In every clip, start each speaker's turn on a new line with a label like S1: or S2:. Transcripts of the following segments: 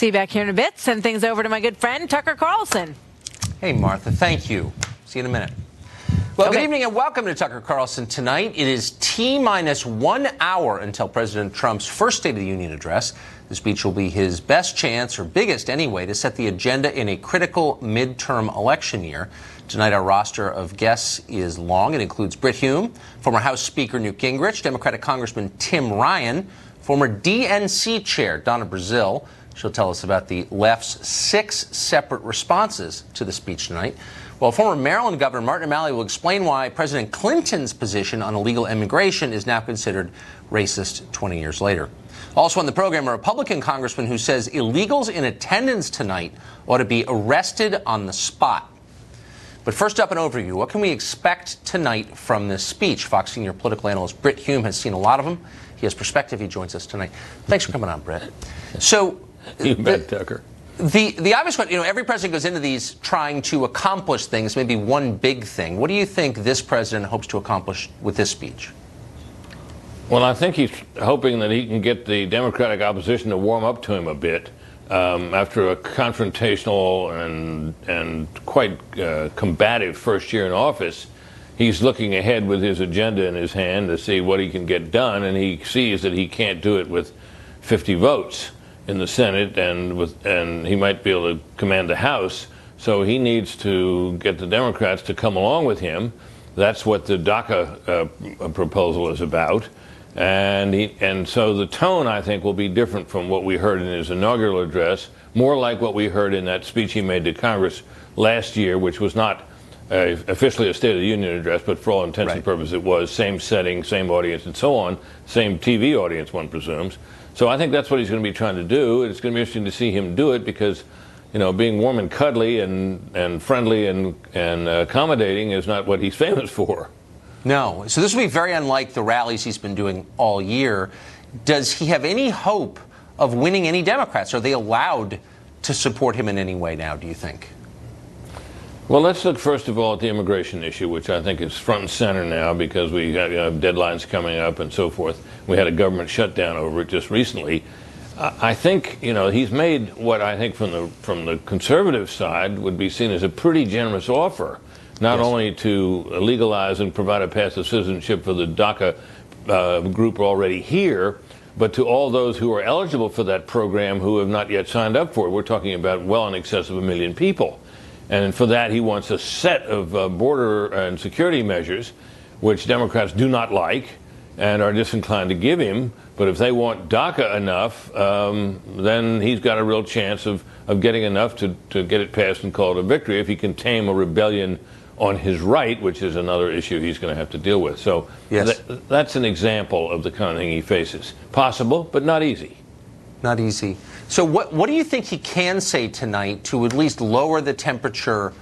S1: See you back here in a bit. Send things over to my good friend, Tucker Carlson.
S2: Hey, Martha, thank you. See you in a minute. Well, Good evening and welcome to Tucker Carlson tonight. It is T-minus 1 hour until President Trump's first State of the Union address. The speech will be his best chance, or biggest anyway, to set the agenda in a critical midterm election year. Tonight, our roster of guests is long. It includes Brit Hume, former House Speaker Newt Gingrich, Democratic Congressman Tim Ryan, former DNC Chair Donna Brazile. She'll tell us about the left's 6 separate responses to the speech tonight. Well, former Maryland Governor Martin O'Malley will explain why President Clinton's position on illegal immigration is now considered racist 20 years later. Also on the program, a Republican congressman who says illegals in attendance tonight ought to be arrested on the spot. But first up, an overview. What can we expect tonight from this speech? Fox senior political analyst Brit Hume has seen a lot of them. He has perspective. He joins us tonight. Thanks for coming on, Brit. So,
S3: you bet, Tucker.
S2: The obvious one, every president goes into these trying to accomplish things, maybe one big thing. What do you think this president hopes to accomplish with this speech?
S3: Well, I think he's hoping that he can get the Democratic opposition to warm up to him a bit after a confrontational and quite combative first year in office. He's looking ahead with his agenda in his hand to see what he can get done, and he sees that he can't do it with 50 votes in the Senate, and he might be able to command the House. So he needs to get the Democrats to come along with him. That's what the DACA proposal is about. And so the tone, I think, will be different from what we heard in his inaugural address, more like what we heard in that speech he made to Congress last year, which was not officially a State of the Union address, but for all intents and purposes it was. Same setting, same audience, and so on. Same TV audience, one presumes. So I think that's what he's going to be trying to do. It's going to be interesting to see him do it because, being warm and cuddly and friendly and accommodating is not what he's famous for.
S2: No. So this will be very unlike the rallies he's been doing all year. Does he have any hope of winning any Democrats? Are they allowed to support him in any way now, do you think?
S3: Well, let's look first of all at the immigration issue, which I think is front and center now because we have deadlines coming up and so forth. We had a government shutdown over it just recently. I think he's made what I think from the conservative side would be seen as a pretty generous offer, not only to legalize and provide a path to citizenship for the DACA group already here, but to all those who are eligible for that program who have not yet signed up for it. We're talking about well in excess of 1 million people. And for that, he wants a set of border and security measures, which Democrats do not like and are disinclined to give him. But if they want DACA enough, then he's got a real chance of getting enough to get it passed and call it a victory if he can tame a rebellion on his right, which is another issue he's going to have to deal with. So that's an example of the kind of thing he faces. Possible, but not easy.
S2: Not easy. So what do you think he can say tonight to at least lower the temperature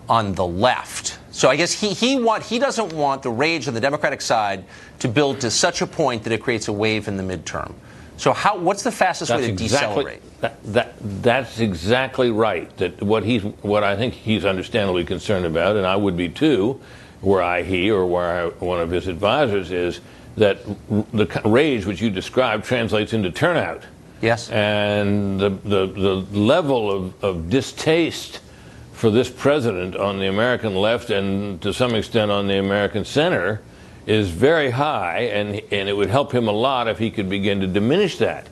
S2: on the left? So I guess he doesn't want the rage on the Democratic side to build to such a point that it creates a wave in the midterm. So what's the fastest way to decelerate?
S3: That's exactly right. That what I think he's understandably concerned about, and I would be too, were he or one of his advisors, is that the rage which you described translates into turnout.
S2: Yes.
S3: And the level of distaste for this president on the American left and to some extent on the American center is very high, and it would help him a lot if he could begin to diminish that.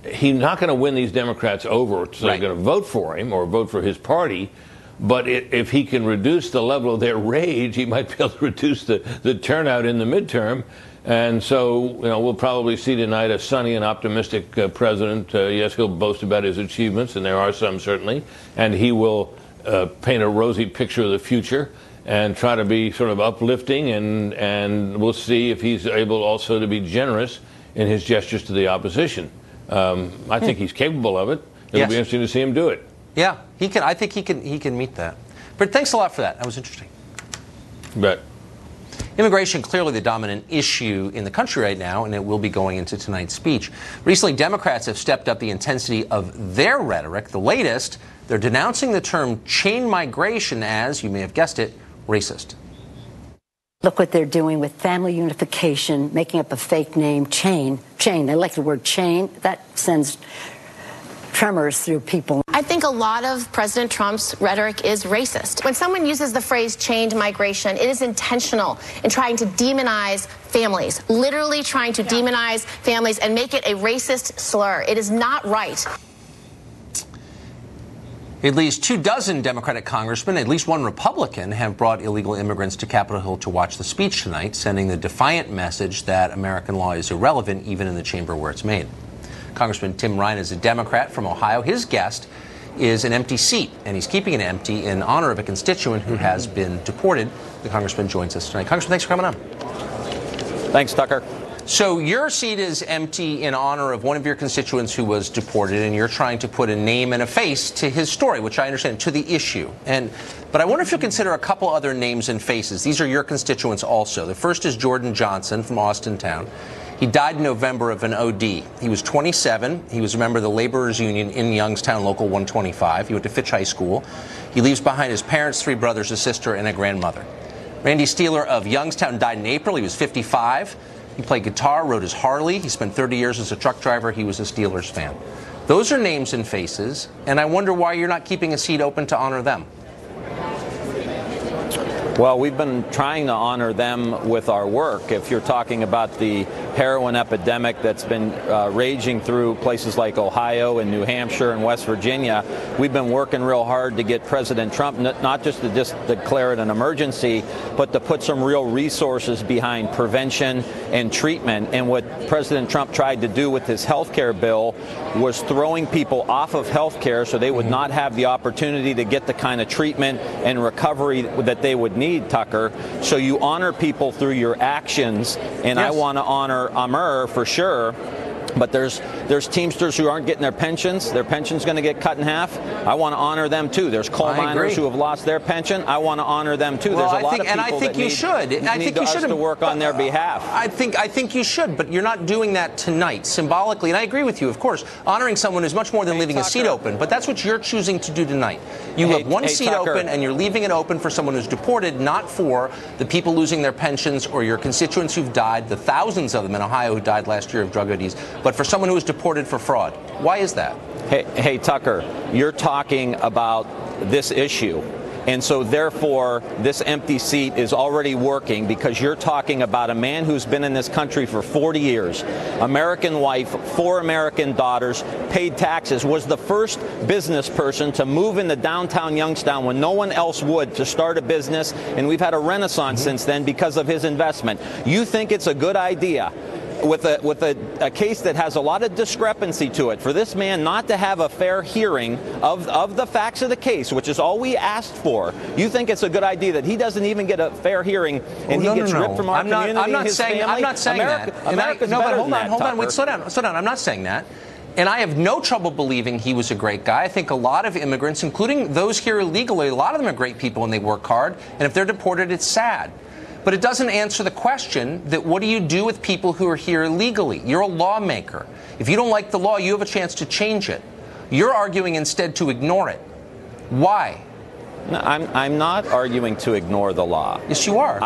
S3: He's not going to win these Democrats over, so they're going to vote for him or vote for his party. But if he can reduce the level of their rage, he might be able to reduce the turnout in the midterm. And so, we'll probably see tonight a sunny and optimistic president. Yes, he'll boast about his achievements, and there are some certainly. And he will paint a rosy picture of the future and try to be sort of uplifting. And we'll see if he's able also to be generous in his gestures to the opposition. I think he's capable of it. It'll be interesting to see him do it.
S2: Yeah, he can. I think he can meet that. But thanks a lot for that. That was interesting.
S3: You bet.
S2: Immigration, clearly the dominant issue in the country right now, and it will be going into tonight's speech. Recently, Democrats have stepped up the intensity of their rhetoric. The latest, they're denouncing the term chain migration as, you may have guessed it, racist.
S4: Look what they're doing with family unification, making up a fake name, chain. They like the word chain. That sends tremors through people.
S5: I think a lot of President Trump's rhetoric is racist. When someone uses the phrase chained migration, it is intentional in trying to demonize families, literally trying to demonize families and make it a racist slur. It is not right.
S2: At least 24 Democratic congressmen, at least one Republican, have brought illegal immigrants to Capitol Hill to watch the speech tonight, sending the defiant message that American law is irrelevant even in the chamber where it's made. Congressman Tim Ryan is a Democrat from Ohio. His guest is an empty seat, and he's keeping it empty in honor of a constituent who has been deported. The congressman joins us tonight. Congressman, thanks for coming on.
S6: Thanks, Tucker.
S2: So your seat is empty in honor of one of your constituents who was deported, and you're trying to put a name and a face to his story, which I understand, to the issue. But I wonder if you'll consider a couple other names and faces. These are your constituents also. The first is Jordan Johnson from Austintown. He died in November of an OD. He was 27. He was a member of the Laborers Union in Youngstown, Local 125. He went to Fitch High School. He leaves behind his parents, 3 brothers, a sister, and a grandmother. Randy Steeler of Youngstown died in April. He was 55. He played guitar, rode his Harley. He spent 30 years as a truck driver. He was a Steelers fan. Those are names and faces, and I wonder why you're not keeping a seat open to honor them.
S6: Well, we've been trying to honor them with our work. If you're talking about the heroin epidemic that's been raging through places like Ohio and New Hampshire and West Virginia, we've been working real hard to get President Trump not just to declare it an emergency, but to put some real resources behind prevention and treatment. And what President Trump tried to do with his health care bill was throwing people off of health care so they would not have the opportunity to get the kind of treatment and recovery that they would need, Tucker. So you honor people through your actions, and
S2: yes.
S6: I want to honor Amr for sure. But there's Teamsters who aren't getting their pensions. Their pension's going to get cut in half. I want to honor them too. There's coal miners who have lost their pension. I want to honor them too.
S2: Well,
S6: there's a lot of people
S2: I think you should. I think you should
S6: to work on their behalf.
S2: I think you should, but you're not doing that tonight. Symbolically, and I agree with you, of course, honoring someone is much more than leaving a seat open. But that's what you're choosing to do tonight. You have one seat open, and you're leaving it open for someone who's deported, not for the people losing their pensions or your constituents who've died, the thousands of them in Ohio who died last year of drug ODs, but for someone who was deported for fraud. Why is that?
S6: Hey, Tucker, you're talking about this issue. And so, therefore, this empty seat is already working because you're talking about a man who's been in this country for 40 years, American wife, 4 American daughters, paid taxes, was the first business person to move into downtown Youngstown when no one else would to start a business. And we've had a renaissance since then because of his investment. You think it's a good idea, with a case that has a lot of discrepancy to it, for this man not to have a fair hearing of the facts of the case, which is all we asked for? You think it's a good idea that he doesn't even get a fair hearing and he gets ripped from our community and his family?
S2: I'm not saying that.
S6: America's better than that,
S2: hold on.
S6: Tucker.
S2: Wait, slow down. I'm not saying that. And I have no trouble believing he was a great guy. I think a lot of immigrants, including those here illegally, a lot of them are great people and they work hard. And if they're deported, it's sad. But it doesn't answer the question that what do you do with people who are here illegally? You're a lawmaker. If you don't like the law, you have a chance to change it. You're arguing instead to ignore it. Why?
S6: No, I'm not arguing to ignore the law.
S2: Yes, you are.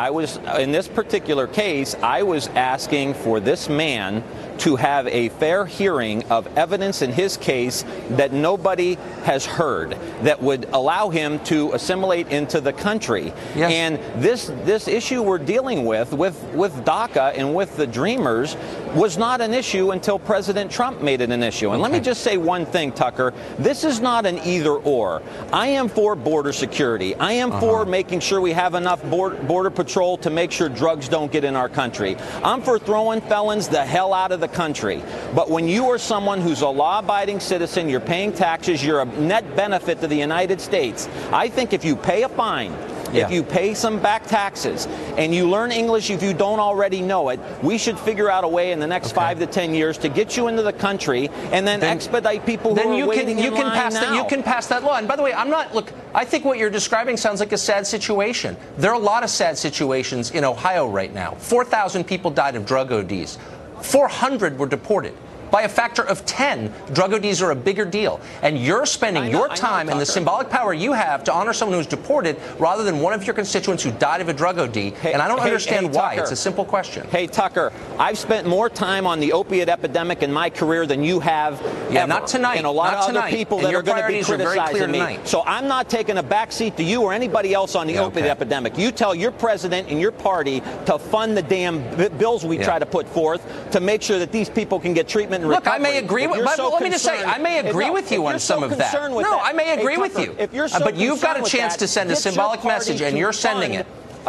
S6: In this particular case, I was asking for this man to have a fair hearing of evidence in his case that nobody has heard, that would allow him to assimilate into the country.
S2: Yes.
S6: And this issue we're dealing with DACA and with the Dreamers was not an issue until President Trump made it an issue. And let me just say one thing, Tucker. This is not an either or. I am for border security. I am for making sure we have enough border patrol to make sure drugs don't get in our country. I'm for throwing felons the hell out of the country. But when you are someone who's a law-abiding citizen, you're paying taxes, you're a net benefit to the United States, I think if you pay a fine, if you pay some back taxes, and you learn English if you don't already know it, we should figure out a way in the next 5 to 10 years to get you into the country and then expedite people who are waiting in line now.
S2: You can pass that law. And by the way, I think what you're describing sounds like a sad situation. There are a lot of sad situations in Ohio right now. 4,000 people died of drug ODs. 400 were deported. by a factor of 10. Drug ODs are a bigger deal. And you're spending your time and the symbolic power you have to honor someone who's deported rather than one of your constituents who died of a drug OD. And I don't understand why.
S6: Tucker,
S2: it's a simple question.
S6: Hey, Tucker, I've spent more time on the opiate epidemic in my career than you have ever.
S2: Not tonight.
S6: And a lot of other people that are going to be criticizing me. So I'm not taking a backseat to you or anybody else on the opiate epidemic. You tell your president and your party to fund the damn bills we try to put forth to make sure that these people can get treatment and recovery.
S2: Look, I may agree with, but let me just say, I may agree with you on some of that. No, I may agree with you. But you've got a chance to send a symbolic message, and you're sending it.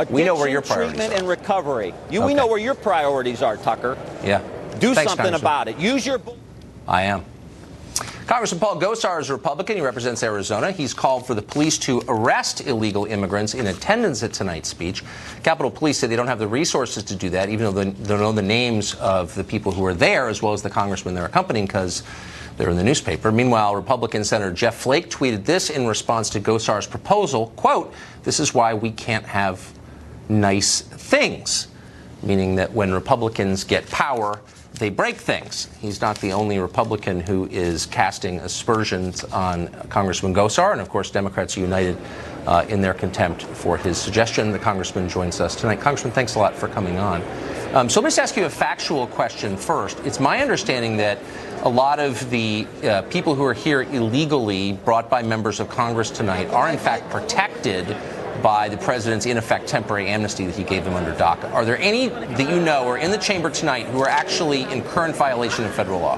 S2: We know where your priorities are.
S6: Treatment and recovery. We know where your priorities are, Tucker.
S2: Yeah.
S6: Do something about it. Use your...
S2: I am. Congressman Paul Gosar is a Republican. He represents Arizona. He's called for the police to arrest illegal immigrants in attendance at tonight's speech. Capitol Police say they don't have the resources to do that, even though they don't know the names of the people who are there, as well as the congressmen they're accompanying, because they're in the newspaper. Meanwhile, Republican Senator Jeff Flake tweeted this in response to Gosar's proposal, quote, "This is why we can't have nice things," meaning that when Republicans get power, they break things. He's not the only Republican who is casting aspersions on Congressman Gosar, and of course Democrats are united in their contempt for his suggestion. The congressman joins us tonight. Congressman, thanks a lot for coming on. So let me just ask you a factual question first. It's my understanding that a lot of the people who are here illegally brought by members of Congress tonight are in fact protected by the president's, in effect, temporary amnesty that he gave them under DACA. Are there any that you know are in the chamber tonight who are actually in current violation of federal law?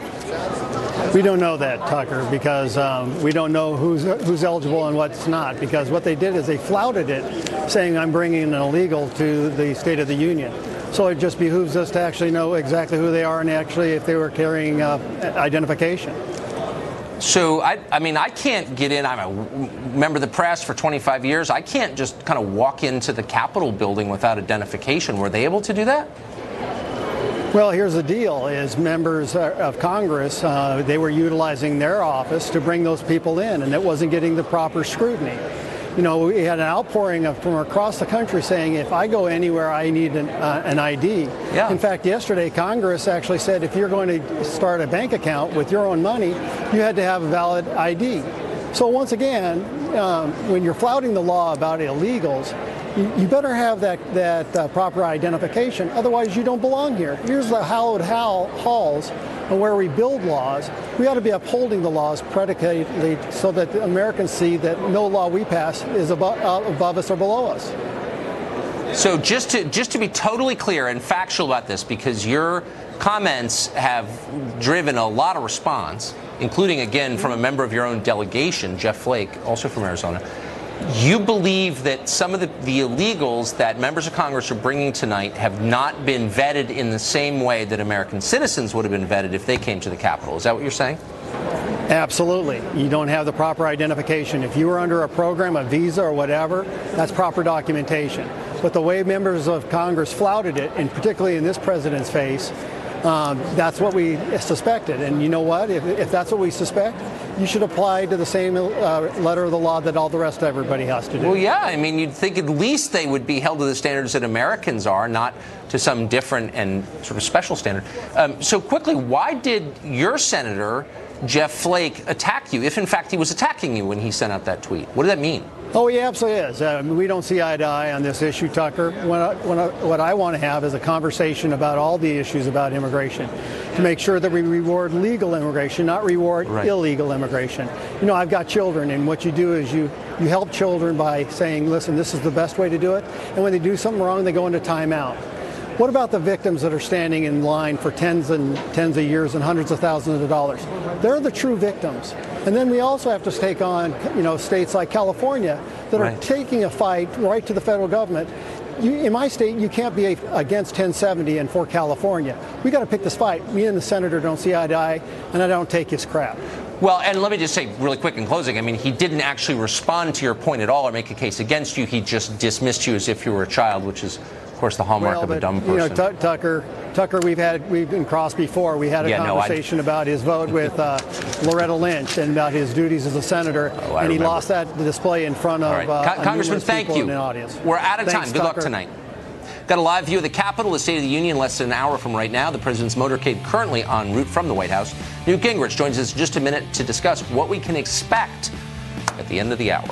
S7: We don't know that, Tucker, because we don't know who's eligible and what's not, because what they did is they flouted it, saying I'm bringing an illegal to the State of the Union. So it just behooves us to actually know exactly who they are and actually if they were carrying identification.
S2: So, I mean, I can't get in. I'm a member of the press for 25 years. I can't just kind of walk into the Capitol building without identification. Were they able to do that?
S7: Well, here's the deal, is members of Congress, they were utilizing their office to bring those people in, and it wasn't getting the proper scrutiny. You know, we had an outpouring from across the country saying, if I go anywhere, I need an ID.
S2: Yeah.
S7: In fact, yesterday, Congress actually said if you're going to start a bank account with your own money, you had to have a valid ID. So once again, when you're flouting the law about illegals, you better have that proper identification. Otherwise, you don't belong here. Here's the hallowed halls where we build laws. We ought to be upholding the laws predicated so that Americans see that no law we pass is above us or below us.
S2: So just to be totally clear and factual about this, because your comments have driven a lot of response, including, again, from a member of your own delegation, Jeff Flake, also from Arizona. You believe that some of the illegals that members of Congress are bringing tonight have not been vetted in the same way that American citizens would have been vetted if they came to the Capitol. Is that what you're saying?
S7: Absolutely. You don't have the proper identification. If you were under a program, a visa or whatever, that's proper documentation. But the way members of Congress flouted it, and particularly in this president's face, that's what we suspected. And you know what? If that's what we suspect, you should apply to the same letter of the law that all the rest of everybody has to do.
S2: Well, yeah. I mean, you'd think at least they would be held to the standards that Americans are, not to some different and sort of special standard. So quickly, why did your senator, Jeff Flake, attack you, if in fact he was attacking you when he sent out that tweet? What did that mean?
S7: Oh, he absolutely is. We don't see eye to eye on this issue, Tucker. What I want to have is a conversation about all the issues about immigration, to make sure that we reward legal immigration, not reward illegal immigration. You know, I've got children, and what you do is you help children by saying, listen, this is the best way to do it, and when they do something wrong, they go into timeout. What about the victims that are standing in line for tens and tens of years and hundreds of thousands of dollars? They're the true victims. And then we also have to take on, you know, states like California that are taking a fight right to the federal government. In my state, you can't be against 1070 and for California. We got to pick this fight. Me and the senator don't see eye to eye, and I don't take his crap.
S2: Well, and let me just say really quick in closing, I mean, he didn't actually respond to your point at all or make a case against you. He just dismissed you as if you were a child, which is, of course, the hallmark of a dumb person.
S7: You know, Tucker, we've been crossed before. We had a conversation about his vote with Loretta Lynch and about his duties as a senator, and he lost that display in front of
S2: Congressman, thank you.
S7: In the audience.
S2: We're out of time.
S7: Thanks,
S2: Good luck
S7: Tucker.
S2: tonight. Got a live view of the Capitol, the State of the Union, less than an hour from right now. The president's motorcade currently en route from the White House. Newt Gingrich joins us in just a minute to discuss what we can expect at the end of the hour.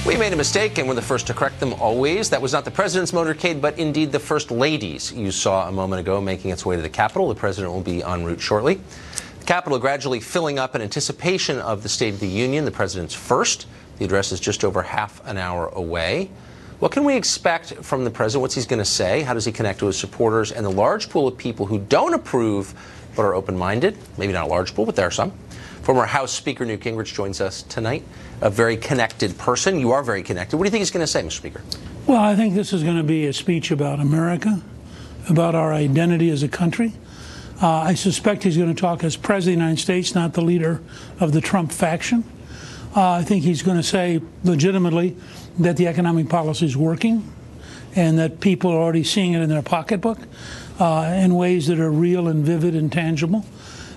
S2: We made a mistake, and we're the first to correct them always. That was not the president's motorcade, but indeed the first lady's you saw a moment ago making its way to the Capitol. The president will be en route shortly. The Capitol gradually filling up in anticipation of the State of the Union, the president's first. The address is just over half an hour away. What can we expect from the president? What's he going to say? How does he connect to his supporters and the large pool of people who don't approve but are open-minded? Maybe not a large pool, but there are some. Former House Speaker Newt Gingrich joins us tonight, a very connected person. You are very connected. What do you think he's going to say, Mr. Speaker?
S8: Well, I think this is going to be a speech about America, about our identity as a country. I suspect he's going to talk as President of the United States, not the leader of the Trump faction. I think he's going to say legitimately that the economic policy is working and that people are already seeing it in their pocketbook in ways that are real and vivid and tangible.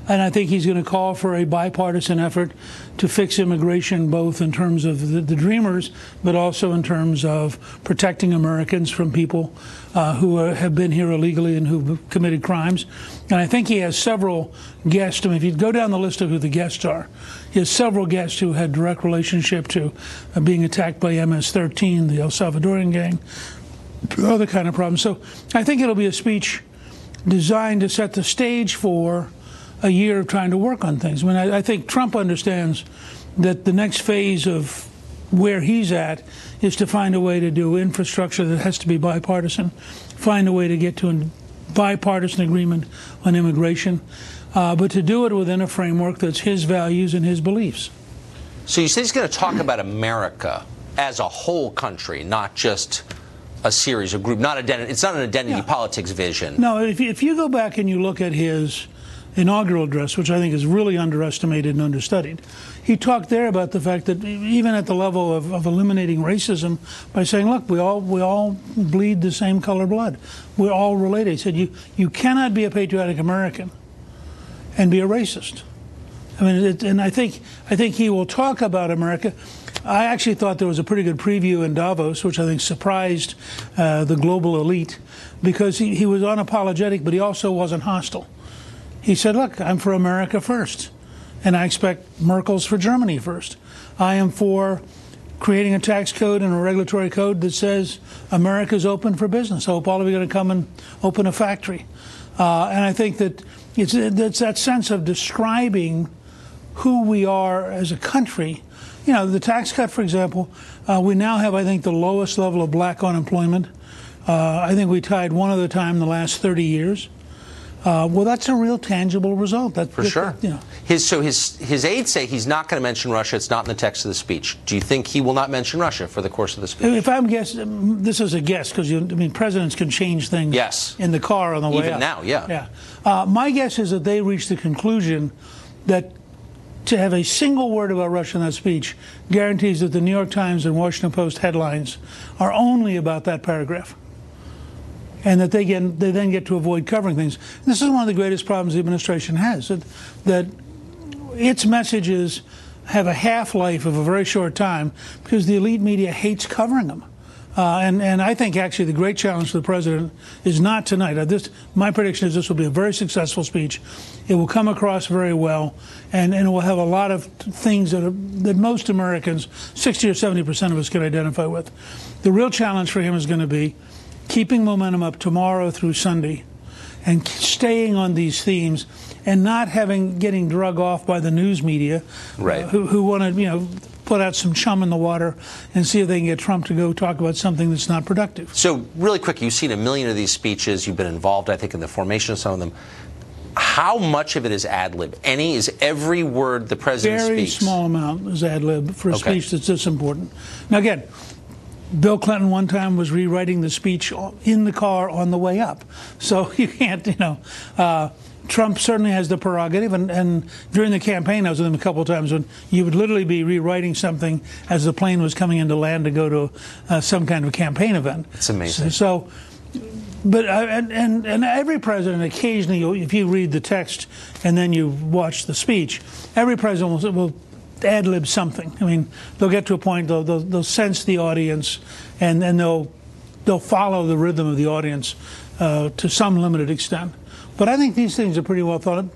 S8: And I think he's going to call for a bipartisan effort to fix immigration, both in terms of the dreamers, but also in terms of protecting Americans from people who have been here illegally and who've committed crimes. And I think he has several guests. I mean, if you go down the list of who the guests are, he has several guests who had direct relationship to being attacked by MS-13, the El Salvadorian gang, other kind of problems. So I think it'll be a speech designed to set the stage for a year of trying to work on things. I mean, I think Trump understands that the next phase of where he's at is to find a way to do infrastructure that has to be bipartisan, find a way to get to a bipartisan agreement on immigration, but to do it within a framework that's his values and his beliefs.
S2: So you say he's going to talk about America as a whole country, not just a series of groups. It's not an identity politics vision.
S8: No, if you go back and you look at his inaugural address, which I think is really underestimated and understudied, he talked there about the fact that even at the level of eliminating racism by saying, look, we all bleed the same color blood. We're all related. He said, you cannot be a patriotic American and be a racist. I mean, and I think he will talk about America. I actually thought there was a pretty good preview in Davos, which I think surprised the global elite, because he was unapologetic, but he also wasn't hostile. He said, look, I'm for America first, and I expect Merkel's for Germany first. I am for creating a tax code and a regulatory code that says America's open for business. I hope all of you are going to come and open a factory. And I think that it's that sense of describing who we are as a country. You know, the tax cut, for example, we now have, I think, the lowest level of black unemployment. I think we tied one other time in the last 30 years. Well, that's a real tangible result.
S2: For sure. You know. His aides say he's not going to mention Russia. It's not in the text of the speech. Do you think he will not mention Russia for the course of the speech?
S8: If I'm guessing, this is a guess, because presidents can change things in the car on the way
S2: up. Even now, yeah.
S8: My guess is that they reached the conclusion that to have a single word about Russia in that speech guarantees that the New York Times and Washington Post headlines are only about that paragraph, and that they then get to avoid covering things. This is one of the greatest problems the administration has, that its messages have a half-life of a very short time because the elite media hates covering them. And I think actually the great challenge for the president is not tonight. My prediction is this will be a very successful speech. It will come across very well, and it will have a lot of things that most Americans, 60 or 70% of us, can identify with. The real challenge for him is going to be keeping momentum up tomorrow through Sunday and staying on these themes and not getting drug off by the news media, who want to put out some chum in the water and see if they can get Trump to go talk about something that's not productive.
S2: So really quick, you've seen a million of these speeches. You've been involved, I think, in the formation of some of them. How much of it is ad lib? Is every word the president speaks?
S8: Very small amount is ad lib for a speech that's this important. Now again, Bill Clinton one time was rewriting the speech in the car on the way up. So you can't, Trump certainly has the prerogative, and during the campaign I was with him a couple of times when you would literally be rewriting something as the plane was coming into land to go to some kind of campaign event.
S2: It's amazing.
S8: But every president occasionally, if you read the text and then you watch the speech, every president will ad-lib something. I mean, they'll get to a point, they'll sense the audience, and they'll follow the rhythm of the audience to some limited extent. But I think these things are pretty well thought of.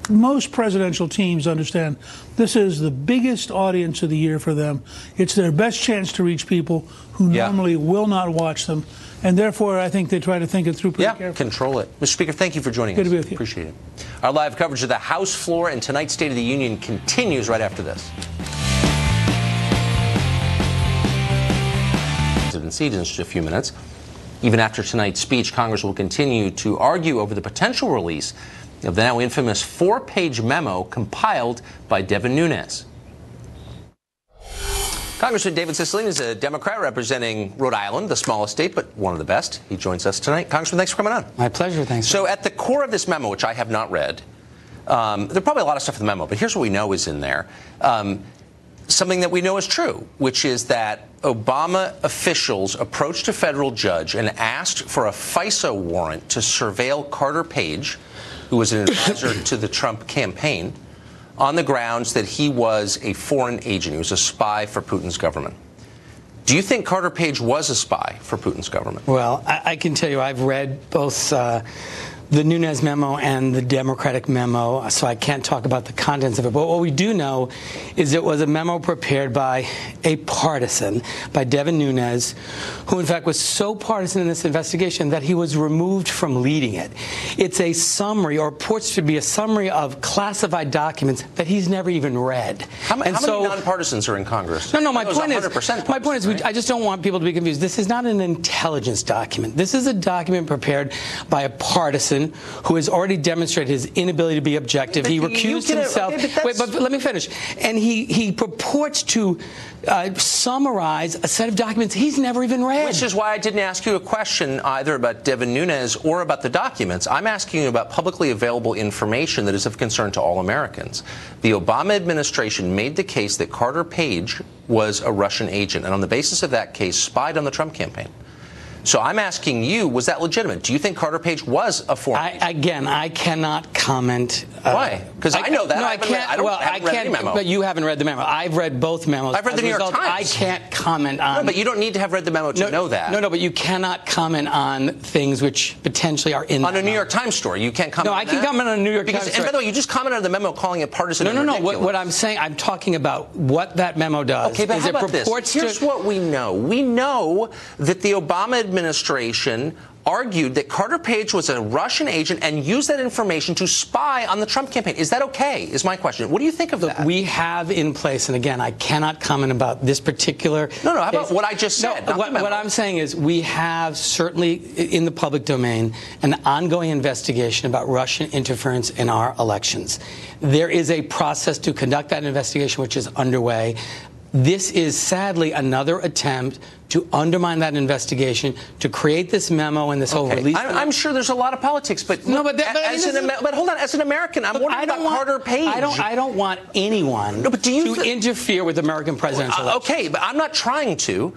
S8: Most presidential teams understand this is the biggest audience of the year for them. It's their best chance to reach people who normally will not watch them. And therefore, I think they try to think it through pretty carefully.
S2: Control it. Mr. Speaker, thank you for joining us.
S8: Good to be with you.
S2: Appreciate it. Our live coverage of the House floor and tonight's State of the Union continues right after this. In just a few minutes. Even after tonight's speech, Congress will continue to argue over the potential release of the now infamous 4-page memo compiled by Devin Nunes. Congressman David Cicilline is a Democrat representing Rhode Island, the smallest state, but one of the best. He joins us tonight. Congressman, thanks for coming on.
S9: My pleasure. Thanks.
S2: So at the core of this memo, which I have not read, there are probably a lot of stuff in the memo, but here's what we know is in there. Something that we know is true, which is that Obama officials approached a federal judge and asked for a FISA warrant to surveil Carter Page, who was an advisor to the Trump campaign, on the grounds that he was a foreign agent. He was a spy for Putin's government. Do you think Carter Page was a spy for Putin's government?
S9: Well, I can tell you I've read both the Nunes memo and the Democratic memo, so I can't talk about the contents of it. But what we do know is it was a memo prepared by a partisan, by Devin Nunes, who in fact was so partisan in this investigation that he was removed from leading it. It's a summary, or purports to be a summary of classified documents that he's never even read.
S2: How many nonpartisans are in Congress?
S9: No, my point is, I just don't want people to be confused. This is not an intelligence document. This is a document prepared by a partisan who has already demonstrated his inability to be objective. He recused himself. Wait, but let me finish. And he purports to summarize a set of documents he's never even read.
S2: Which is why I didn't ask you a question either about Devin Nunes or about the documents. I'm asking you about publicly available information that is of concern to all Americans. The Obama administration made the case that Carter Page was a Russian agent, and on the basis of that case, spied on the Trump campaign. So I'm asking you, was that legitimate? Do you think Carter Page was a foreign agent?
S9: Again, I cannot comment.
S2: Why? Because I know that.
S9: No, I haven't read any memo. But you haven't read the memo. I've read both memos.
S2: I've read the New York Times.
S9: I can't comment on...
S2: No, but you don't need to have read the memo to know that.
S9: No, but you cannot comment on things which potentially are in the memo.
S2: On a New York Times story, you can't comment on that?
S9: No, I can comment on a New York Times story.
S2: And by the way, you just commented on the memo calling it partisan and ridiculous.
S9: What I'm saying, I'm talking about what that memo does.
S2: Okay, but how about this? Here's what we know. We know that the Obama administration argued that Carter Page was a Russian agent and used that information to spy on the Trump campaign. Is that okay, is my question. What do you think of that?
S9: We have in place, and again, I cannot comment about this particular...
S2: No, how about what I just said?
S9: No, what I'm saying is we have certainly in the public domain an ongoing investigation about Russian interference in our elections. There is a process to conduct that investigation which is underway. This is sadly another attempt to undermine that investigation, to create this memo and this whole release.
S2: I'm sure there's a lot of politics, but hold on. As an American, I'm worried about Carter Page.
S9: I don't want anyone to interfere with American presidential elections.
S2: Okay, but I'm not trying to.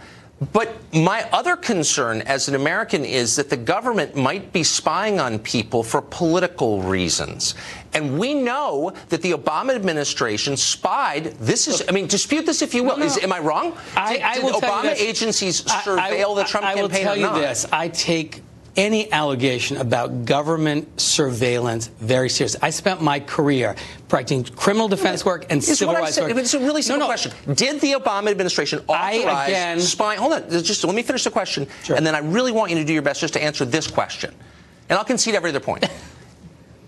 S2: But my other concern as an American is that the government might be spying on people for political reasons. And we know that the Obama administration spied. Dispute this if you will. Am I wrong? Did Obama agencies surveil the Trump campaign or not?
S9: I will tell you this. I take any allegation about government surveillance very seriously. I spent my career practicing criminal defense work and civil rights work.
S2: It's a really simple question. Did the Obama administration authorize spying? Hold on. Just let me finish the question. Sure. And then I really want you to do your best just to answer this question. And I'll concede every other point.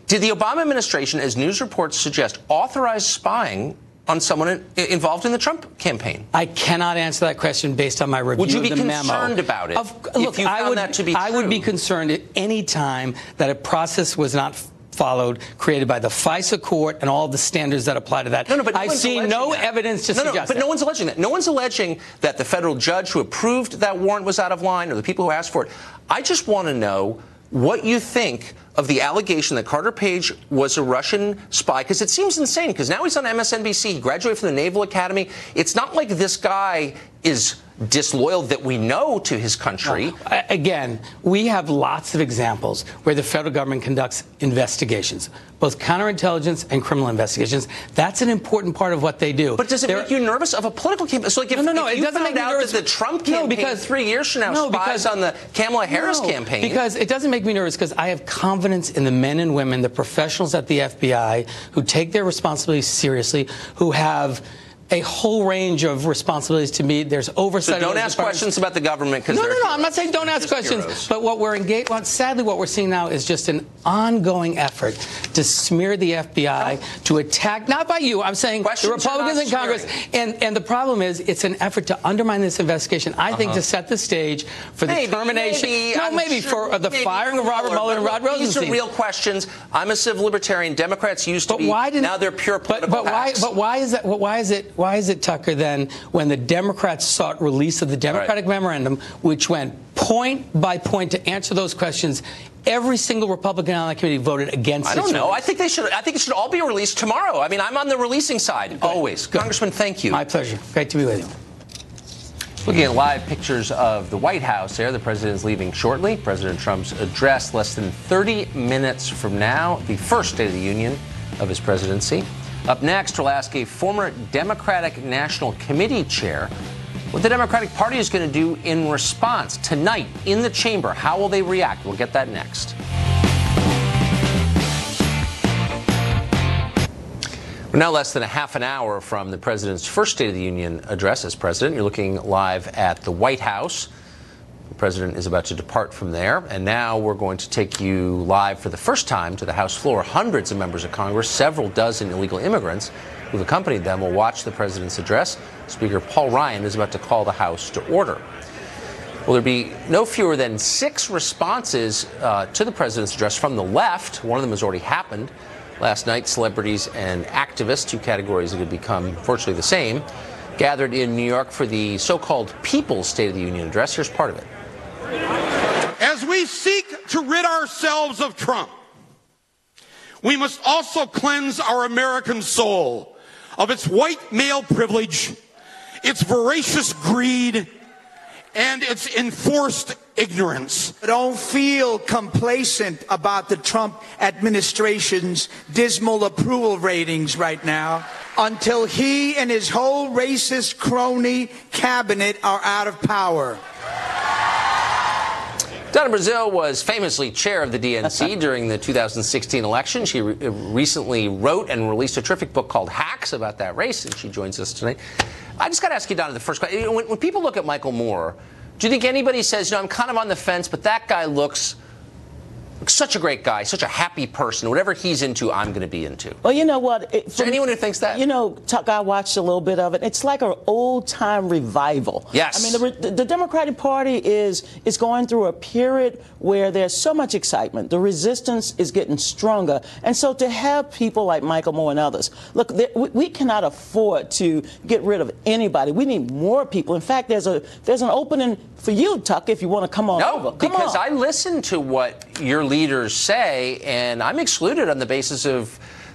S2: Did the Obama administration, as news reports suggest, authorize spying on someone involved in the Trump campaign? I
S9: cannot answer that question based on my review of the memo.
S2: Would you be concerned about it if you found that to be true?
S9: I would be concerned at any time that a process was not followed, created by the FISA court and all the standards that apply to that.
S2: But
S9: I've seen no evidence to suggest that.
S2: But no one's alleging that. No one's alleging that the federal judge who approved that warrant was out of line or the people who asked for it. I just want to know what you think of the allegation that Carter Page was a Russian spy, because it seems insane, because now he's on MSNBC. He graduated from the Naval Academy. It's not like this guy is disloyal that we know to his country.
S9: Again, we have lots of examples where the federal government conducts investigations, both counterintelligence and criminal investigations. That's an important part of what they do.
S2: But does it make you nervous of a political campaign? So like if,
S9: no,
S2: if
S9: it doesn't make me nervous.
S2: That the Trump campaign
S9: because
S2: 3 years from now spies on the Kamala Harris campaign.
S9: Because it doesn't make me nervous because I have confidence in the men and women, the professionals at the FBI who take their responsibilities seriously, who have a whole range of responsibilities to meet. There's oversight.
S2: So don't ask questions about the government because
S9: no. I'm not saying don't ask questions.
S2: Heroes.
S9: But what we're engaged. Well, sadly, what we're seeing now is just an ongoing effort to smear the FBI, to attack. Not by you. I'm saying the Republicans in Congress. And the problem is, it's an effort to undermine this investigation. I think to set the stage for the termination. For the firing of Robert Mueller and Rod Rosenstein.
S2: These are real questions. I'm a civil libertarian. Democrats used to be. Now they're pure political hacks.
S9: But why is that? Why is it, Tucker, then, when the Democrats sought release of the Democratic memorandum, which went point by point to answer those questions, every single Republican on that committee voted against it?
S2: I don't know. I think it should all be released tomorrow. I mean, I'm on the releasing side, always. Good. Congressman, thank you.
S9: My pleasure. Great to be with you.
S2: Looking at live pictures of the White House there, the president is leaving shortly. President Trump's address less than 30 minutes from now, the first State of the Union of his presidency. Up next, we'll ask a former Democratic National Committee chair what the Democratic Party is going to do in response tonight in the chamber. How will they react? We'll get that next. We're now less than a half an hour from the president's first State of the Union address as president. You're looking live at the White House. The president is about to depart from there. And now we're going to take you live for the first time to the House floor. Hundreds of members of Congress, several dozen illegal immigrants who've accompanied them will watch the president's address. Speaker Paul Ryan is about to call the House to order. Will there be no fewer than 6 responses to the president's address from the left? One of them has already happened last night. Celebrities and activists, 2 categories that have become virtually the same, gathered in New York for the so-called People's State of the Union address. Here's part of it.
S10: As we seek to rid ourselves of Trump, we must also cleanse our American soul of its white male privilege, its voracious greed, and its enforced ignorance.
S11: Don't feel complacent about the Trump administration's dismal approval ratings right now until he and his whole racist crony cabinet are out of power.
S2: Donna Brazile was famously chair of the DNC during the 2016 election. She recently wrote and released a terrific book called Hacks about that race, and she joins us tonight. I just got to ask you, Donna, the first question. When people look at Michael Moore, do you think anybody says, I'm kind of on the fence, but that guy looks such a great guy, such a happy person. Whatever he's into, I'm going to be into.
S12: Well, you know what?
S2: Is there anyone who thinks that?
S12: You know, Tuck, I watched a little bit of it. It's like an old-time revival.
S2: Yes.
S12: I mean, the Democratic Party is going through a period where there's so much excitement. The resistance is getting stronger. And so to have people like Michael Moore and others, look, we cannot afford to get rid of anybody. We need more people. In fact, there's an opening for you, Tuck, if you want to come on over. Come
S2: because
S12: on.
S2: I listen to what your leaders say, and I'm excluded on the basis of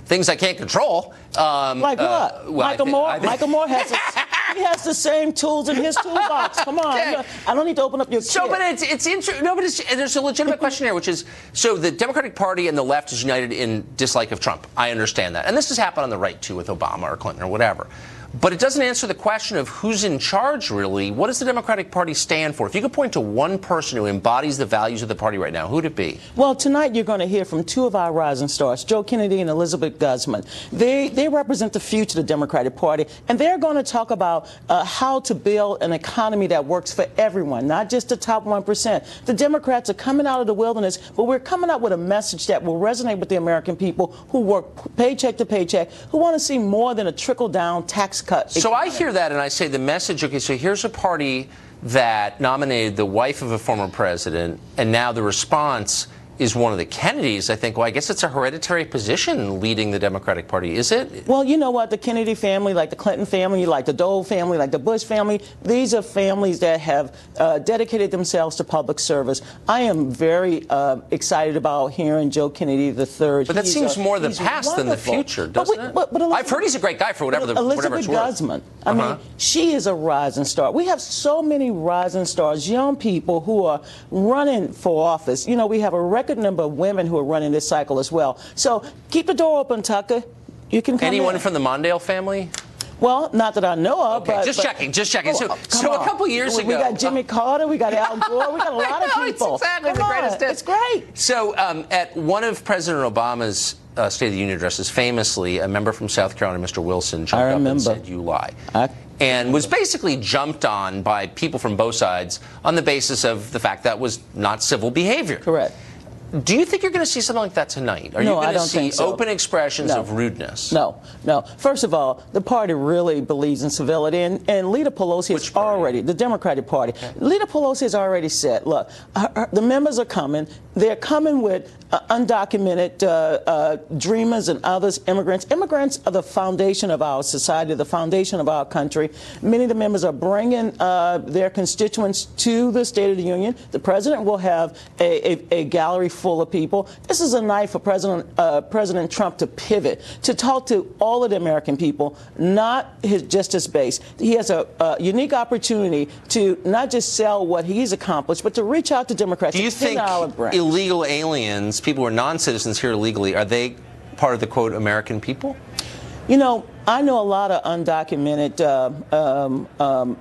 S2: things I can't control.
S12: Like what?
S2: Well,
S12: Michael Moore? Michael Moore has he has the same tools in his toolbox. Come on.
S2: Yeah.
S12: I don't need to open up your
S2: So, but it's interesting. No, but there's a legitimate question here, which is, so the Democratic Party and the left is united in dislike of Trump. I understand that. And this has happened on the right, too, with Obama or Clinton or whatever. But it doesn't answer the question of who's in charge, really. What does the Democratic Party stand for? If you could point to one person who embodies the values of the party right now, who'd it be?
S12: Well, tonight you're going to hear from 2 of our rising stars, Joe Kennedy and Elizabeth Guzman. They represent the future of the Democratic Party, and they're going to talk about how to build an economy that works for everyone, not just the top 1%. The Democrats are coming out of the wilderness, but we're coming out with a message that will resonate with the American people who work paycheck to paycheck, who want to see more than a trickle-down tax cut.
S2: So I hear that and I say the message, okay, so here's a party that nominated the wife of a former president, and now the response is one of the Kennedys, I think, well, I guess it's a hereditary position leading the Democratic Party, is it?
S12: Well, you know what? The Kennedy family, like the Clinton family, like the Dole family, like the Bush family, these are families that have dedicated themselves to public service. I am very excited about hearing Joe Kennedy III.
S2: But that seems more the past than the future, doesn't it? But I've heard he's a great guy for whatever it's worth.
S12: Elizabeth Guzman, I mean, she is a rising star. We have so many rising stars, young people who are running for office. You know, we have a record number of women who are running this cycle as well. So keep the door open, Tucker. You can come
S2: Anyone
S12: in.
S2: from the Mondale family?
S12: Well, not that I know of.
S2: Okay,
S12: but,
S2: just checking.
S12: Oh,
S2: so a couple years ago,
S12: we got Jimmy Carter, we got Al Gore, we got a lot of people.
S2: It's exactly the greatest.
S12: It's great.
S2: So at one of President Obama's State of the Union addresses, famously, a member from South Carolina, Mr. Wilson, jumped up and said, "You lie." And was basically jumped on by people from both sides on the basis of the fact that was not civil behavior.
S12: Correct.
S2: Do you think you're going to see something like that tonight? Are you going to see open expressions of rudeness?
S12: No. First of all, the party really believes in civility, and Leader Pelosi has already, the Democratic Party, Leader Pelosi has already said, look, the members are coming. They're coming with undocumented dreamers and others, immigrants. Immigrants are the foundation of our society, the foundation of our country. Many of the members are bringing their constituents to the State of the Union. The president will have a gallery full of people. This is a night for President Trump to pivot, to talk to all of the American people, not just his base. He has a unique opportunity to not just sell what he's accomplished, but to reach out to Democrats.
S2: Do you think illegal aliens, people who are non-citizens here illegally, are they part of the, quote, American people?
S12: You know, I know a lot of undocumented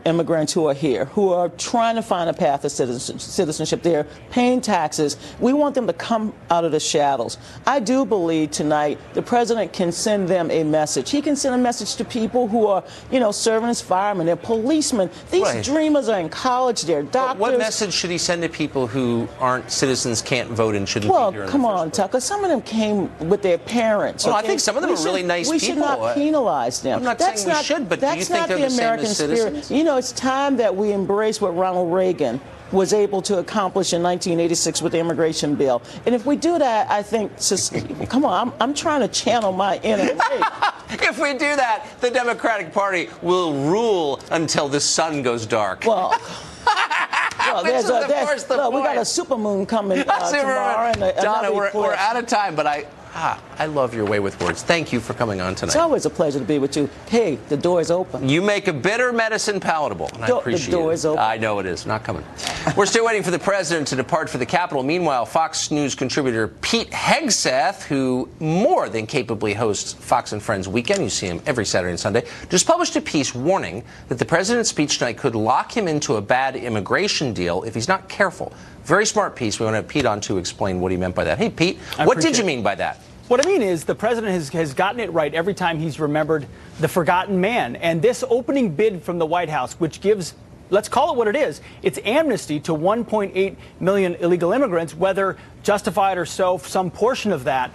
S12: immigrants who are here, who are trying to find a path to citizenship. They're paying taxes. We want them to come out of the shadows. I do believe tonight the president can send them a message. He can send a message to people who are, you know, serving as firemen, they're policemen. These dreamers are in college, they're doctors.
S2: But what message should he send to people who aren't citizens, can't vote, and shouldn't be here in the first place?
S12: Well, come on, Tucker. Some of them came with their parents.
S2: Well, I think some of them are really nice people.
S12: We should not penalize them.
S2: I'm not saying we should, but do you think they're the same as citizens?
S12: You know, it's time that we embrace what Ronald Reagan was able to accomplish in 1986 with the immigration bill. And if we do that, I think, come on, I'm trying to channel my inner Reagan.
S2: If we do that, the Democratic Party will rule until the sun goes dark.
S12: Well, we got a supermoon coming tomorrow.
S2: Donna, we're out of time, but I love your way with words. Thank you for coming on tonight.
S12: It's always a pleasure to be with you. Hey, the door is open.
S2: You make a bitter medicine palatable, and I appreciate it.
S12: The door is open.
S2: I know it is. Not coming. We're still waiting for the president to depart for the Capitol. Meanwhile, Fox News contributor Pete Hegseth, who more than capably hosts Fox and Friends Weekend, you see him every Saturday and Sunday, just published a piece warning that the president's speech tonight could lock him into a bad immigration deal if he's not careful. Very smart piece. We want to have Pete on to explain what he meant by that. Hey, Pete, what did you mean by that?
S13: What I mean is the president has gotten it right every time he's remembered the forgotten man. And this opening bid from the White House, which gives, let's call it what it is, it's amnesty to 1.8 million illegal immigrants, whether justified or so, some portion of that,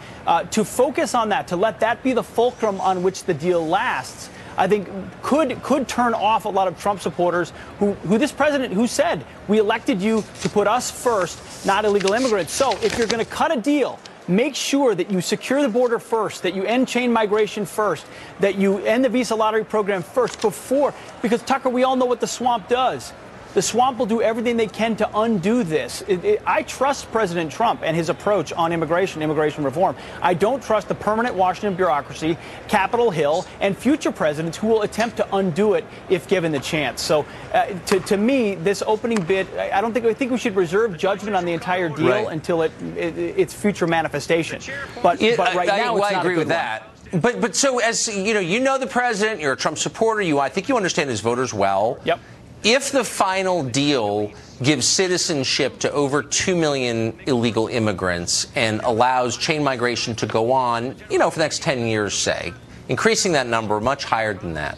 S13: to focus on that, to let that be the fulcrum on which the deal lasts, I think could turn off a lot of Trump supporters who this president who said, we elected you to put us first, not illegal immigrants. So if you're going to cut a deal, make sure that you secure the border first, that you end chain migration first, that you end the visa lottery program first because Tucker, we all know what the swamp does. The swamp will do everything they can to undo this. I trust President Trump and his approach on immigration reform. I don't trust the permanent Washington bureaucracy, Capitol Hill, and future presidents who will attempt to undo it if given the chance. So, to me, this opening bid, I think we should reserve judgment on the entire deal until its future manifestation. But right now, it's not
S2: I agree with that. But so as you know the president, you're a Trump supporter. I think you understand his voters well.
S13: Yep.
S2: If the final deal gives citizenship to over 2 million illegal immigrants and allows chain migration to go on, for the next 10 years, say, increasing that number much higher than that,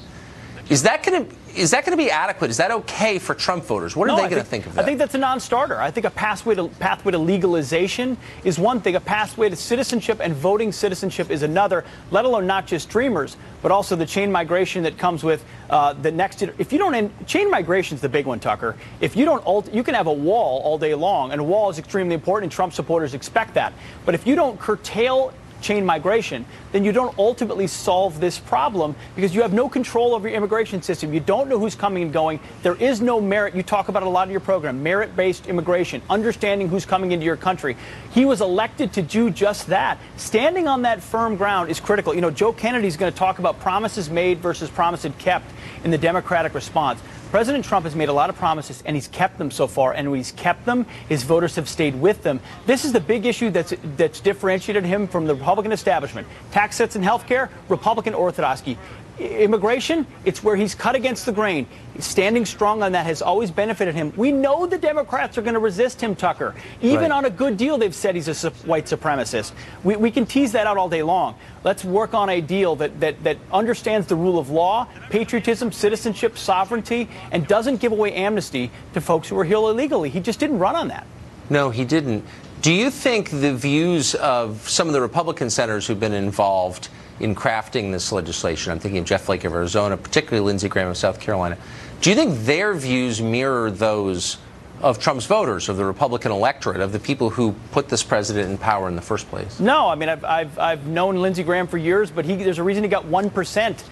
S2: is that going Is that going to be adequate? Is that okay for Trump voters? What are they going to think of that?
S13: I think that's a non-starter. I think a pathway to legalization is one thing. A pathway to citizenship and voting citizenship is another, let alone not just Dreamers, but also the chain migration that comes with the next. If you don't, chain migration is the big one, Tucker. If you don't, you can have a wall all day long, and a wall is extremely important, and Trump supporters expect that. But if you don't curtail chain migration, then you don't ultimately solve this problem because you have no control over your immigration system. You don't know who's coming and going. There is no merit. You talk about it a lot in your program, merit-based immigration, understanding who's coming into your country. He was elected to do just that. Standing on that firm ground is critical. You know, Joe Kennedy's going to talk about promises made versus promises kept in the Democratic response. President Trump has made a lot of promises, and he's kept them so far. And when he's kept them, his voters have stayed with them. This is the big issue that's differentiated him from the Republican establishment. Tax cuts and health care, Republican orthodoxy. Immigration, it's where he's cut against the grain. Standing strong on that has always benefited him. We know the Democrats are going to resist him, Tucker. Even on a good deal, they've said he's a white supremacist. We can tease that out all day long. Let's work on a deal that understands the rule of law, patriotism, citizenship, sovereignty, and doesn't give away amnesty to folks who are here illegally. He just didn't run on that.
S2: No, he didn't. Do you think the views of some of the Republican senators who've been involved in crafting this legislation, I'm thinking of Jeff Flake of Arizona, particularly Lindsey Graham of South Carolina, do you think their views mirror those of Trump's voters, of the Republican electorate, of the people who put this president in power in the first place?
S13: No, I mean, I've known Lindsey Graham for years, but there's a reason he got 1%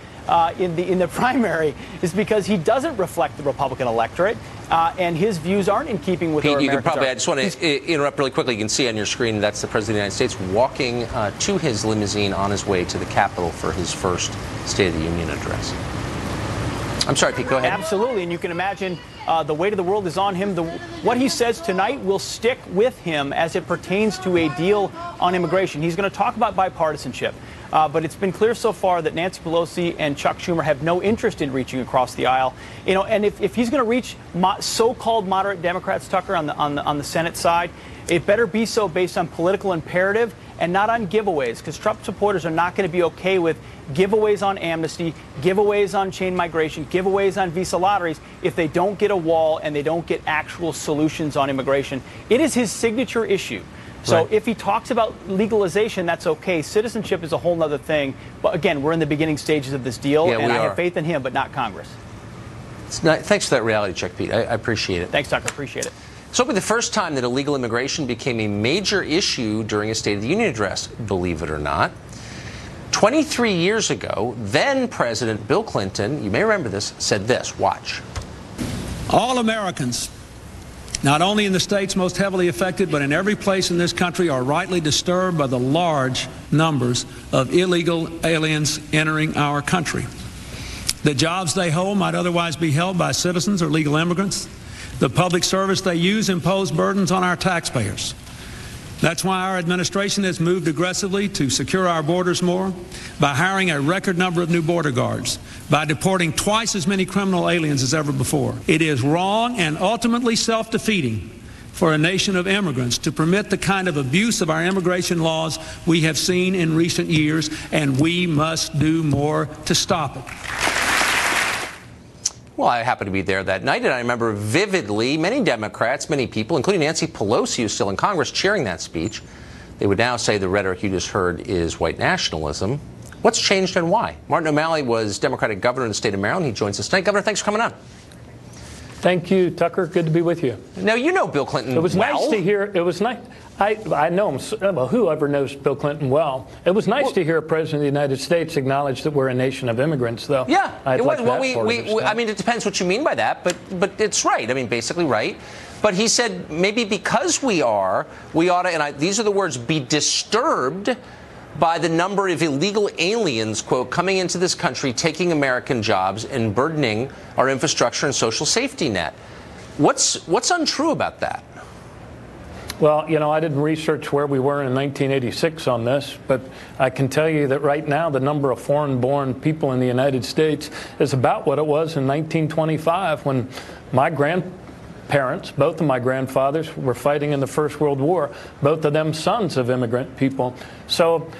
S13: in the primary, is because he doesn't reflect the Republican electorate, and his views aren't in keeping with
S2: Pete,
S13: our
S2: you can
S13: Americans
S2: probably, I just want to interrupt really quickly. You can see on your screen that's the President of the United States walking to his limousine on his way to the Capitol for his first State of the Union address. I'm sorry, Pete, go ahead.
S13: Absolutely, and you can imagine the weight of the world is on him. What he says tonight will stick with him as it pertains to a deal on immigration. He's going to talk about bipartisanship. But it's been clear so far that Nancy Pelosi and Chuck Schumer have no interest in reaching across the aisle. You know, and if he's going to reach so-called moderate Democrats, Tucker, on the Senate side, it better be so based on political imperative and not on giveaways, because Trump supporters are not going to be okay with giveaways on amnesty, giveaways on chain migration, giveaways on visa lotteries if they don't get a wall and they don't get actual solutions on immigration. It is his signature issue. So if he talks about legalization, that's okay. Citizenship is a whole other thing. But again, we're in the beginning stages of this deal, and I have faith in him, but not Congress.
S2: Thanks for that reality check, Pete. I appreciate it.
S13: Thanks, Tucker. Appreciate it.
S2: So it'll be the first time that illegal immigration became a major issue during a State of the Union address, believe it or not. 23 years ago, then President Bill Clinton, you may remember this, said this. Watch.
S14: All Americans, not only in the states most heavily affected, but in every place in this country, are rightly disturbed by the large numbers of illegal aliens entering our country. The jobs they hold might otherwise be held by citizens or legal immigrants. The public service they use impose burdens on our taxpayers. That's why our administration has moved aggressively to secure our borders more, by hiring a record number of new border guards, by deporting twice as many criminal aliens as ever before. It is wrong and ultimately self-defeating for a nation of immigrants to permit the kind of abuse of our immigration laws we have seen in recent years, and we must do more to stop it.
S2: Well, I happened to be there that night, and I remember vividly many Democrats, many people, including Nancy Pelosi, who's still in Congress, cheering that speech. They would now say the rhetoric you just heard is white nationalism. What's changed and why? Martin O'Malley was Democratic governor in the state of Maryland. He joins us tonight. Governor, thanks for coming on.
S15: Thank you, Tucker. Good to be with you.
S2: Now, you know Bill Clinton well.
S15: It was nice to hear. It was nice. I know him. Well, whoever knows Bill Clinton well. It was nice to hear a president of the United States acknowledge that we're a nation of immigrants, though.
S2: Yeah.
S15: I
S2: mean, it depends what you mean by that, but it's right. I mean, basically right. But he said maybe because we ought to, and these are the words, be disturbed by the number of illegal aliens, quote, coming into this country, taking American jobs and burdening our infrastructure and social safety net. What's untrue about that?
S15: Well, you know, I didn't research where we were in 1986 on this, but I can tell you that right now the number of foreign-born people in the United States is about what it was in 1925 when my grandparents, both of my grandfathers, were fighting in the First World War, both of them sons of immigrant people. So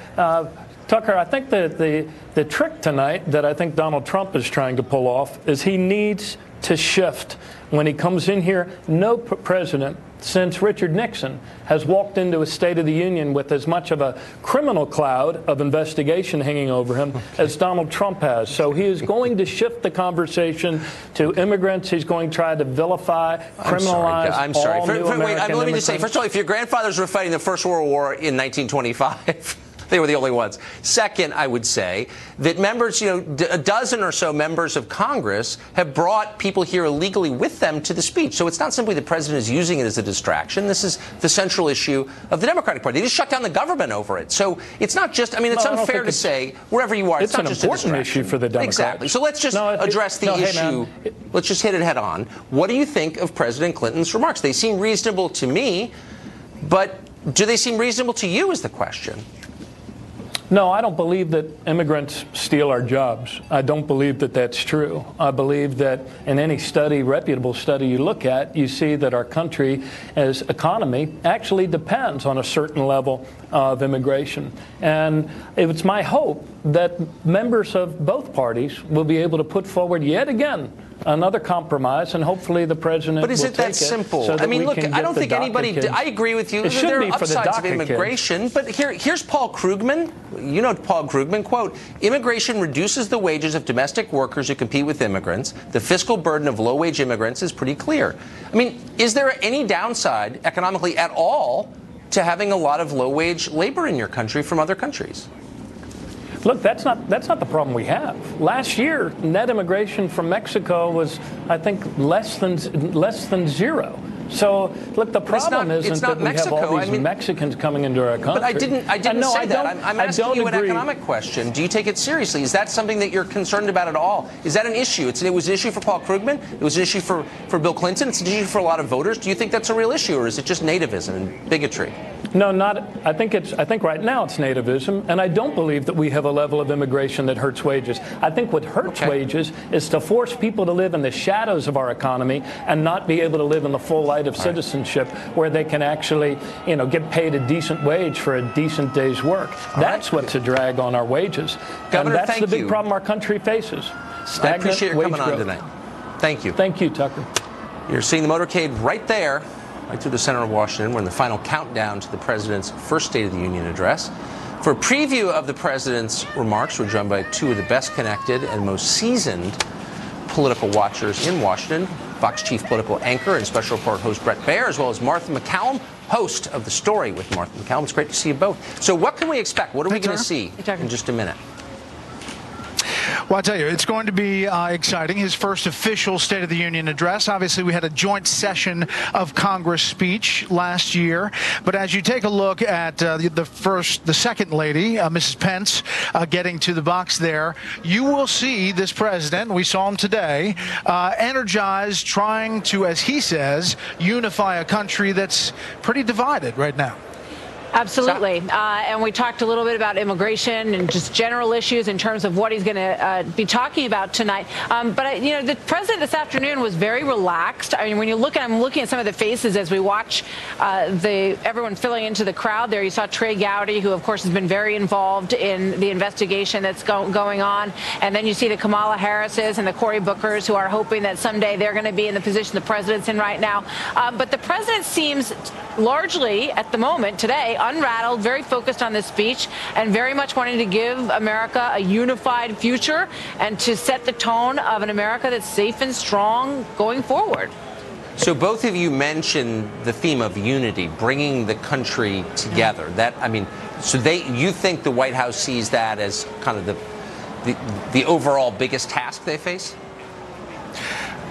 S15: Tucker, I think that the trick tonight that I think Donald Trump is trying to pull off is he needs to shift. When he comes in here, no president since Richard Nixon has walked into a State of the Union with as much of a criminal cloud of investigation hanging over him as Donald Trump has. So he is going to shift the conversation to immigrants. He's going to try to vilify, criminalize all new American
S2: Wait, let me just say, first of all, if your grandfathers were fighting the First World War in 1925, they were the only ones. Second, I would say that members, a dozen or so members of Congress have brought people here illegally with them to the speech. So it's not simply the president is using it as a distraction. This is the central issue of the Democratic Party. They just shut down the government over it. So it's not just, it's unfair to say wherever you are, it's not just a distraction.
S15: It's an important issue for the Democrats.
S2: Exactly. So let's just address the issue. Let's just hit it head on. What do you think of President Clinton's remarks? They seem reasonable to me, but do they seem reasonable to you is the question.
S15: No, I don't believe that immigrants steal our jobs. I don't believe that that's true. I believe that in any study, reputable study you look at, you see that our country as economy actually depends on a certain level of immigration. And it's my hope that members of both parties will be able to put forward yet again another compromise, and hopefully the president will take it.
S2: But is it that simple?
S15: So that
S2: look, I don't think anybody. I agree with you. There are upsides of immigration, but here's Paul Krugman. You know Paul Krugman, quote, "Immigration reduces the wages of domestic workers who compete with immigrants. The fiscal burden of low-wage immigrants is pretty clear." Is there any downside economically at all to having a lot of low-wage labor in your country from other countries?
S15: Look, that's not the problem we have. Last year, net immigration from Mexico was, I think, less than zero. So, look, the problem isn't that we have all these Mexicans coming into our country.
S2: But I didn't say that. I'm asking you an economic question. Do you take it seriously? Is that something that you're concerned about at all? Is that an issue? It was an issue for Paul Krugman. It was an issue for Bill Clinton. It's an issue for a lot of voters. Do you think that's a real issue, or is it just nativism and bigotry?
S15: No, not. I think right now it's nativism, and I don't believe that we have a level of immigration that hurts wages. I think what hurts wages is to force people to live in the shadows of our economy and not be able to live in the full light of citizenship, where they can actually, get paid a decent wage for a decent day's work. That's what's a drag on our wages,
S2: Governor,
S15: and that's the big problem our country faces. Stagnant
S2: I appreciate your coming on
S15: growth.
S2: tonight. Thank you.
S15: Thank you, Tucker.
S2: You're seeing the motorcade right there, right through the center of Washington. We're in the final countdown to the president's first State of the Union address. For a preview of the president's remarks, we're joined by two of the best connected and most seasoned political watchers in Washington. Fox chief political anchor and special report host Bret Baier, as well as Martha MacCallum, host of The Story with Martha MacCallum. It's great to see you both. So what can we expect? What are we going to see in just a minute?
S16: Well, I'll tell you, it's going to be exciting. His first official State of the Union address. Obviously, we had a joint session of Congress speech last year. But as you take a look at the second lady, Mrs. Pence, getting to the box there, you will see this president, we saw him today, energized, trying to, as he says, unify a country that's pretty divided right now.
S1: Absolutely. And we talked a little bit about immigration and just general issues in terms of what he's going to be talking about tonight. But the president this afternoon was very relaxed. When I'm looking at some of the faces as we watch everyone filling into the crowd there. You saw Trey Gowdy, who, of course, has been very involved in the investigation that's going on. And then you see the Kamala Harrises and the Cory Bookers, who are hoping that someday they're going to be in the position the president's in right now. But the president seems largely, at the moment, today, unrattled, very focused on this speech, and very much wanting to give America a unified future and to set the tone of an America that's safe and strong going forward.
S2: So both of you mentioned the theme of unity, bringing the country together. You think the White House sees that as kind of the overall biggest task they face?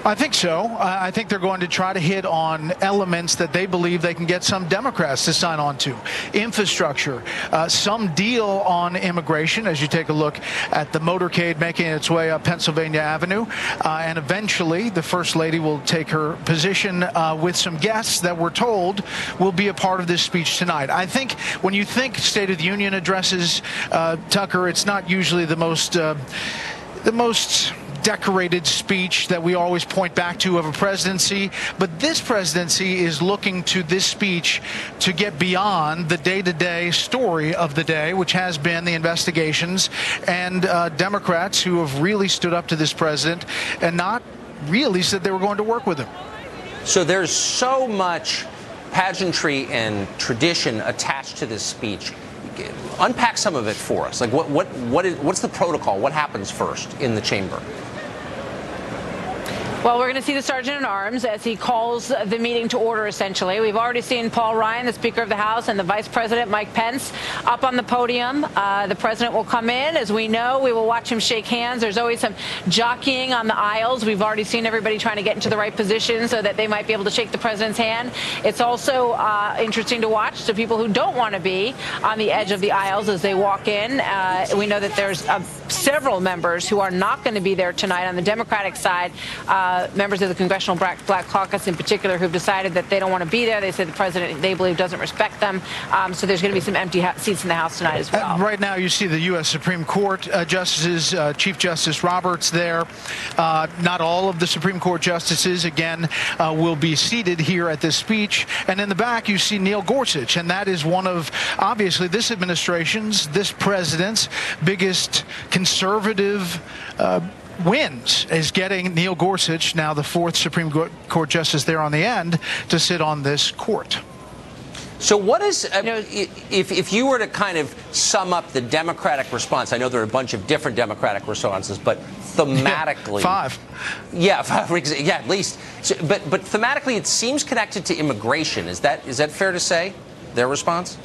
S16: I think so. I think they're going to try to hit on elements that they believe they can get some Democrats to sign on to. Infrastructure, some deal on immigration, as you take a look at the motorcade making its way up Pennsylvania Avenue. And eventually, the First Lady will take her position with some guests that we're told will be a part of this speech tonight. I think when you think State of the Union addresses, Tucker, it's not usually the most decorated speech that we always point back to of a presidency. But this presidency is looking to this speech to get beyond the day-to-day story of the day, which has been the investigations, and Democrats who have really stood up to this president and not really said they were going to work with him.
S2: So there's so much pageantry and tradition attached to this speech. Unpack some of it for us. Like what's the protocol? What happens first in the chamber?
S1: Well, we're going to see the Sergeant at Arms as he calls the meeting to order, essentially. We've already seen Paul Ryan, the Speaker of the House, and the Vice President, Mike Pence, up on the podium. The President will come in. As we know, we will watch him shake hands. There's always some jockeying on the aisles. We've already seen everybody trying to get into the right position so that they might be able to shake the President's hand. It's also interesting to watch to people who don't want to be on the edge of the aisles as they walk in. We know that there's several members who are not going to be there tonight on the Democratic side. Members of the Congressional Black Caucus in particular who've decided that they don't want to be there. They say the president, they believe, doesn't respect them. So there's going to be some empty seats in the House tonight as well.
S16: Right now you see the U.S. Supreme Court justices, Chief Justice Roberts there. Not all of the Supreme Court justices, again, will be seated here at this speech. And in the back you see Neil Gorsuch, and that is one of, obviously, this administration's, this president's biggest conservative wins, is getting Neil Gorsuch, now the fourth Supreme Court justice there on the end, to sit on this court.
S2: So what is, if you were to kind of sum up the Democratic response, I know there are a bunch of different Democratic responses, but thematically...
S16: Five.
S2: Yeah, at least. So, but thematically it seems connected to immigration. Is that fair to say, their response?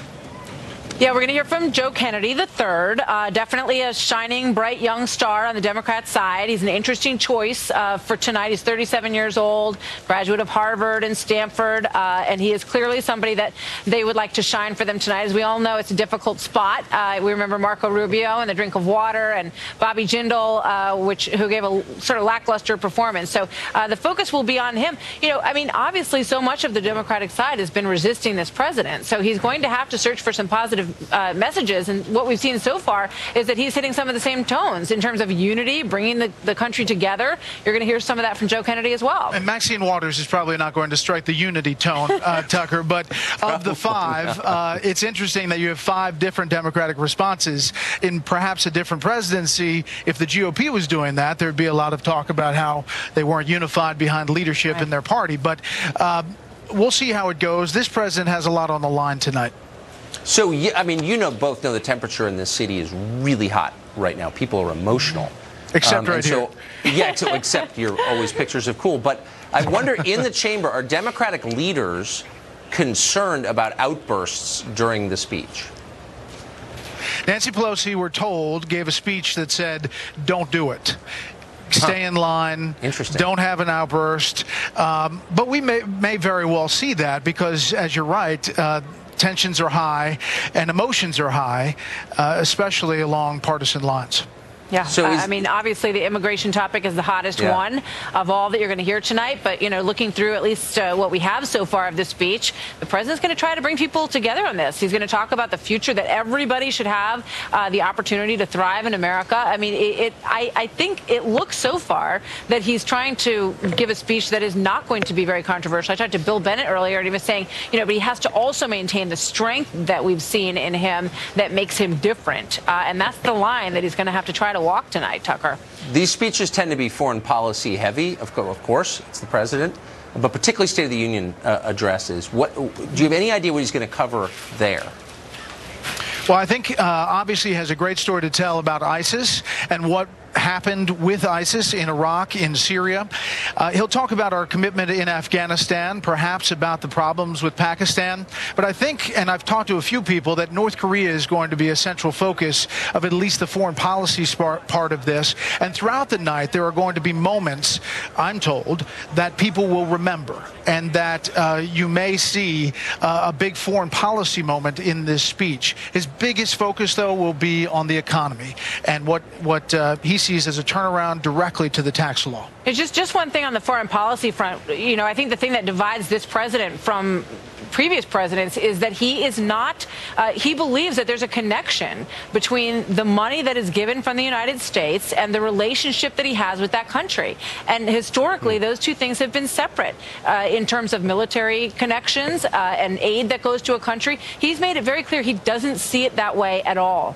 S1: Yeah, we're going to hear from Joe Kennedy III, definitely a shining, bright young star on the Democrat side. He's an interesting choice for tonight. He's 37 years old, graduate of Harvard and Stanford, and he is clearly somebody that they would like to shine for them tonight. As we all know, it's a difficult spot. We remember Marco Rubio and the drink of water, and Bobby Jindal, who gave a sort of lackluster performance. So the focus will be on him. I mean, obviously, so much of the Democratic side has been resisting this president, so he's going to have to search for some positive messages, and what we've seen so far is that he's hitting some of the same tones in terms of unity, bringing the country together. You're going to hear some of that from Joe Kennedy as well.
S16: And Maxine Waters is probably not going to strike the unity tone, Tucker, but of the five, it's interesting that you have five different Democratic responses. In perhaps a different presidency, if the GOP was doing that, there'd be a lot of talk about how they weren't unified behind leadership in their party, but we'll see how it goes. This president has a lot on the line tonight.
S2: So, I mean, both know the temperature in this city is really hot right now. People are emotional.
S16: Except right here.
S2: Yeah, except you're always pictures of cool. But I wonder, in the chamber, are Democratic leaders concerned about outbursts during the speech?
S16: Nancy Pelosi, we're told, gave a speech that said, don't do it. Stay in line.
S2: Interesting.
S16: Don't have an outburst. But we may very well see that because, as you're right, tensions are high and emotions are high, especially along partisan lines.
S1: Yeah, so I mean, obviously the immigration topic is the hottest one of all that you're going to hear tonight. But, looking through at least what we have so far of this speech, the president's going to try to bring people together on this. He's going to talk about the future, that everybody should have the opportunity to thrive in America. I mean, I think it looks so far that he's trying to give a speech that is not going to be very controversial. I talked to Bill Bennett earlier, and he was saying, but he has to also maintain the strength that we've seen in him that makes him different. And that's the line that he's going to have to try to walk tonight, Tucker.
S2: These speeches tend to be foreign policy heavy, of course, it's the president, but particularly State of the Union addresses. Do you have any idea what he's going to cover there?
S16: Well, I think obviously he has a great story to tell about ISIS and what happened with ISIS in Iraq, in Syria. He'll talk about our commitment in Afghanistan, perhaps about the problems with Pakistan. But I think, and I've talked to a few people, that North Korea is going to be a central focus of at least the foreign policy part of this. And throughout the night, there are going to be moments, I'm told, that people will remember, and that you may see a big foreign policy moment in this speech. His biggest focus, though, will be on the economy and what he sees as a turnaround directly to the tax law.
S1: It's just one thing on the foreign policy front. I think the thing that divides this president from previous presidents is that he is not, he believes that there's a connection between the money that is given from the United States and the relationship that he has with that country. And historically, those two things have been separate in terms of military connections and aid that goes to a country. He's made it very clear he doesn't see it that way at all,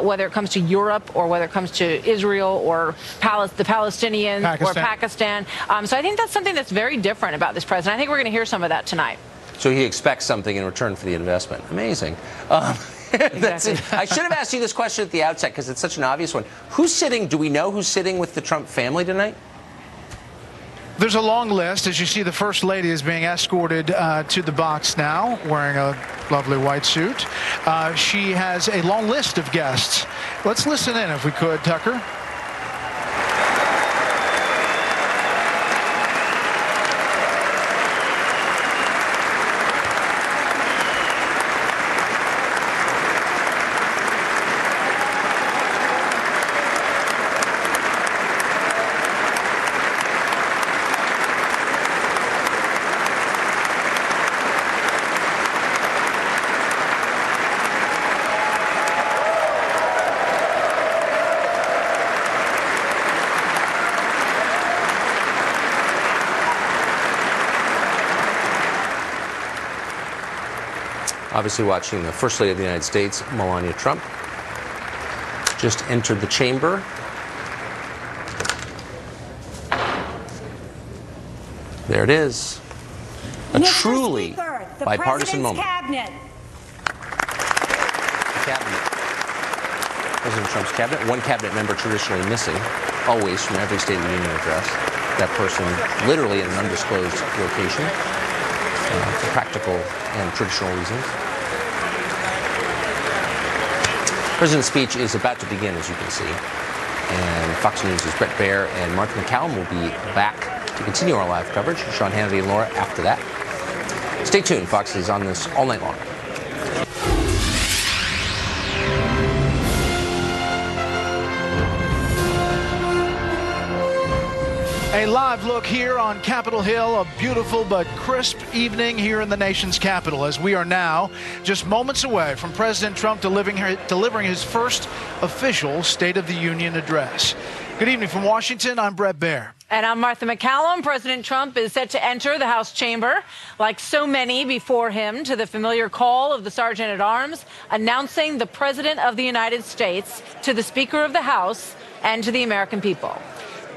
S1: whether it comes to Europe or whether it comes to Israel or the Palestinians or Pakistan. So I think that's something that's very different about this president. I think we're going to hear some of that tonight.
S2: So he expects something in return for the investment. Amazing.
S1: Exactly.
S2: I should have asked you this question at the outset because it's such an obvious one. Who's sitting, do we know who's sitting with the Trump family tonight?
S16: There's a long list. As you see, the First Lady is being escorted to the box now, wearing a lovely white suit. She has a long list of guests. Let's listen in if we could, Tucker.
S2: Obviously watching the First Lady of the United States, Melania Trump, just entered the chamber. There it is. A truly bipartisan moment.
S17: Cabinet.
S2: The cabinet. President Trump's cabinet. One cabinet member traditionally missing, always from every State of the Union address. That person literally in an undisclosed location for practical and traditional reasons. The President's speech is about to begin, as you can see. And Fox News' Brett Baer and Martha McCallum will be back to continue our live coverage. Sean Hannity and Laura after that. Stay tuned. Fox is on this all night long.
S16: A live look here on Capitol Hill, a beautiful but crisp evening here in the nation's capital, as we are now just moments away from President Trump delivering his first official State of the Union address. Good evening from Washington. I'm Brett Baer.
S1: And I'm Martha McCallum. President Trump is set to enter the House chamber, like so many before him, to the familiar call of the Sergeant at Arms, announcing the President of the United States to the Speaker of the House and to the American people.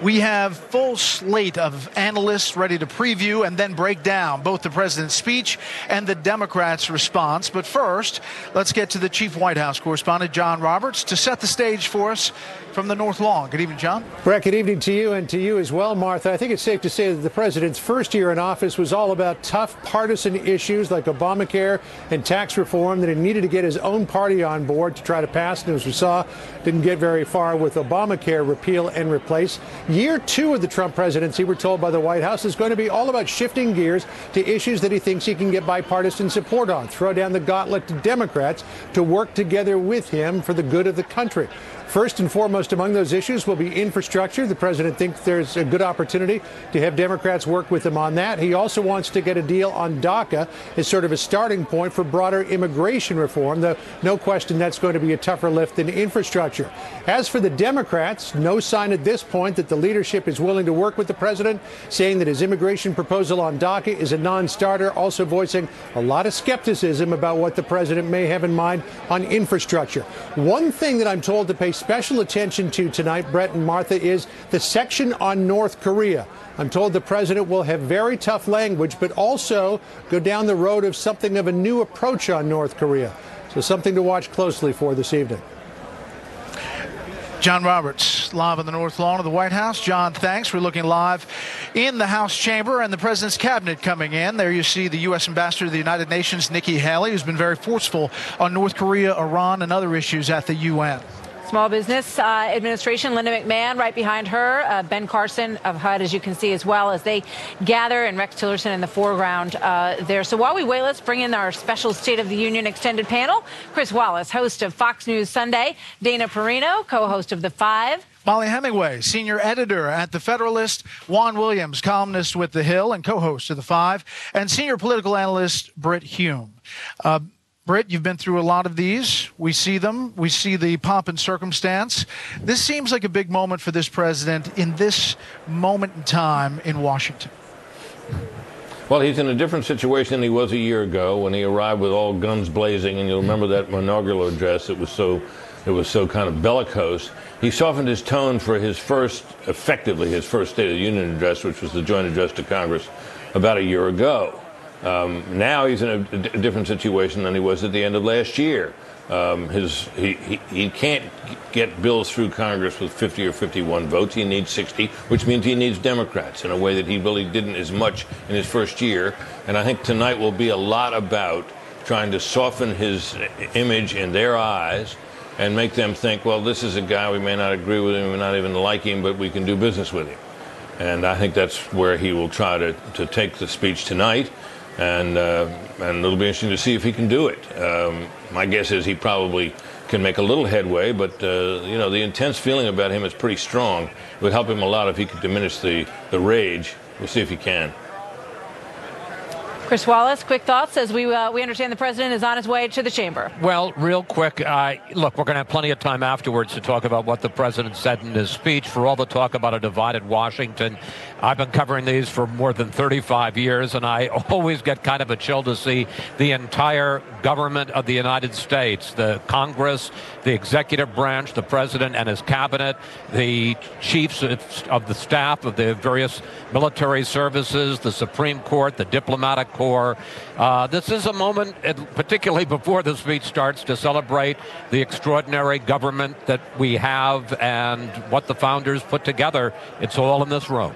S16: We have full slate of analysts ready to preview and then break down both the president's speech and the Democrats' response. But first, let's get to the chief White House correspondent, John Roberts, to set the stage for us from the North Lawn. Good evening, John.
S18: Brett, good evening to you and to you as well, Martha. I think it's safe to say that the president's first year in office was all about tough partisan issues like Obamacare and tax reform that he needed to get his own party on board to try to pass. And as we saw, didn't get very far with Obamacare repeal and replace. Year two of the Trump presidency, we're told by the White House, is going to be all about shifting gears to issues that he thinks he can get bipartisan support on. Throw down the gauntlet to Democrats to work together with him for the good of the country. First and foremost among those issues will be infrastructure. The president thinks there's a good opportunity to have Democrats work with him on that. He also wants to get a deal on DACA as sort of a starting point for broader immigration reform, though no question that's going to be a tougher lift than infrastructure. As for the Democrats, no sign at this point that the leadership is willing to work with the president, saying that his immigration proposal on DACA is a non-starter, also voicing a lot of skepticism about what the president may have in mind on infrastructure. One thing that I'm told to pay special attention to tonight, Brett and Martha, is the section on North Korea. I'm told the president will have very tough language, but also go down the road of something of a new approach on North Korea. So something to watch closely for this evening.
S16: John Roberts, live on the North Lawn of the White House. John, thanks. We're looking live in the House chamber and the president's cabinet coming in. There you see the U.S. ambassador to the United Nations, Nikki Haley, who's been very forceful on North Korea, Iran, and other issues at the U.N.
S1: Small Business Administration, Linda McMahon right behind her, Ben Carlson of HUD, as you can see, as well, as they gather, and Rex Tillerson in the foreground there. So while we wait, let's bring in our special State of the Union extended panel. Chris Wallace, host of Fox News Sunday. Dana Perino, co-host of The Five.
S16: Molly Hemingway, senior editor at The Federalist. Juan Williams, columnist with The Hill and co-host of The Five. And senior political analyst Britt Hume. Britt, you've been through a lot of these. We see them. We see the pomp and circumstance. This seems like a big moment for this president in this moment in time in Washington.
S3: Well, he's in a different situation than he was a year ago when he arrived with all guns blazing, and you'll remember that inaugural address. It was so kind of bellicose. He softened his tone for his first State of the Union address, which was the joint address to Congress about a year ago. Now he's in a different situation than he was at the end of last year. He can't get bills through Congress with 50 or 51 votes. He needs 60, which means he needs Democrats in a way that he really didn't as much in his first year. And I think tonight will be a lot about trying to soften his image in their eyes and make them think, well, this is a guy, we may not agree with him, we may not even like him, but we can do business with him. And I think that's where he will try to take the speech tonight. And it'll be interesting to see if he can do it. My guess is he probably can make a little headway, but the intense feeling about him is pretty strong. It would help him a lot if he could diminish the rage. We'll see if he can.
S1: Chris Wallace, quick thoughts as we understand the president is on his way to the chamber.
S17: Well, real quick, look, we're going to have plenty of time afterwards to talk about what the president said in his speech. For all the talk about a divided Washington, I've been covering these for more than 35 years, and I always get kind of a chill to see the entire government of the United States, the Congress, the executive branch, the president and his cabinet, the chiefs of the staff of the various military services, the Supreme Court, the diplomatic corps. This is a moment, particularly before the speech starts, to celebrate the extraordinary government that we have and what the founders put together. It's all in this room.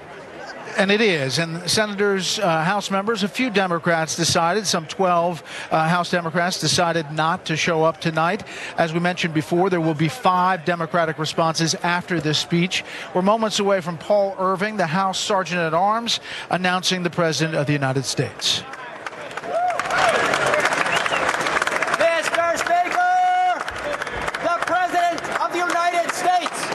S16: And it is. And senators, House members, a few Democrats decided, some 12 House Democrats decided not to show up tonight. As we mentioned before, there will be 5 Democratic responses after this speech. We're moments away from Paul Irving, the House Sergeant at Arms, announcing the President of the United States.
S19: Mr. Speaker, the President of the United States.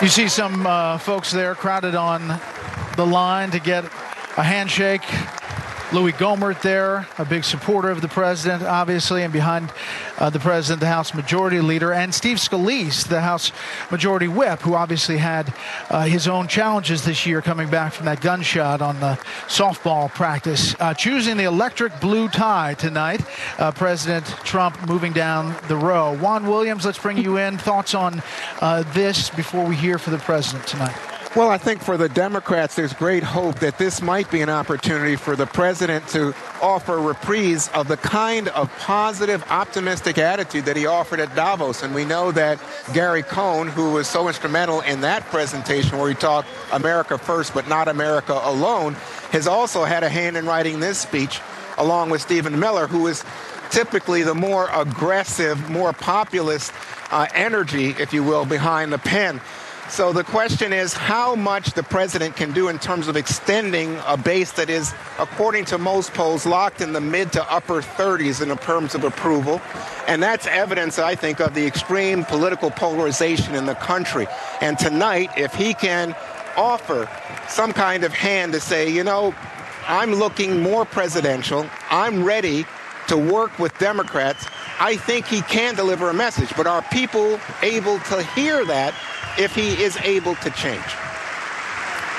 S16: You see some folks there crowded on the line to get a handshake. Louis Gohmert there, a big supporter of the president, obviously, and behind the president, the House Majority Leader, and Steve Scalise, the House Majority Whip, who obviously had his own challenges this year coming back from that gunshot on the softball practice. Choosing the electric blue tie tonight, President Trump moving down the row. Juan Williams, let's bring you in. Thoughts on this before we hear from the president tonight?
S20: Well, I think for the Democrats, there's great hope that this might be an opportunity for the president to offer a reprise of the kind of positive, optimistic attitude that he offered at Davos. And we know that Gary Cohn, who was so instrumental in that presentation where he talked America first, but not America alone, has also had a hand in writing this speech, along with Stephen Miller, who is typically the more aggressive, more populist energy, if you will, behind the pen. So the question is how much the president can do in terms of extending a base that is, according to most polls, locked in the mid to upper 30s in terms of approval. And that's evidence, I think, of the extreme political polarization in the country. And tonight, if he can offer some kind of hand to say, you know, I'm looking more presidential, I'm ready to work with Democrats, I think he can deliver a message. But are people able to hear that if he is able to change?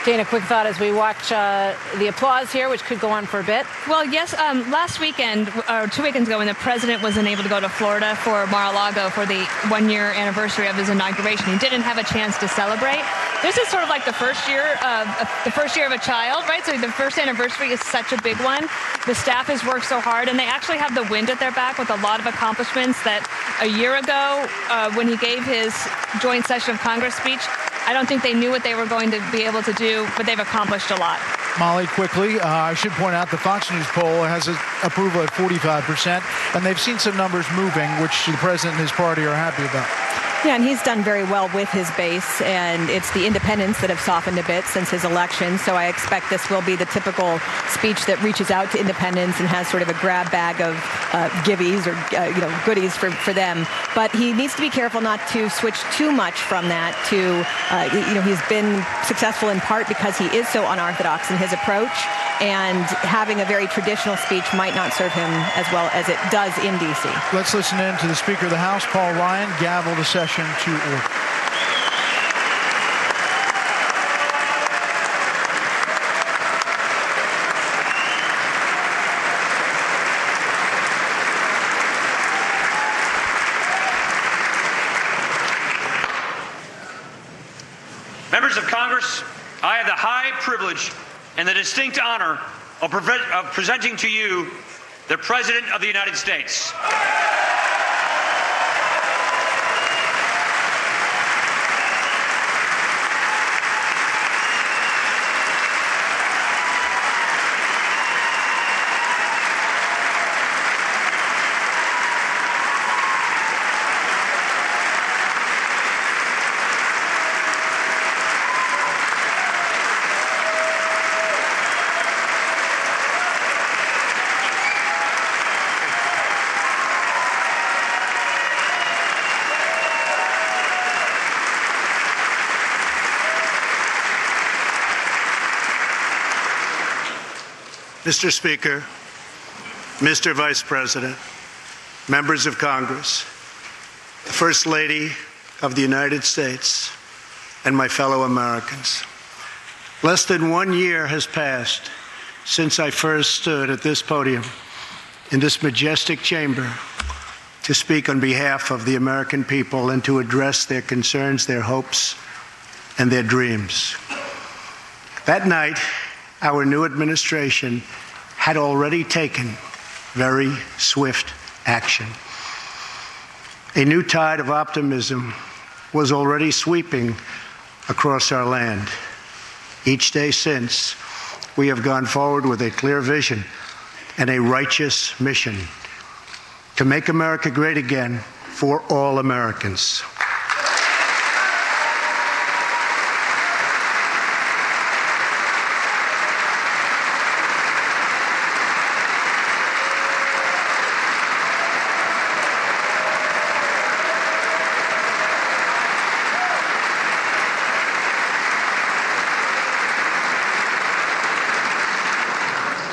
S1: Dana, quick thought as we watch the applause here, which could go on for a bit.
S21: Well, yes, last weekend, or 2 weekends ago, when the president was unable to go to Florida for Mar-a-Lago for the one-year anniversary of his inauguration, he didn't have a chance to celebrate. This is sort of like the first year of a child, right? So the first anniversary is such a big one. The staff has worked so hard, and they actually have the wind at their back with a lot of accomplishments that a year ago, when he gave his joint session of Congress speech, I don't think they knew what they were going to be able to do, but they've accomplished a lot.
S16: Molly, quickly, I should point out the Fox News poll has approval at 45%, and they've seen some numbers moving, which the president and his party are happy about.
S22: Yeah, and he's done very well with his base, and it's the independents that have softened a bit since his election. So I expect this will be the typical speech that reaches out to independents and has sort of a grab bag of giveies or goodies for them. But he needs to be careful not to switch too much from that to, he's been successful in part because he is so unorthodox in his approach, and having a very traditional speech might not serve him as well as it does in D.C.
S16: Let's listen in to the Speaker of the House, Paul Ryan, gavel the session to order.
S23: Members of Congress, I have the high privilege and the distinct honor of presenting to you the President of the United States.
S24: Mr. Speaker, Mr. Vice President, members of Congress, the First Lady of the United States, and my fellow Americans. Less than 1 year has passed since I first stood at this podium in this majestic chamber to speak on behalf of the American people and to address their concerns, their hopes, and their dreams. That night, our new administration had already taken very swift action. A new tide of optimism was already sweeping across our land. Each day since, we have gone forward with a clear vision and a righteous mission to make America great again for all Americans.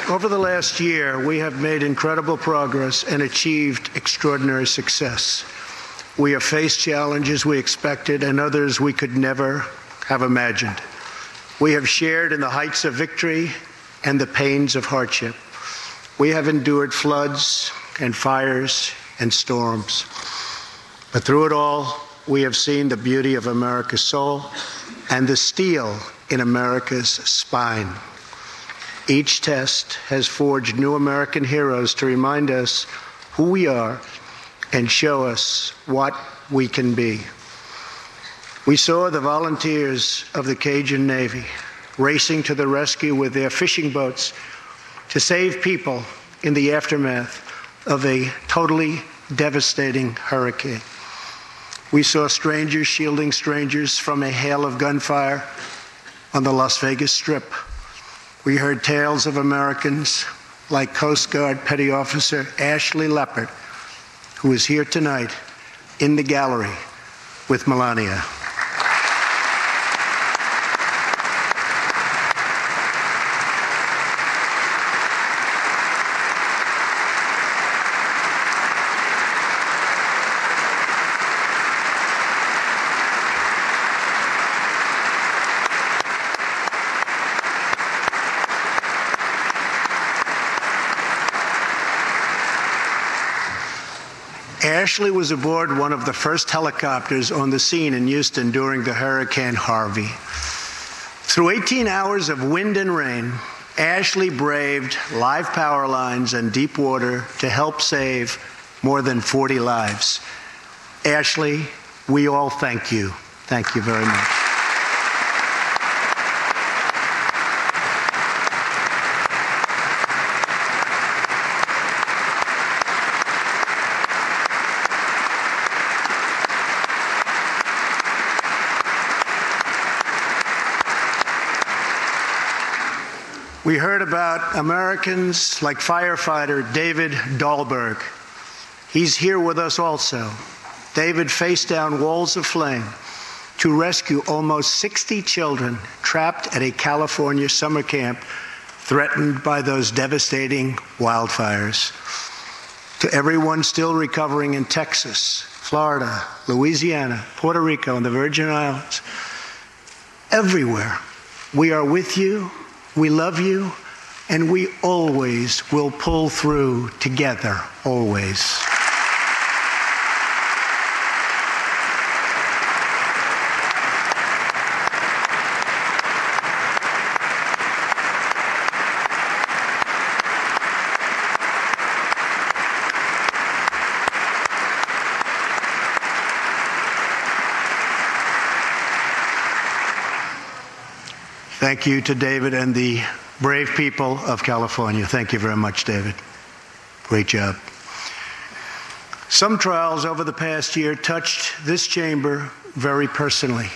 S24: Over the last year, we have made incredible progress and achieved extraordinary success. We have faced challenges we expected and others we could never have imagined. We have shared in the heights of victory and the pains of hardship. We have endured floods and fires and storms. But through it all, we have seen the beauty of America's soul and the steel in America's spine. Each test has forged new American heroes to remind us who we are and show us what we can be. We saw the volunteers of the Cajun Navy racing to the rescue with their fishing boats to save people in the aftermath of a totally devastating hurricane. We saw strangers shielding strangers from a hail of gunfire on the Las Vegas Strip. We heard tales of Americans like Coast Guard Petty Officer Ashley Leopard, who is here tonight in the gallery with Melania. Ashley was aboard one of the first helicopters on the scene in Houston during the Hurricane Harvey. Through 18 hours of wind and rain, Ashley braved live power lines and deep water to help save more than 40 lives. Ashley, we all thank you. Thank you very much. We heard about Americans like firefighter David Dahlberg. He's here with us also. David faced down walls of flame to rescue almost 60 children trapped at a California summer camp threatened by those devastating wildfires. To everyone still recovering in Texas, Florida, Louisiana, Puerto Rico, and the Virgin Islands, everywhere, we are with you. We love you, and we always will pull through together, always. Thank you to David and the brave people of California. Thank you very much, David. Great job. Some trials over the past year touched this chamber very personally.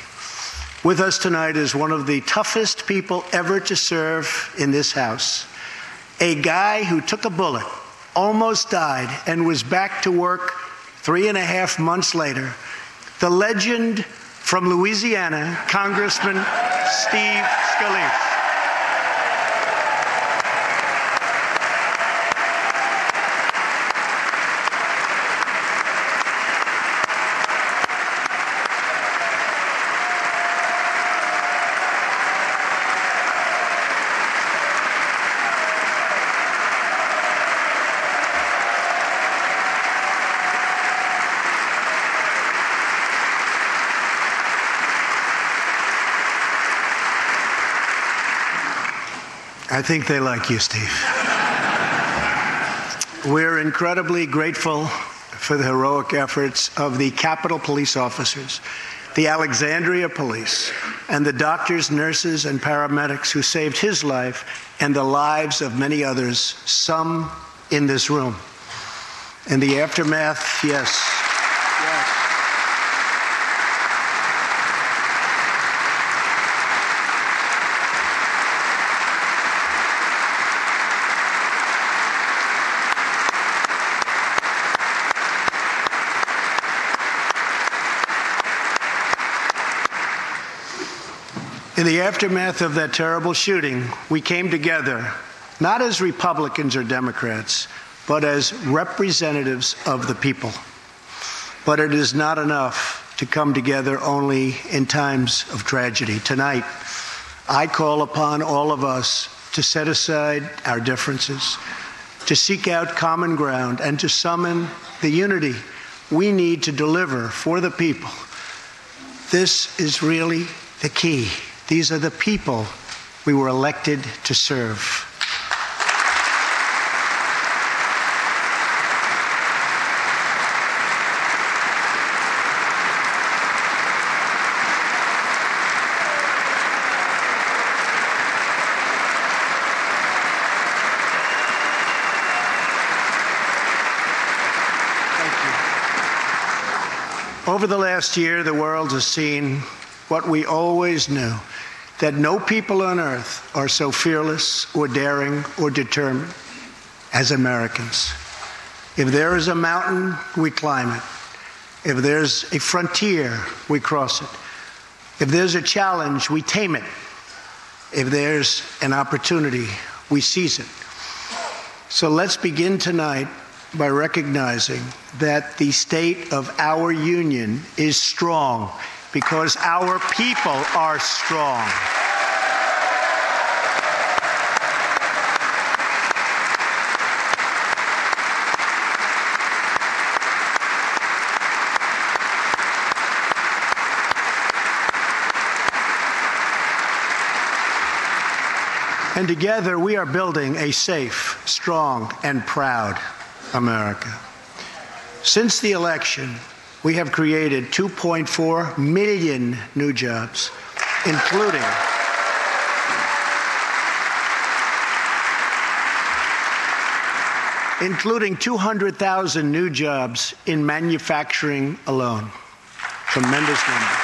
S24: With us tonight is one of the toughest people ever to serve in this House. A guy who took a bullet, almost died, and was back to work 3.5 months later. The legend from Louisiana, Congressman Steve Scalise. I think they like you, Steve. We're incredibly grateful for the heroic efforts of the Capitol Police officers, the Alexandria Police, and the doctors, nurses, and paramedics who saved his life and the lives of many others, some in this room. In the aftermath, yes. In the aftermath of that terrible shooting, we came together, not as Republicans or Democrats, but as representatives of the people. But it is not enough to come together only in times of tragedy. Tonight, I call upon all of us to set aside our differences, to seek out common ground, and to summon the unity we need to deliver for the people. This is really the key. These are the people we were elected to serve. Over the last year, the world has seen what we always knew, that no people on earth are so fearless or daring or determined as Americans. If there is a mountain, we climb it. If there's a frontier, we cross it. If there's a challenge, we tame it. If there's an opportunity, we seize it. So let's begin tonight by recognizing that the state of our union is strong because our people are strong. And together we are building a safe, strong, and proud America. Since the election, we have created 2.4 million new jobs, including 200,000 new jobs in manufacturing alone. Tremendous number.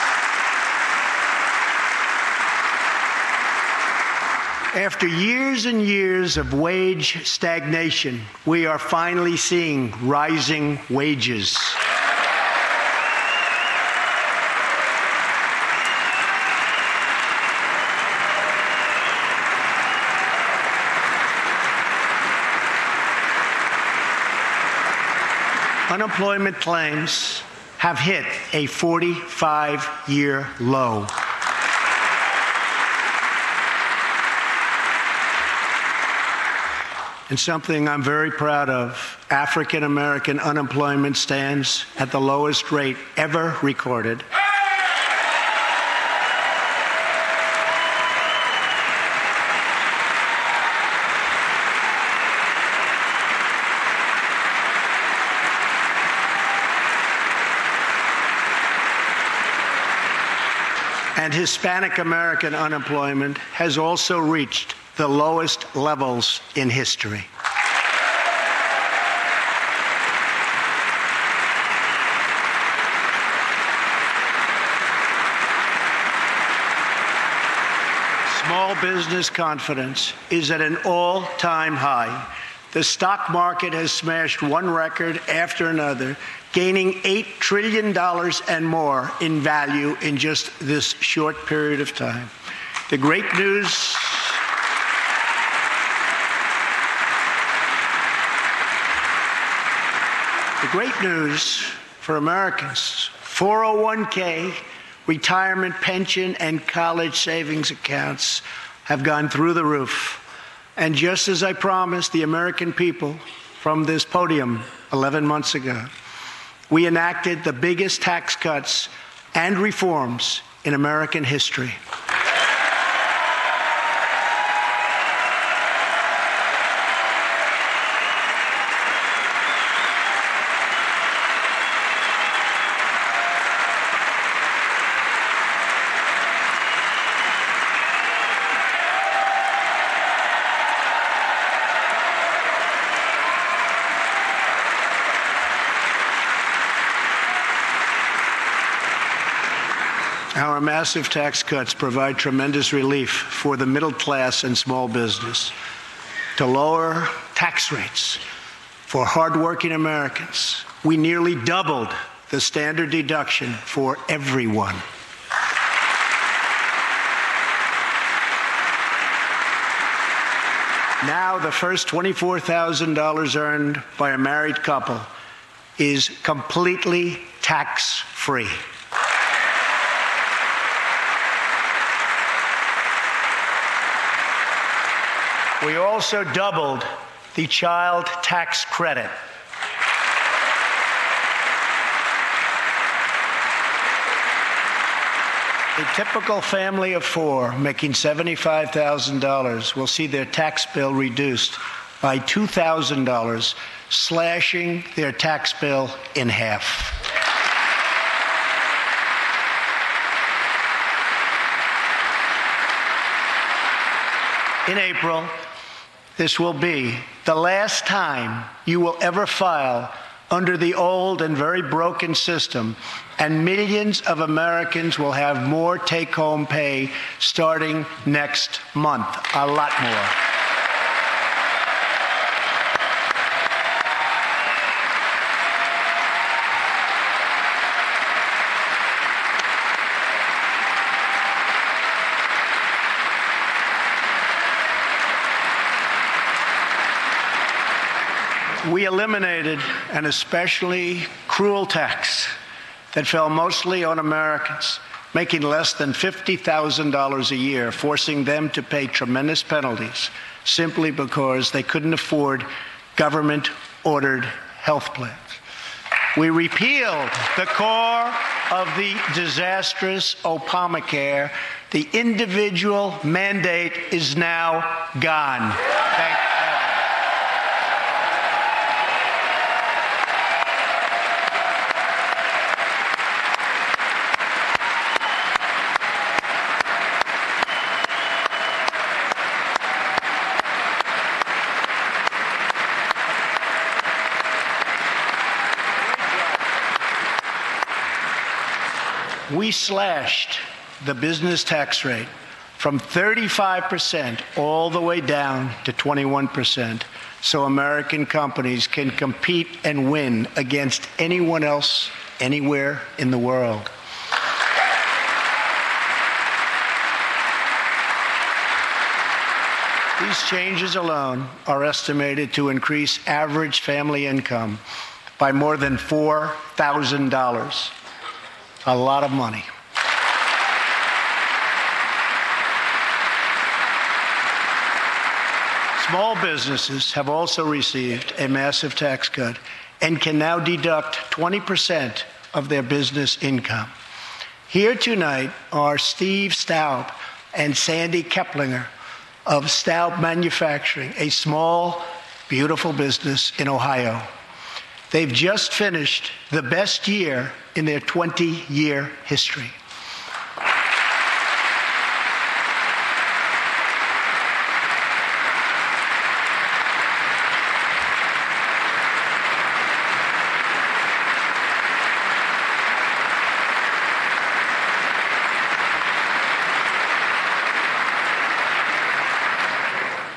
S24: After years and years of wage stagnation, we are finally seeing rising wages. Unemployment claims have hit a 45-year low. And something I'm very proud of, African American unemployment stands at the lowest rate ever recorded. And Hispanic American unemployment has also reached the lowest levels in history. Small business confidence is at an all-time high. The stock market has smashed one record after another, gaining $8 trillion and more in value in just this short period of time. The great news for Americans, 401k, retirement pension, and college savings accounts have gone through the roof. And just as I promised the American people from this podium 11 months ago, we enacted the biggest tax cuts and reforms in American history. Our massive tax cuts provide tremendous relief for the middle class and small business. To lower tax rates for hardworking Americans, we nearly doubled the standard deduction for everyone. Now the first $24,000 earned by a married couple is completely tax-free. We also doubled the child tax credit. A typical family of four making $75,000 will see their tax bill reduced by $2,000, slashing their tax bill in half. In April, this will be the last time you will ever file under the old and very broken system, and millions of Americans will have more take-home pay starting next month, a lot more. We eliminated an especially cruel tax that fell mostly on Americans making less than $50,000 a year, forcing them to pay tremendous penalties simply because they couldn't afford government-ordered health plans. We repealed the core of the disastrous Obamacare. The individual mandate is now gone. Thank you. We slashed the business tax rate from 35% all the way down to 21% so American companies can compete and win against anyone else anywhere in the world. These changes alone are estimated to increase average family income by more than $4,000. A lot of money. Small businesses have also received a massive tax cut and can now deduct 20% of their business income. Here tonight are Steve Staub and Sandy Keplinger of Staub Manufacturing, a small, beautiful business in Ohio. They've just finished the best year in their 20-year history.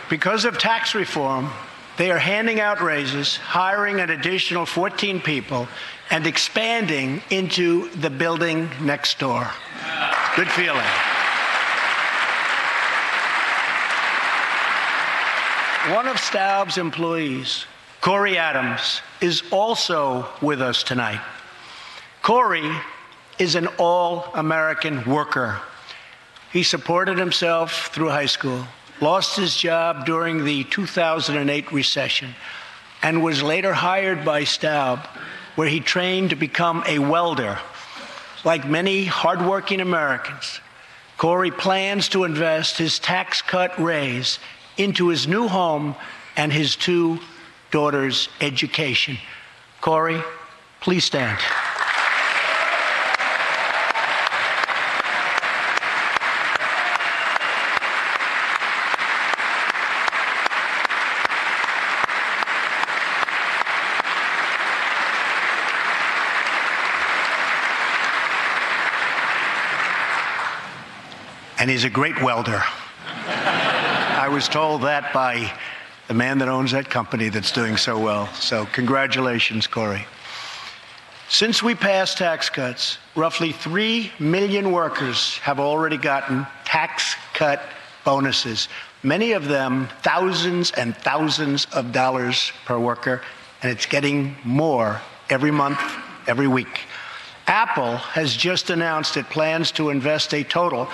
S24: Because of tax reform, they are handing out raises, hiring an additional 14 people, and expanding into the building next door. Good feeling. One of Staub's employees, Corey Adams, is also with us tonight. Corey is an all-American worker. He supported himself through high school, lost his job during the 2008 recession, and was later hired by Staub, where he trained to become a welder. Like many hardworking Americans, Corey plans to invest his tax cut raise into his new home and his two daughters' education. Corey, please stand. And he's a great welder. I was told that by the man that owns that company that's doing so well. So congratulations, Corey. Since we passed tax cuts, roughly 3 million workers have already gotten tax cut bonuses, many of them thousands and thousands of dollars per worker, and it's getting more every month, every week. Apple has just announced it plans to invest a total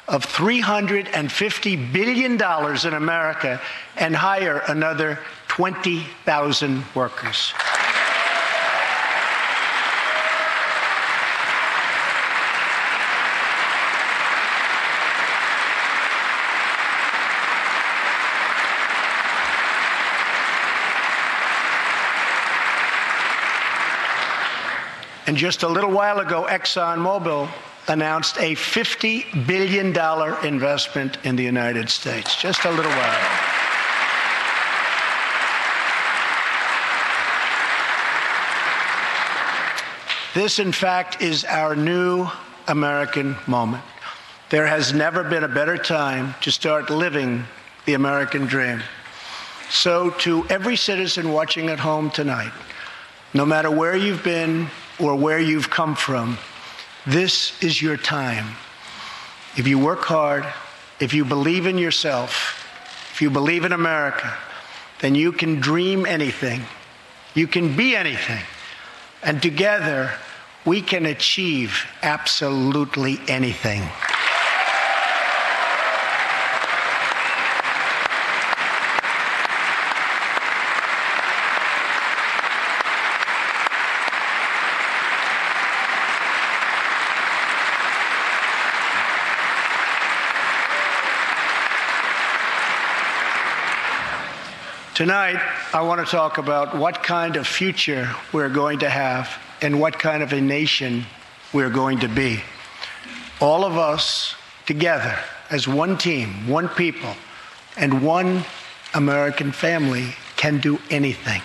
S24: of $350 billion in America and hire another 20,000 workers. And just a little while ago, ExxonMobil announced a $50 billion investment in the United States, just a little while ago. This, in fact, is our new American moment. There has never been a better time to start living the American dream. So to every citizen watching at home tonight, no matter where you've been or where you've come from, this is your time. If you work hard, if you believe in yourself, if you believe in America, then you can dream anything. You can be anything. And together, we can achieve absolutely anything. Tonight, I want to talk about what kind of future we're going to have and what kind of a nation we're going to be. All of us together as one team, one people, and one American family can do anything.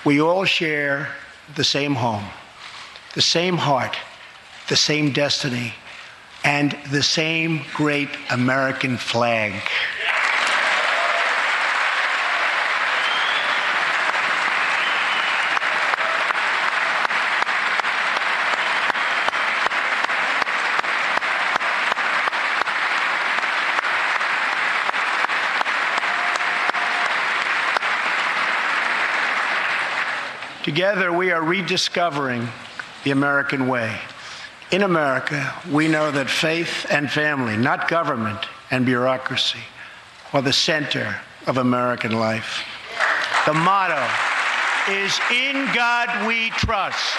S24: We all share the same home, the same heart, the same destiny, and the same great American flag. Together, we are rediscovering the American way. In America, we know that faith and family, not government and bureaucracy, are the center of American life. The motto is, "In God we trust."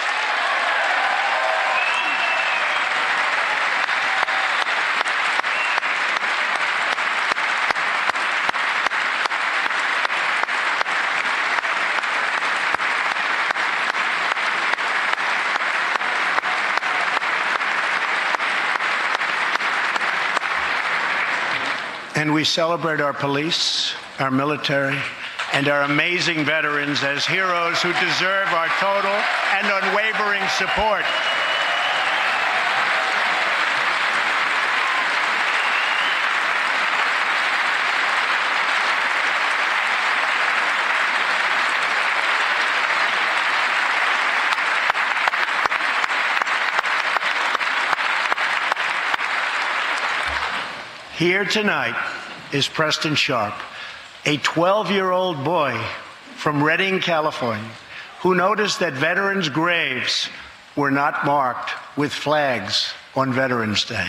S24: And we celebrate our police, our military, and our amazing veterans as heroes who deserve our total and unwavering support. Here tonight is Preston Sharp, a 12-year-old boy from Redding, California, who noticed that veterans' graves were not marked with flags on Veterans Day.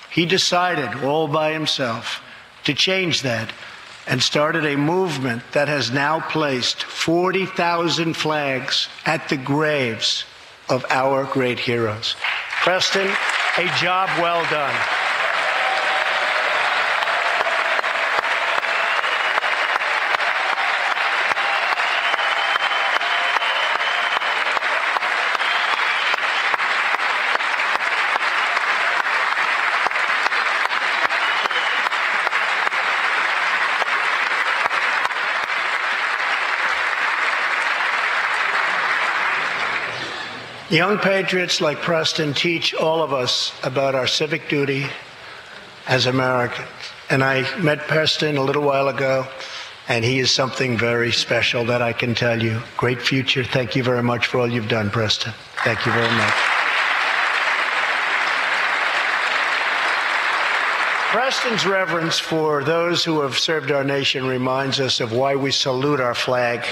S24: He decided all by himself to change that and started a movement that has now placed 40,000 flags at the graves of our great heroes. Preston, a job well done. Young patriots like Preston teach all of us about our civic duty as Americans. And I met Preston a little while ago, and he is something very special that I can tell you. Great future. Thank you very much for all you've done, Preston. Thank you very much. Preston's reverence for those who have served our nation reminds us of why we salute our flag,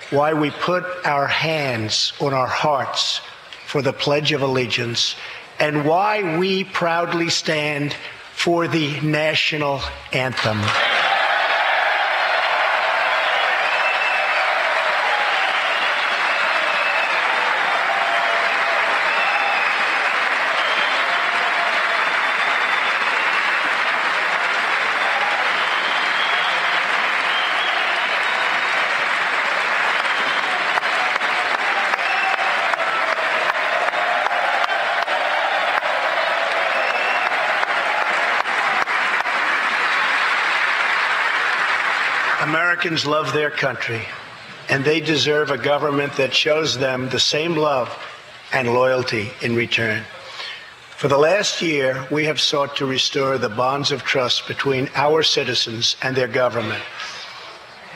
S24: why we put our hands on our hearts for the Pledge of Allegiance, and why we proudly stand for the national anthem. Americans love their country, and they deserve a government that shows them the same love and loyalty in return. For the last year, we have sought to restore the bonds of trust between our citizens and their government.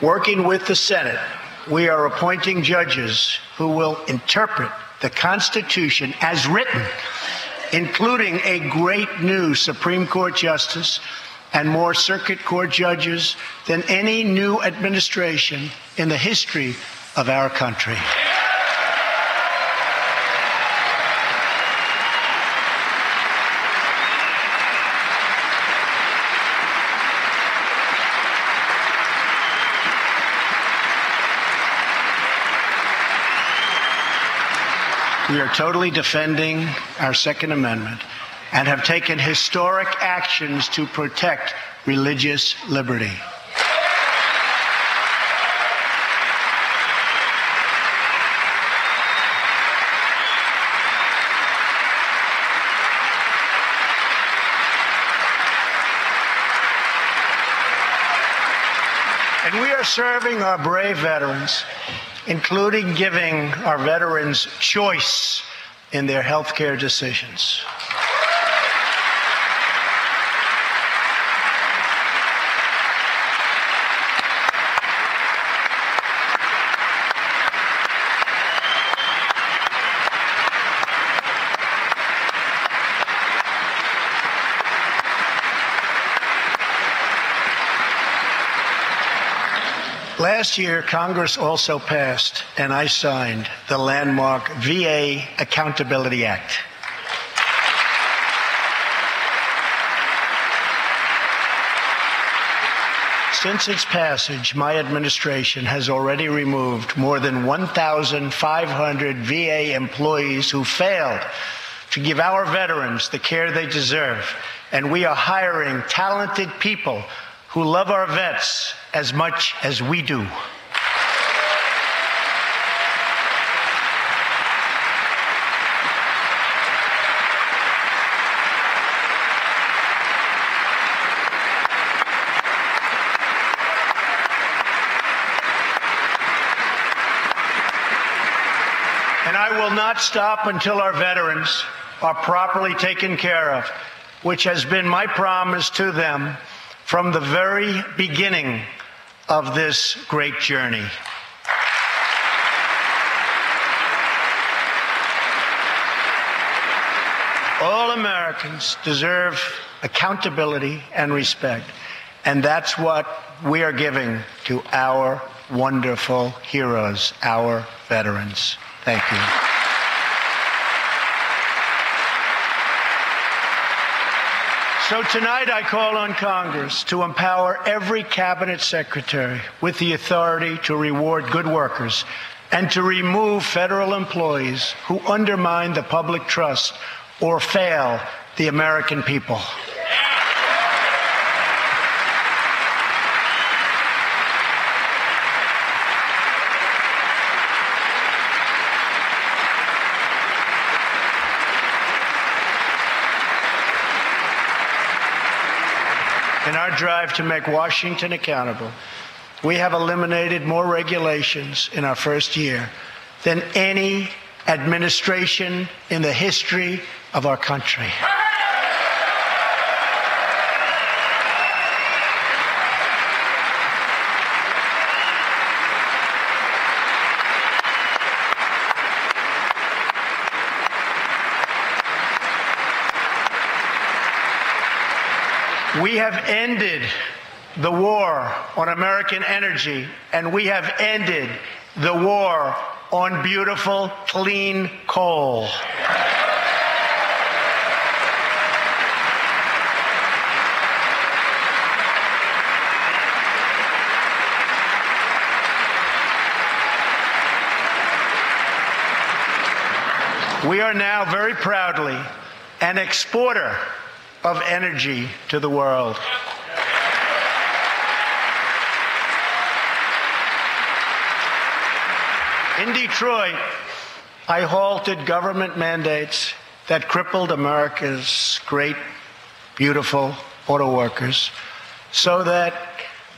S24: Working with the Senate, we are appointing judges who will interpret the Constitution as written, including a great new Supreme Court justice and more circuit court judges than any new administration in the history of our country. We are totally defending our Second Amendment and have taken historic actions to protect religious liberty. And we are serving our brave veterans, including giving our veterans choice in their health care decisions. Last year, Congress also passed, and I signed, the landmark VA Accountability Act. Since its passage, my administration has already removed more than 1,500 VA employees who failed to give our veterans the care they deserve, and we are hiring talented people who love our vets as much as we do. And I will not stop until our veterans are properly taken care of, which has been my promise to them from the very beginning of this great journey. All Americans deserve accountability and respect, and that's what we are giving to our wonderful heroes, our veterans. Thank you. So tonight I call on Congress to empower every cabinet secretary with the authority to reward good workers and to remove federal employees who undermine the public trust or fail the American people. In our drive to make Washington accountable, we have eliminated more regulations in our first year than any administration in the history of our country. We have ended the war on American energy, and we have ended the war on beautiful, clean coal. We are now very proudly an exporter of energy to the world. In Detroit, I halted government mandates that crippled America's great, beautiful auto workers so that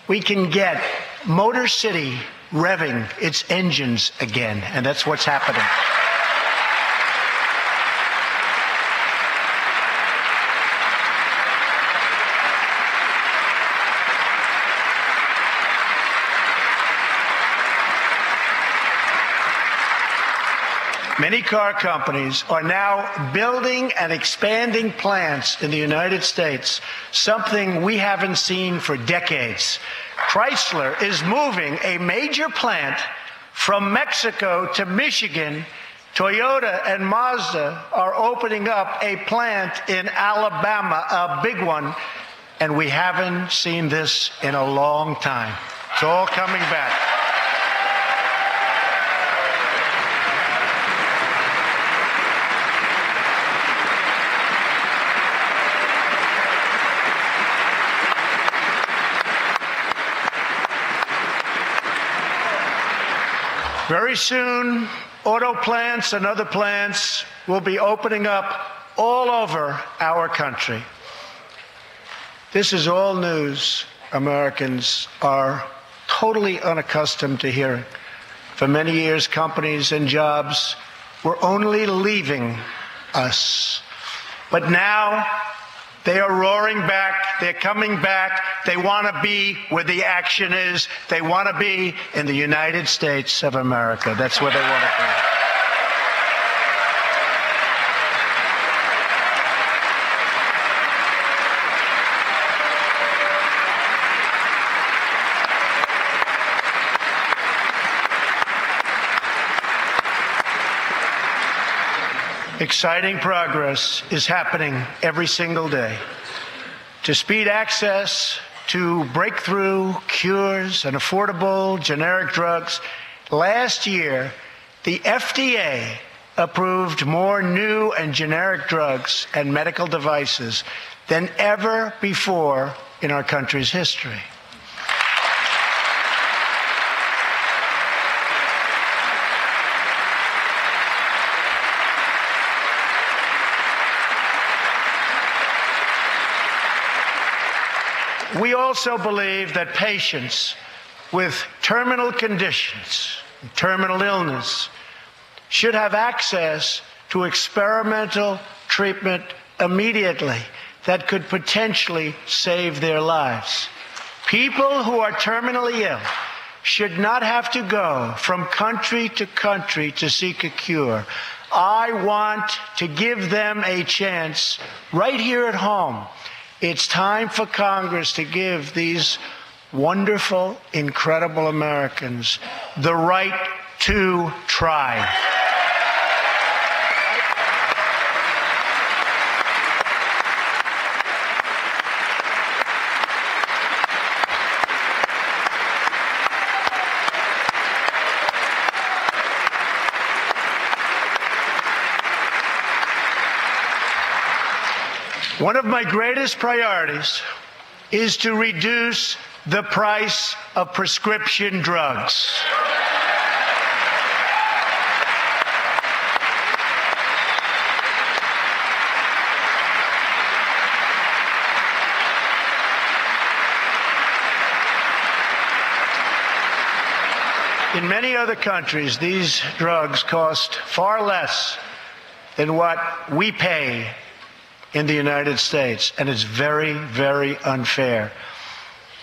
S24: we can get Motor City revving its engines again, and that's what's happening. Many car companies are now building and expanding plants in the United States, something we haven't seen for decades. Chrysler is moving a major plant from Mexico to Michigan. Toyota and Mazda are opening up a plant in Alabama, a big one, and we haven't seen this in a long time. It's all coming back. Very soon, auto plants and other plants will be opening up all over our country. This is all news Americans are totally unaccustomed to hearing. For many years, companies and jobs were only leaving us. But now, they are roaring back. They're coming back. They want to be where the action is. They want to be in the United States of America. That's where they want to be. Exciting progress is happening every single day. To speed access to breakthrough cures and affordable generic drugs, last year, the FDA approved more new and generic drugs and medical devices than ever before in our country's history. We also believe that patients with terminal conditions, terminal illness, should have access to experimental treatment immediately that could potentially save their lives. People who are terminally ill should not have to go from country to seek a cure. I want to give them a chance right here at home. It's time for Congress to give these wonderful, incredible Americans the right to try. One of my greatest priorities is to reduce the price of prescription drugs. In many other countries, these drugs cost far less than what we pay in the United States, and it's very, very unfair.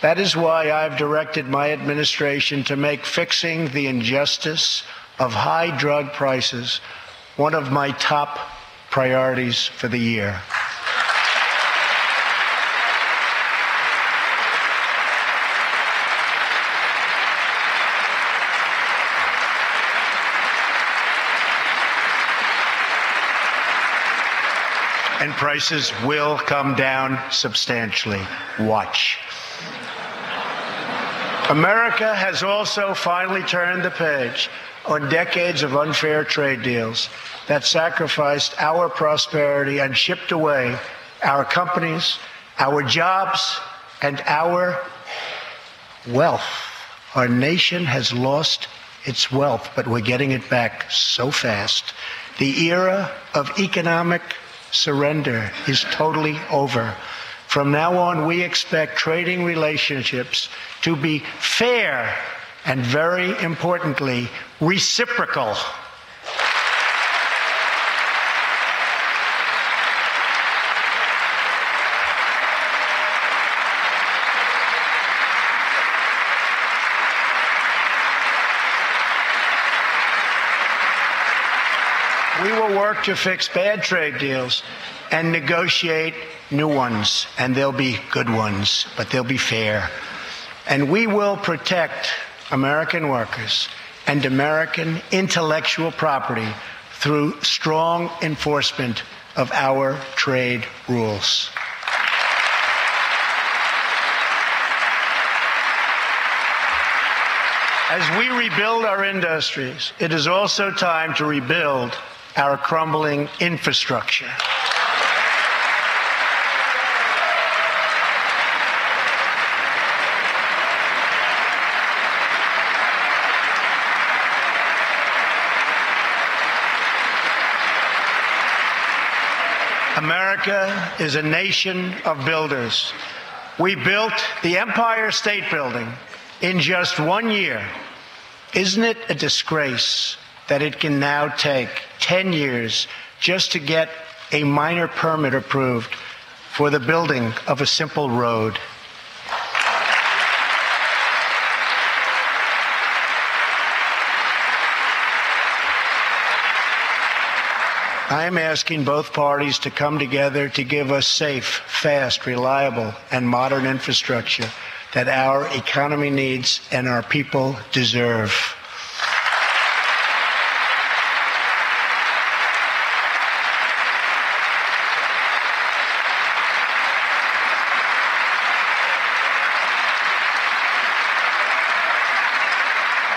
S24: That is why I've directed my administration to make fixing the injustice of high drug prices one of my top priorities for the year. And prices will come down substantially. Watch. America has also finally turned the page on decades of unfair trade deals that sacrificed our prosperity and shipped away our companies, our jobs, and our wealth. Our nation has lost its wealth, but we're getting it back so fast. The era of economic surrender is totally over. From now on, we expect trading relationships to be fair and, very importantly, reciprocal. We will work to fix bad trade deals and negotiate new ones, and they'll be good ones, but they'll be fair. And we will protect American workers and American intellectual property through strong enforcement of our trade rules. As we rebuild our industries, it is also time to rebuild our crumbling infrastructure. America is a nation of builders. We built the Empire State Building in just 1 year. Isn't it a disgrace that it can now take 10 years just to get a minor permit approved for the building of a simple road? I am asking both parties to come together to give us safe, fast, reliable, and modern infrastructure that our economy needs and our people deserve.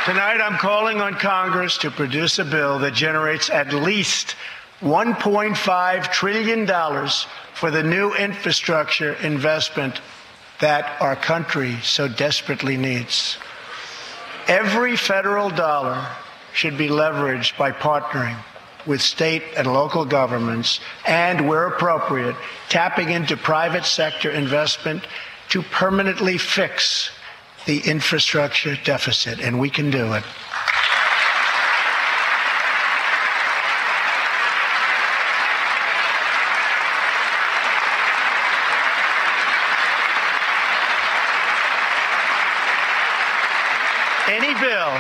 S24: Tonight, I'm calling on Congress to produce a bill that generates at least $1.5 trillion for the new infrastructure investment that our country so desperately needs. Every federal dollar should be leveraged by partnering with state and local governments and, where appropriate, tapping into private sector investment to permanently fix the infrastructure deficit, and we can do it. Any bill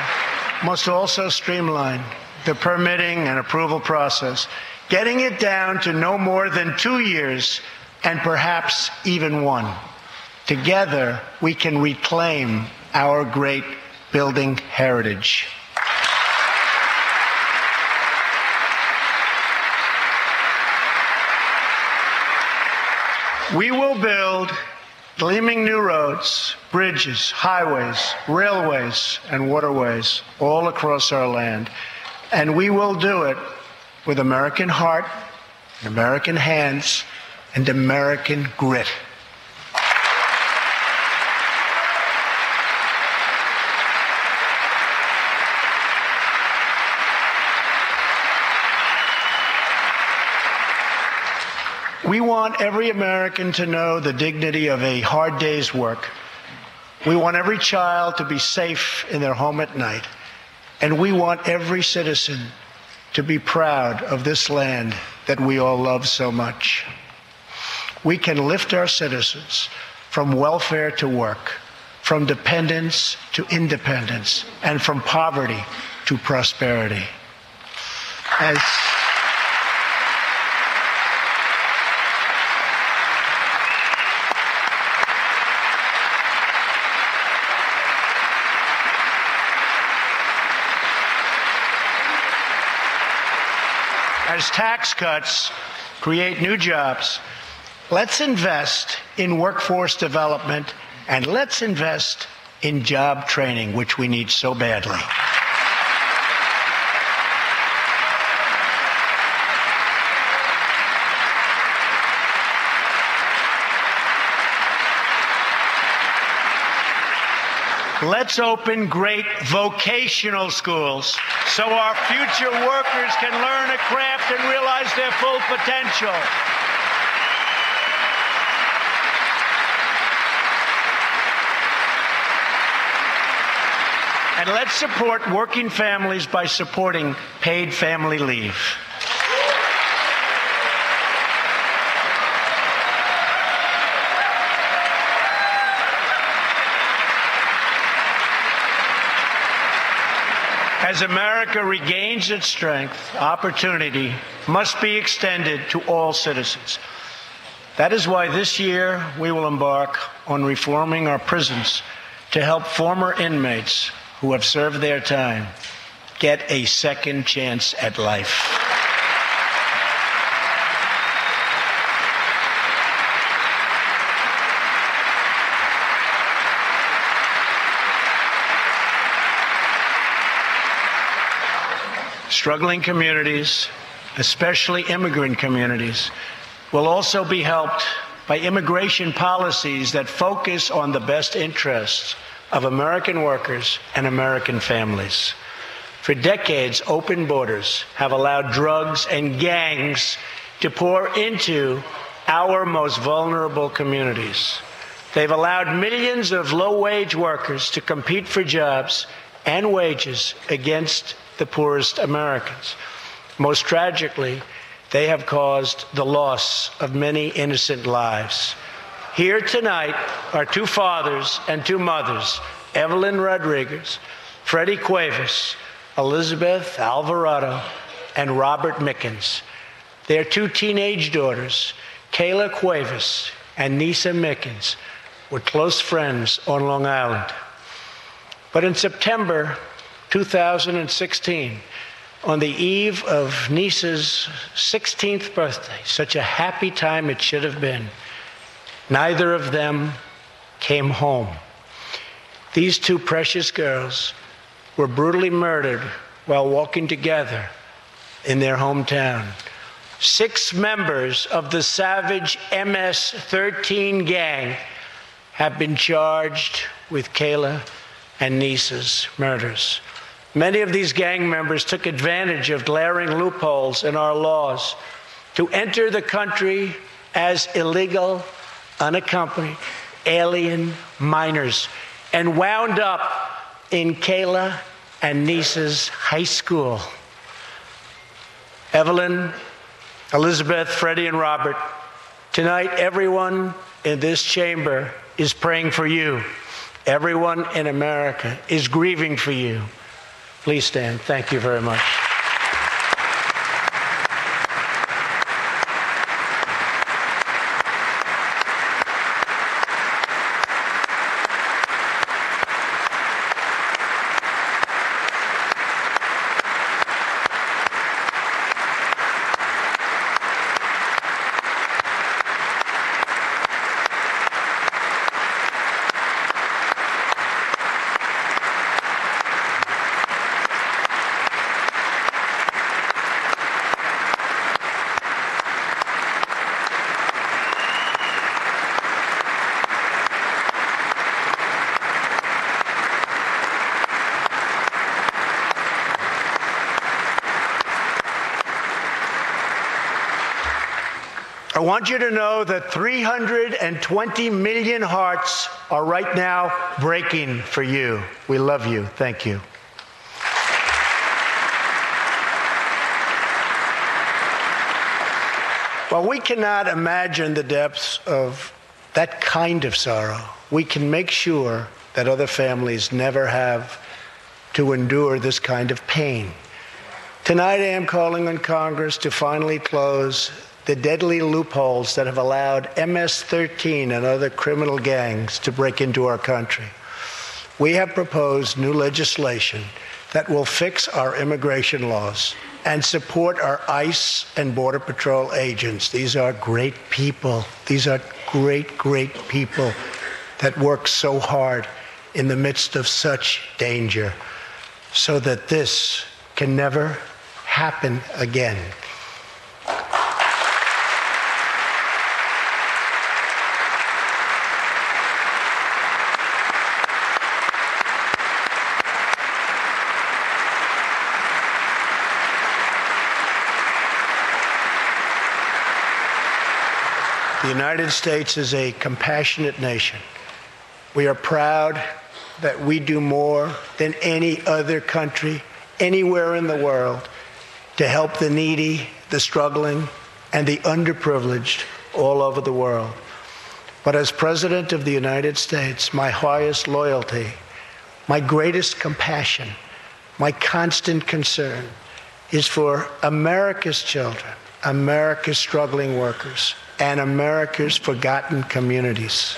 S24: must also streamline the permitting and approval process, getting it down to no more than 2 years and perhaps even 1. Together, we can reclaim our great building heritage. We will build gleaming new roads, bridges, highways, railways, and waterways all across our land. And we will do it with American heart, American hands, and American grit. We want every American to know the dignity of a hard day's work. We want every child to be safe in their home at night. And we want every citizen to be proud of this land that we all love so much. We can lift our citizens from welfare to work, from dependence to independence, and from poverty to prosperity. As tax cuts create new jobs, let's invest in workforce development and let's invest in job training, which we need so badly. Let's open great vocational schools so our future workers can learn a craft and realize their full potential. And let's support working families by supporting paid family leave. As America regains its strength, opportunity must be extended to all citizens. That is why this year we will embark on reforming our prisons to help former inmates who have served their time get a second chance at life. Struggling communities, especially immigrant communities, will also be helped by immigration policies that focus on the best interests of American workers and American families. For decades, open borders have allowed drugs and gangs to pour into our most vulnerable communities. They've allowed millions of low-wage workers to compete for jobs and wages against the poorest Americans. Most tragically, they have caused the loss of many innocent lives. Here tonight are two fathers and two mothers, Evelyn Rodriguez, Freddie Cuevas, Elizabeth Alvarado, and Robert Mickens. Their two teenage daughters, Kayla Cuevas and Nisa Mickens, were close friends on Long Island. But in September 2016, on the eve of Nisa's 16th birthday, such a happy time it should have been, neither of them came home. These two precious girls were brutally murdered while walking together in their hometown. 6 members of the savage MS-13 gang have been charged with Kayla and Nisa's murders. Many of these gang members took advantage of glaring loopholes in our laws to enter the country as illegal, unaccompanied alien minors and wound up in Kayla and Nisa's high school. Evelyn, Elizabeth, Freddie, and Robert, tonight everyone in this chamber is praying for you. Everyone in America is grieving for you. Please stand. Thank you very much. I want you to know that 320 million hearts are right now breaking for you. We love you. Thank you. While we cannot imagine the depths of that kind of sorrow, we can make sure that other families never have to endure this kind of pain. Tonight I am calling on Congress to finally close the deadly loopholes that have allowed MS-13 and other criminal gangs to break into our country. We have proposed new legislation that will fix our immigration laws and support our ICE and Border Patrol agents. These are great people. These are great, great people that work so hard in the midst of such danger so that this can never happen again. The United States is a compassionate nation. We are proud that we do more than any other country anywhere in the world to help the needy, the struggling, and the underprivileged all over the world. But as President of the United States, my highest loyalty, my greatest compassion,
S4: my constant concern is for America's children, America's struggling workers, and America's forgotten communities.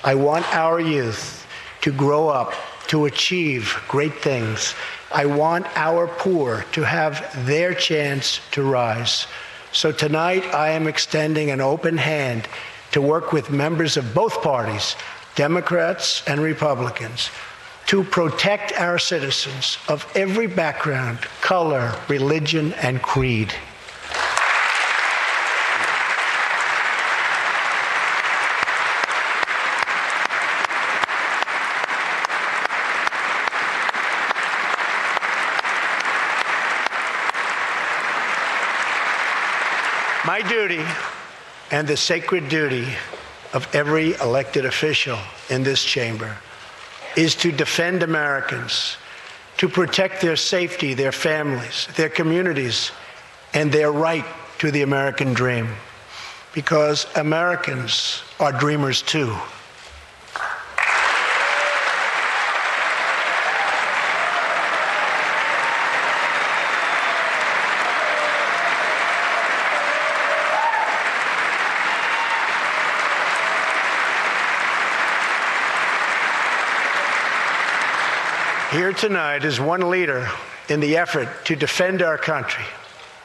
S4: I want our youth to grow up to achieve great things. I want our poor to have their chance to rise. So tonight I am extending an open hand to work with members of both parties, Democrats and Republicans, to protect our citizens of every background, color, religion, and creed. My duty, and the sacred duty of every elected official in this chamber, is to defend Americans, to protect their safety, their families, their communities, and their right to the American dream. Because Americans are dreamers too. Here tonight is one leader in the effort to defend our country,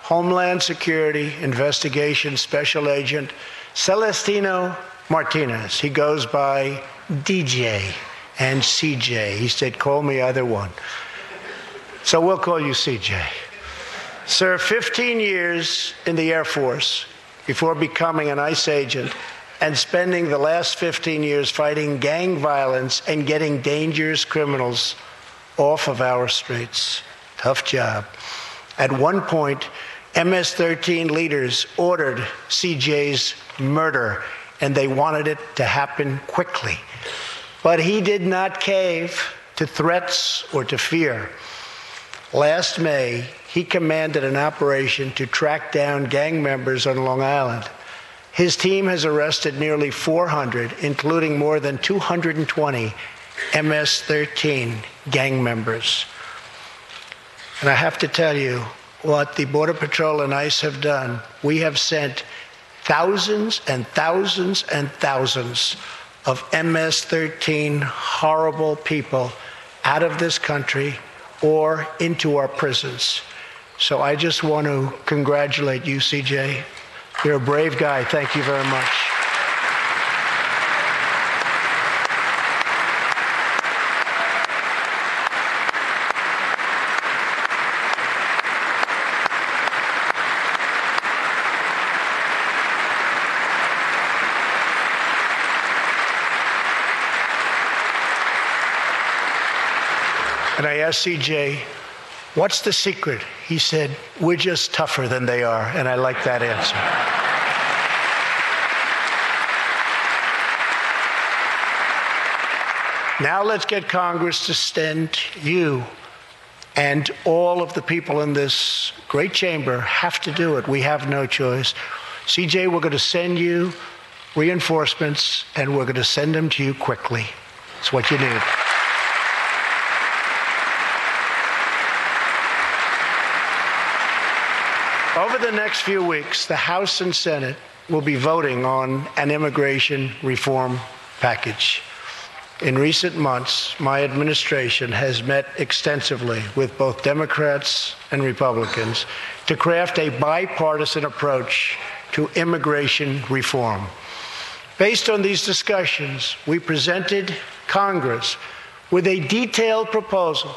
S4: Homeland Security Investigation Special Agent Celestino Martinez. He goes by DJ and CJ. He said, call me either one. So we'll call you CJ. Served 15 years in the Air Force before becoming an ICE agent and spending the last 15 years fighting gang violence and getting dangerous criminals off of our streets. Tough job. At one point, MS-13 leaders ordered CJ's murder, and they wanted it to happen quickly. But he did not cave to threats or to fear. Last May, he commanded an operation to track down gang members on Long Island. His team has arrested nearly 400, including more than 220 MS-13 gang members. And I have to tell you what the Border Patrol and ICE have done. We have sent thousands and thousands and thousands of MS-13 horrible people out of this country or into our prisons. So I just want to congratulate you, CJ. You're a brave guy. Thank you very much. And I asked CJ, what's the secret? He said, we're just tougher than they are. And I like that answer. Now let's get Congress to send you, and all of the people in this great chamber have to do it. We have no choice. CJ, we're going to send you reinforcements, and we're going to send them to you quickly. It's what you need. Over the next few weeks, the House and Senate will be voting on an immigration reform package. In recent months, my administration has met extensively with both Democrats and Republicans to craft a bipartisan approach to immigration reform. Based on these discussions, we presented Congress with a detailed proposal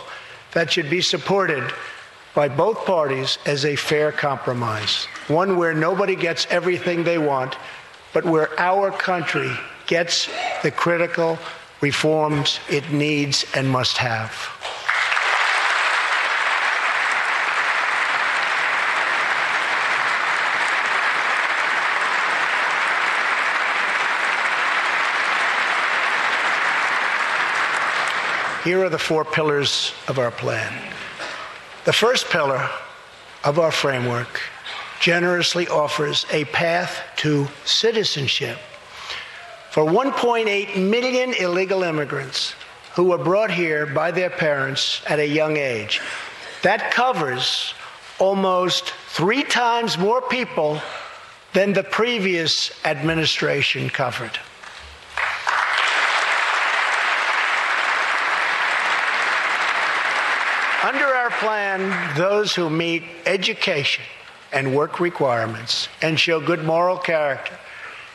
S4: that should be supported by both parties as a fair compromise, one where nobody gets everything they want, but where our country gets the critical reforms it needs and must have. Here are the 4 pillars of our plan. The first pillar of our framework generously offers a path to citizenship. For 1.8 million illegal immigrants, who were brought here by their parents at a young age. That covers almost 3 times more people than the previous administration covered. Under our plan, those who meet education and work requirements and show good moral character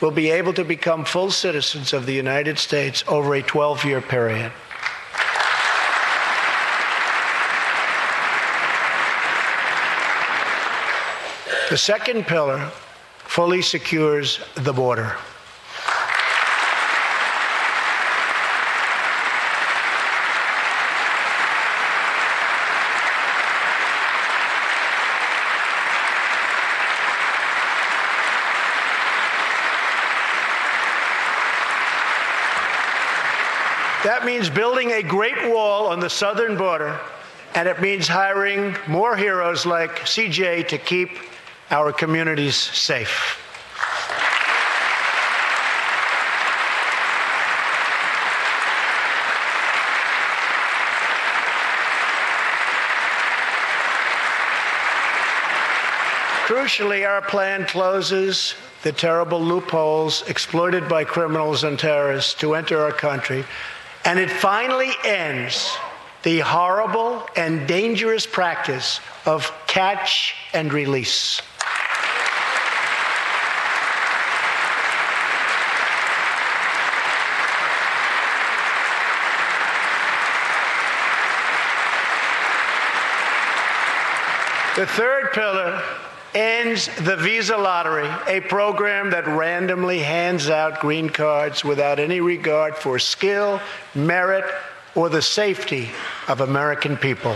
S4: will be able to become full citizens of the United States over a 12-year period. The second pillar fully secures the border. That means building a great wall on the southern border, and it means hiring more heroes like CJ to keep our communities safe. Crucially, our plan closes the terrible loopholes exploited by criminals and terrorists to enter our country, and it finally ends the horrible and dangerous practice of catch and release. The third pillar ends the visa lottery, a program that randomly hands out green cards without any regard for skill, merit, or the safety of American people.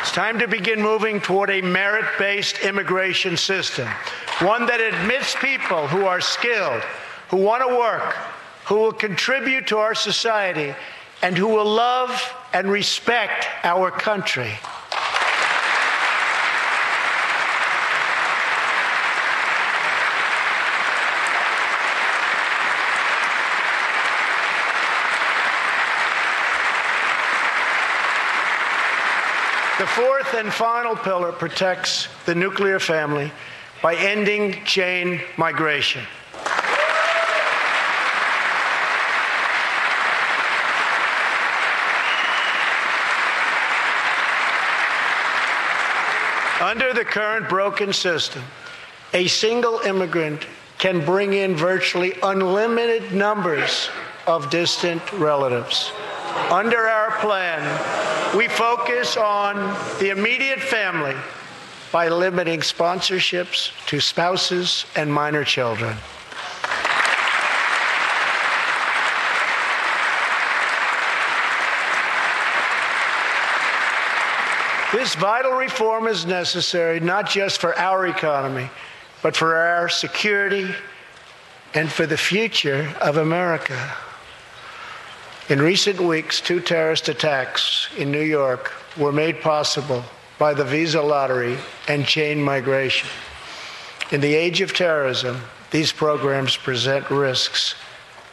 S4: It's time to begin moving toward a merit-based immigration system, one that admits people who are skilled, who want to work, who will contribute to our society, and who will love and respect our country. The fourth and final pillar protects the nuclear family by ending chain migration. Under the current broken system, a single immigrant can bring in virtually unlimited numbers of distant relatives. Under our plan, we focus on the immediate family by limiting sponsorships to spouses and minor children. This vital reform is necessary not just for our economy, but for our security and for the future of America. In recent weeks, 2 terrorist attacks in New York were made possible by the visa lottery and chain migration. In the age of terrorism, these programs present risks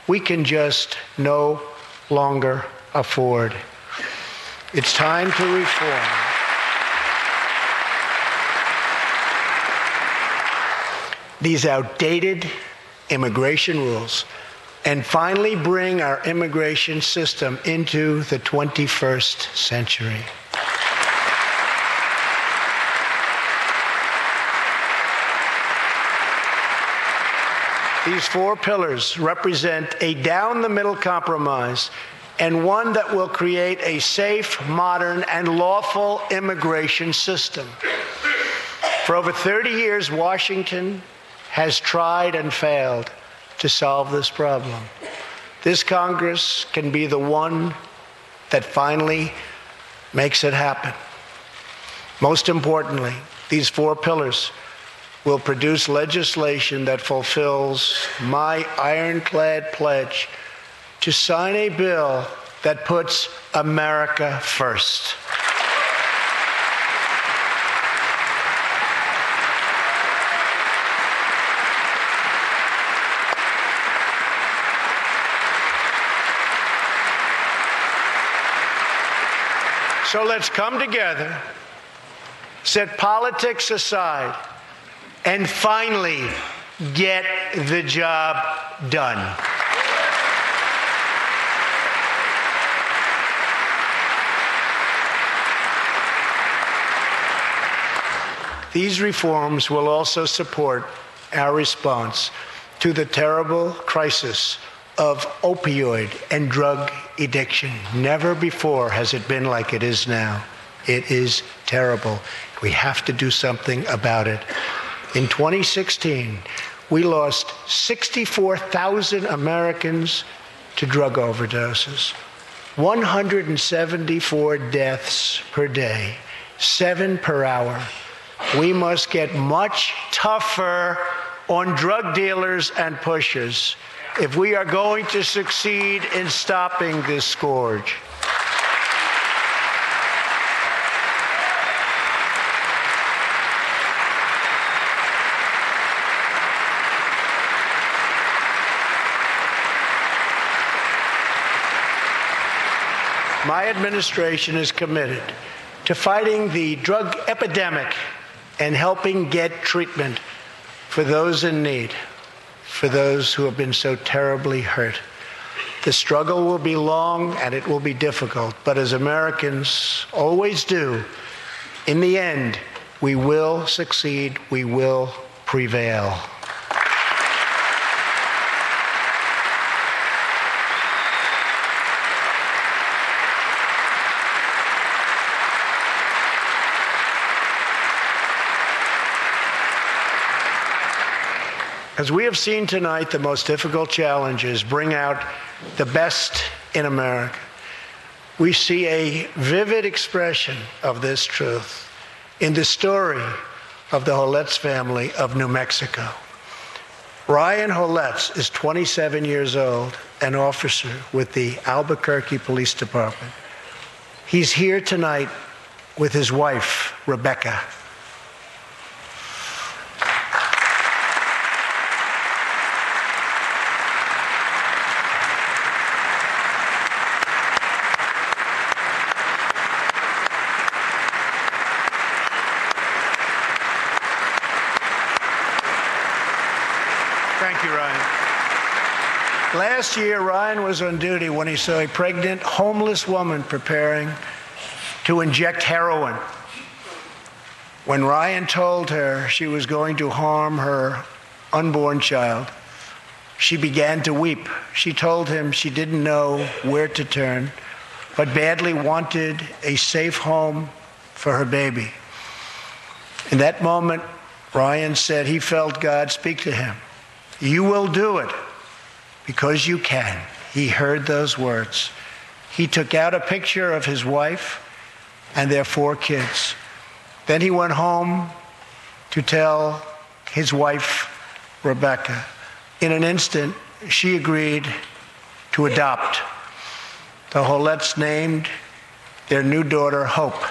S4: we can just no longer afford. It's time to reform. These outdated immigration rules and finally bring our immigration system into the 21st century. These 4 pillars represent a down-the-middle compromise and one that will create a safe, modern, and lawful immigration system. For over 30 years, Washington has tried and failed to solve this problem. This Congress can be the one that finally makes it happen. Most importantly, these 4 pillars will produce legislation that fulfills my ironclad pledge to sign a bill that puts America first. So let's come together, set politics aside, and finally get the job done. These reforms will also support our response to the terrible crisis of opioid and drug addiction. Never before has it been like it is now. It is terrible. We have to do something about it. In 2016, we lost 64,000 Americans to drug overdoses, 174 deaths per day, 7 per hour. We must get much tougher on drug dealers and pushers if we are going to succeed in stopping this scourge. My administration is committed to fighting the drug epidemic and helping get treatment for those in need, for those who have been so terribly hurt. The struggle will be long and it will be difficult, but as Americans always do, in the end, we will succeed, we will prevail. As we have seen tonight, the most difficult challenges bring out the best in America. We see a vivid expression of this truth in the story of the Holetz family of New Mexico. Ryan Holetz is 27 years old, an officer with the Albuquerque Police Department. He's here tonight with his wife, Rebecca. Thank you, Ryan. Last year, Ryan was on duty when he saw a pregnant, homeless woman preparing to inject heroin. When Ryan told her she was going to harm her unborn child, she began to weep. She told him she didn't know where to turn, but badly wanted a safe home for her baby. In that moment, Ryan said he felt God speak to him. You will do it because you can. He heard those words. He took out a picture of his wife and their 4 kids. Then he went home to tell his wife, Rebecca. In an instant, she agreed to adopt. The Holetz named their new daughter Hope.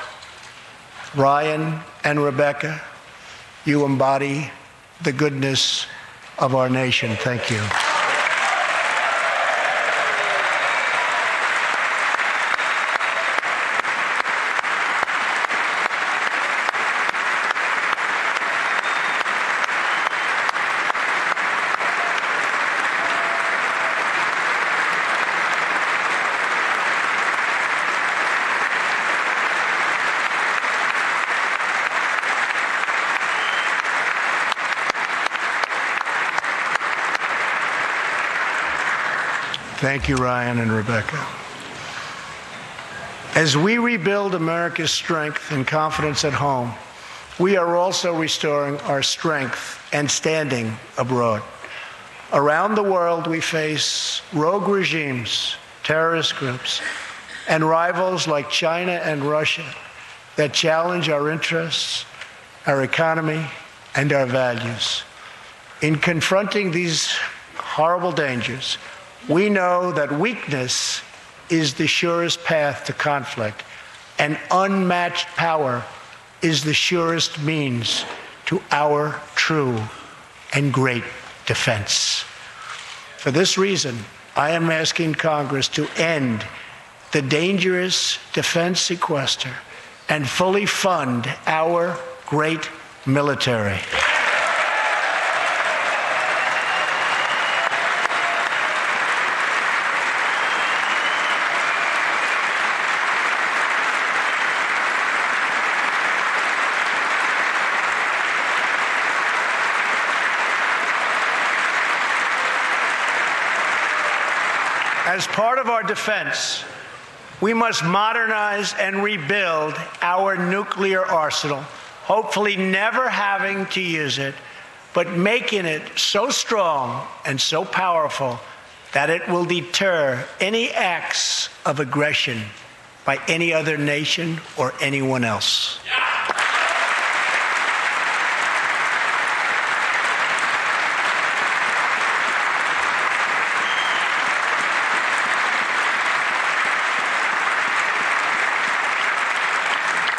S4: Ryan and Rebecca, you embody the goodness of our nation. Thank you. Thank you, Ryan and Rebecca. As we rebuild America's strength and confidence at home, we are also restoring our strength and standing abroad. Around the world, we face rogue regimes, terrorist groups, and rivals like China and Russia that challenge our interests, our economy, and our values. In confronting these horrible dangers, we know that weakness is the surest path to conflict, and unmatched power is the surest means to our true and great defense. For this reason, I am asking Congress to end the dangerous defense sequester and fully fund our great military. As part of our defense, we must modernize and rebuild our nuclear arsenal, hopefully never having to use it, but making it so strong and so powerful that it will deter any acts of aggression by any other nation or anyone else.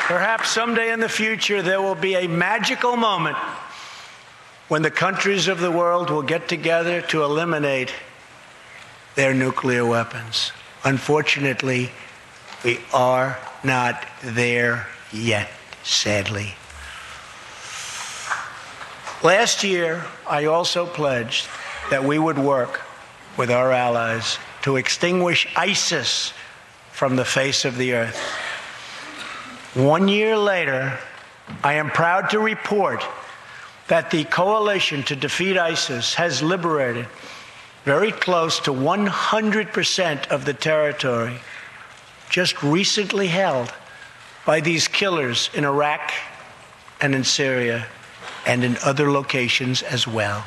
S4: Perhaps someday in the future there will be a magical moment when the countries of the world will get together to eliminate their nuclear weapons. Unfortunately, we are not there yet, sadly. Last year, I also pledged that we would work with our allies to extinguish ISIS from the face of the earth. 1 year later, I am proud to report that the coalition to defeat ISIS has liberated very close to 100% of the territory just recently held by these killers in Iraq and in Syria and in other locations as well.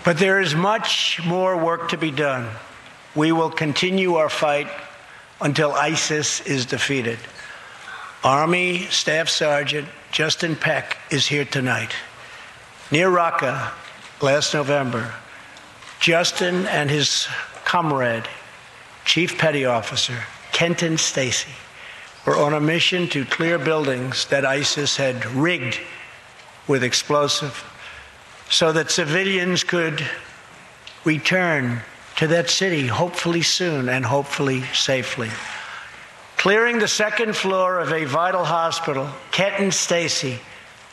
S4: But there is much more work to be done. We will continue our fight until ISIS is defeated. Army Staff Sergeant Justin Peck is here tonight. Near Raqqa last November, Justin and his comrade, Chief Petty Officer Kenton Stacy, were on a mission to clear buildings that ISIS had rigged with explosive, so that civilians could return to that city, hopefully soon and hopefully safely. Clearing the second floor of a vital hospital, Kenton Stacy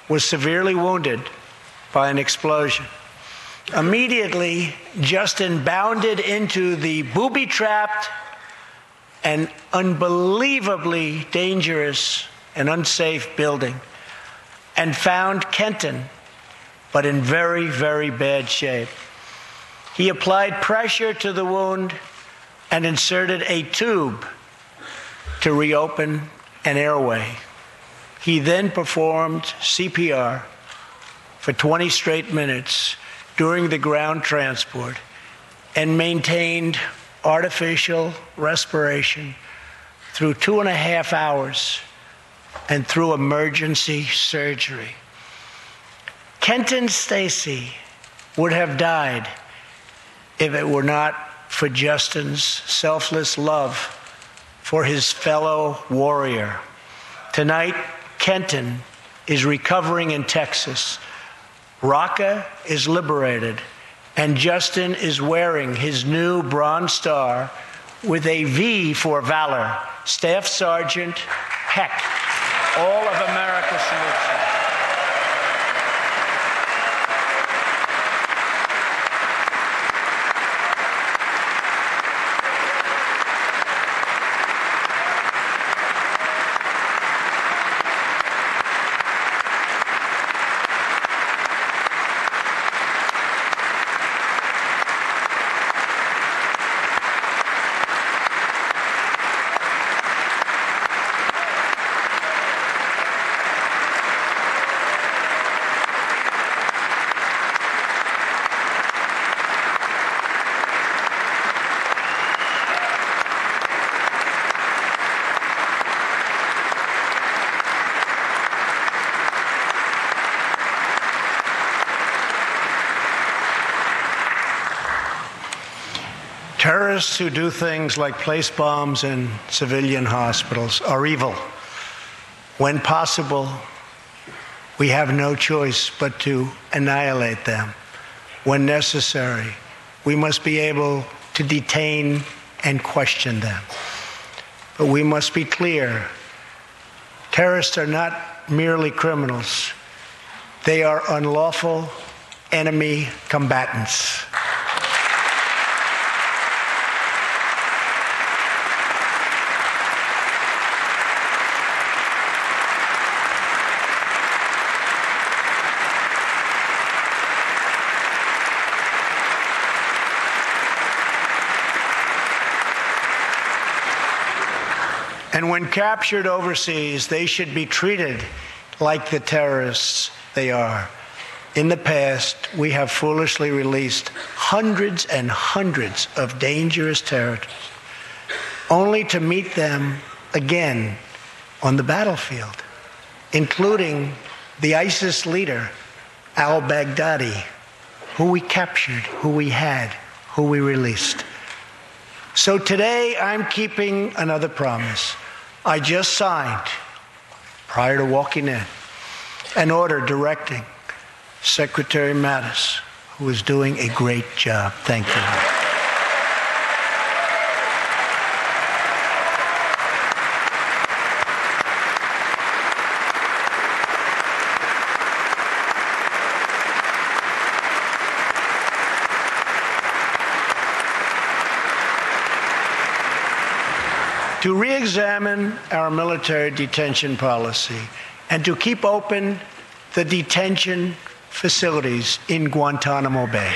S4: was severely wounded by an explosion. Immediately, Justin bounded into the booby-trapped and unbelievably dangerous and unsafe building and found Kenton, but in very, very bad shape. He applied pressure to the wound and inserted a tube to reopen an airway. He then performed CPR for 20 straight minutes during the ground transport and maintained artificial respiration through 2.5 hours and through emergency surgery. Kenton Stacy would have died if it were not for Justin's selfless love for his fellow warrior. Tonight, Kenton is recovering in Texas. Raqqa is liberated, and Justin is wearing his new Bronze Star with a V for valor. Staff Sergeant Peck, all of America salutes you. Terrorists who do things like place bombs in civilian hospitals are evil. When possible, we have no choice but to annihilate them. When necessary, we must be able to detain and question them. But we must be clear, terrorists are not merely criminals. They are unlawful enemy combatants. And when captured overseas, they should be treated like the terrorists they are. In the past, we have foolishly released hundreds and hundreds of dangerous terrorists, only to meet them again on the battlefield, including the ISIS leader, al-Baghdadi, who we captured, who we had, who we released. So today, I'm keeping another promise. I just signed, prior to walking in, an order directing Secretary Mattis, who is doing a great job. Thank you. To re-examine our military detention policy and to keep open the detention facilities in Guantanamo Bay.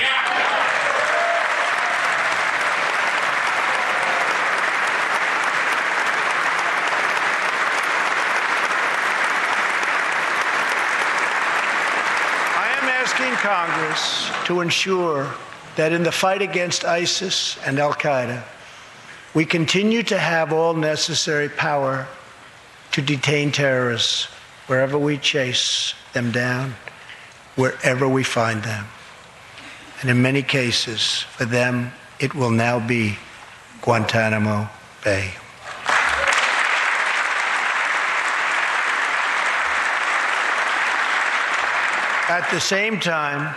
S4: I am asking Congress to ensure that in the fight against ISIS and al-Qaeda, we continue to have all necessary power to detain terrorists wherever we chase them down, wherever we find them. And in many cases, for them, it will now be Guantanamo Bay. At the same time,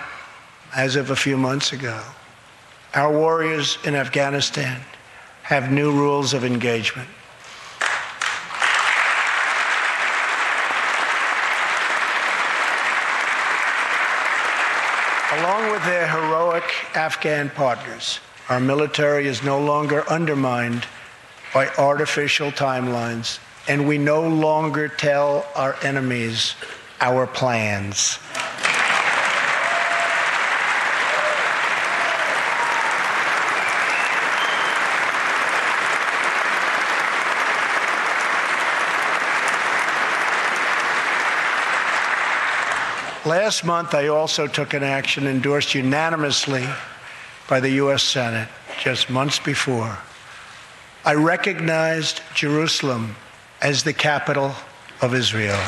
S4: as of a few months ago, our warriors in Afghanistan have new rules of engagement. Along with their heroic Afghan partners, our military is no longer undermined by artificial timelines, and we no longer tell our enemies our plans. Last month, I also took an action endorsed unanimously by the U.S. Senate just months before. I recognized Jerusalem as the capital of Israel.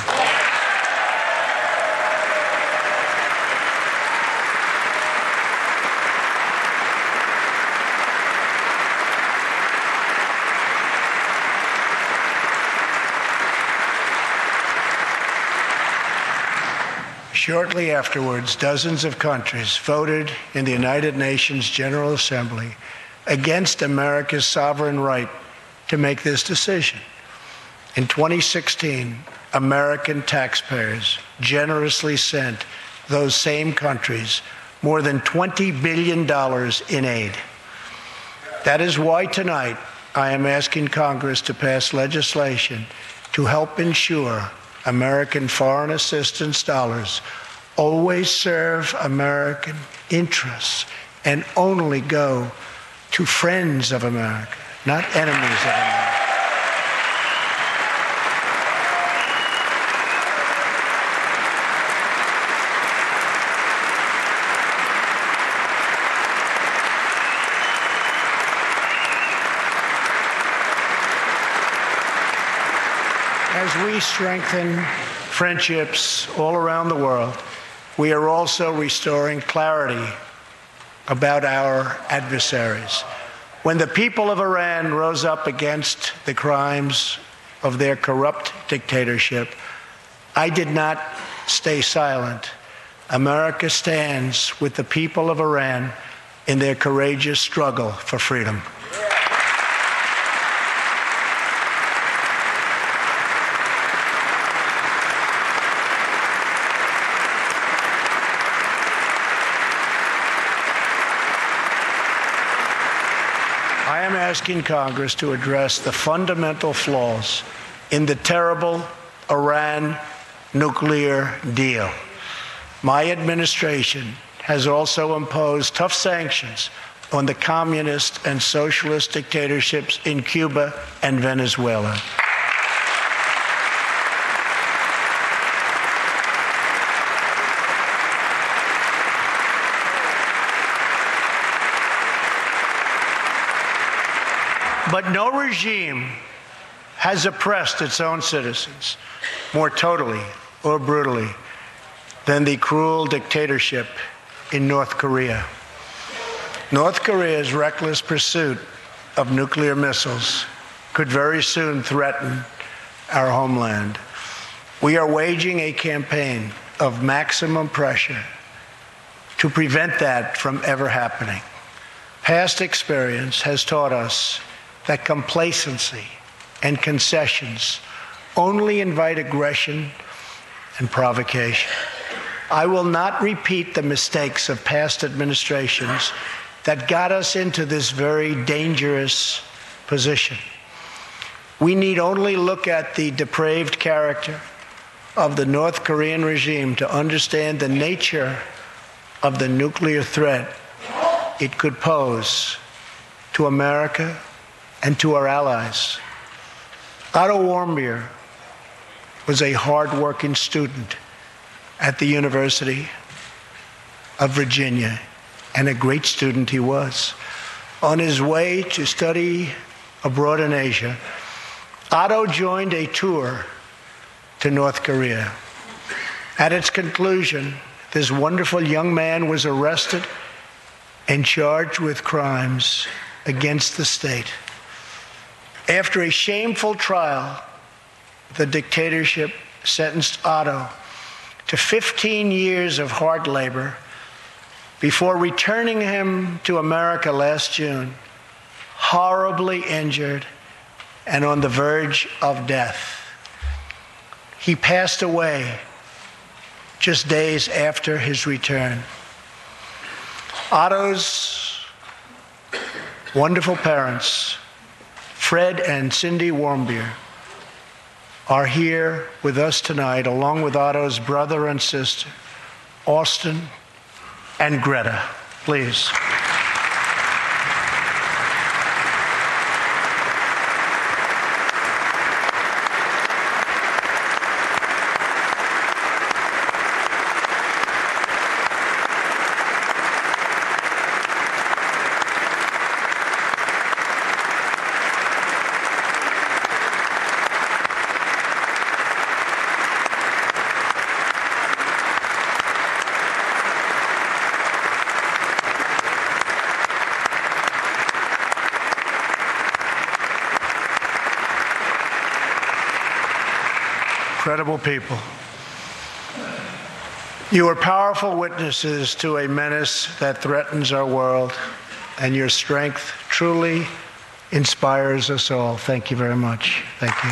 S4: Shortly afterwards, dozens of countries voted in the United Nations General Assembly against America's sovereign right to make this decision. In 2016, American taxpayers generously sent those same countries more than $20 billion in aid. That is why tonight I am asking Congress to pass legislation to help ensure American foreign assistance dollars always serve American interests and only go to friends of America, not enemies of America. As we strengthen friendships all around the world, we are also restoring clarity about our adversaries. When the people of Iran rose up against the crimes of their corrupt dictatorship, I did not stay silent. America stands with the people of Iran in their courageous struggle for freedom. I am asking Congress to address the fundamental flaws in the terrible Iran nuclear deal. My administration has also imposed tough sanctions on the communist and socialist dictatorships in Cuba and Venezuela. But no regime has oppressed its own citizens more totally or brutally than the cruel dictatorship in North Korea. North Korea's reckless pursuit of nuclear missiles could very soon threaten our homeland. We are waging a campaign of maximum pressure to prevent that from ever happening. Past experience has taught us that complacency and concessions only invite aggression and provocation. I will not repeat the mistakes of past administrations that got us into this very dangerous position. We need only look at the depraved character of the North Korean regime to understand the nature of the nuclear threat it could pose to America and to our allies. Otto Warmbier was a hard-working student at the University of Virginia, and a great student he was. On his way to study abroad in Asia, Otto joined a tour to North Korea. At its conclusion, this wonderful young man was arrested and charged with crimes against the state. After a shameful trial, the dictatorship sentenced Otto to 15 years of hard labor before returning him to America last June, horribly injured and on the verge of death. He passed away just days after his return. Otto's wonderful parents, Fred and Cindy Warmbier, are here with us tonight, along with Otto's brother and sister, Austin and Greta. Please. Incredible people. You are powerful witnesses to a menace that threatens our world, and your strength truly inspires us all. Thank you very much. Thank you.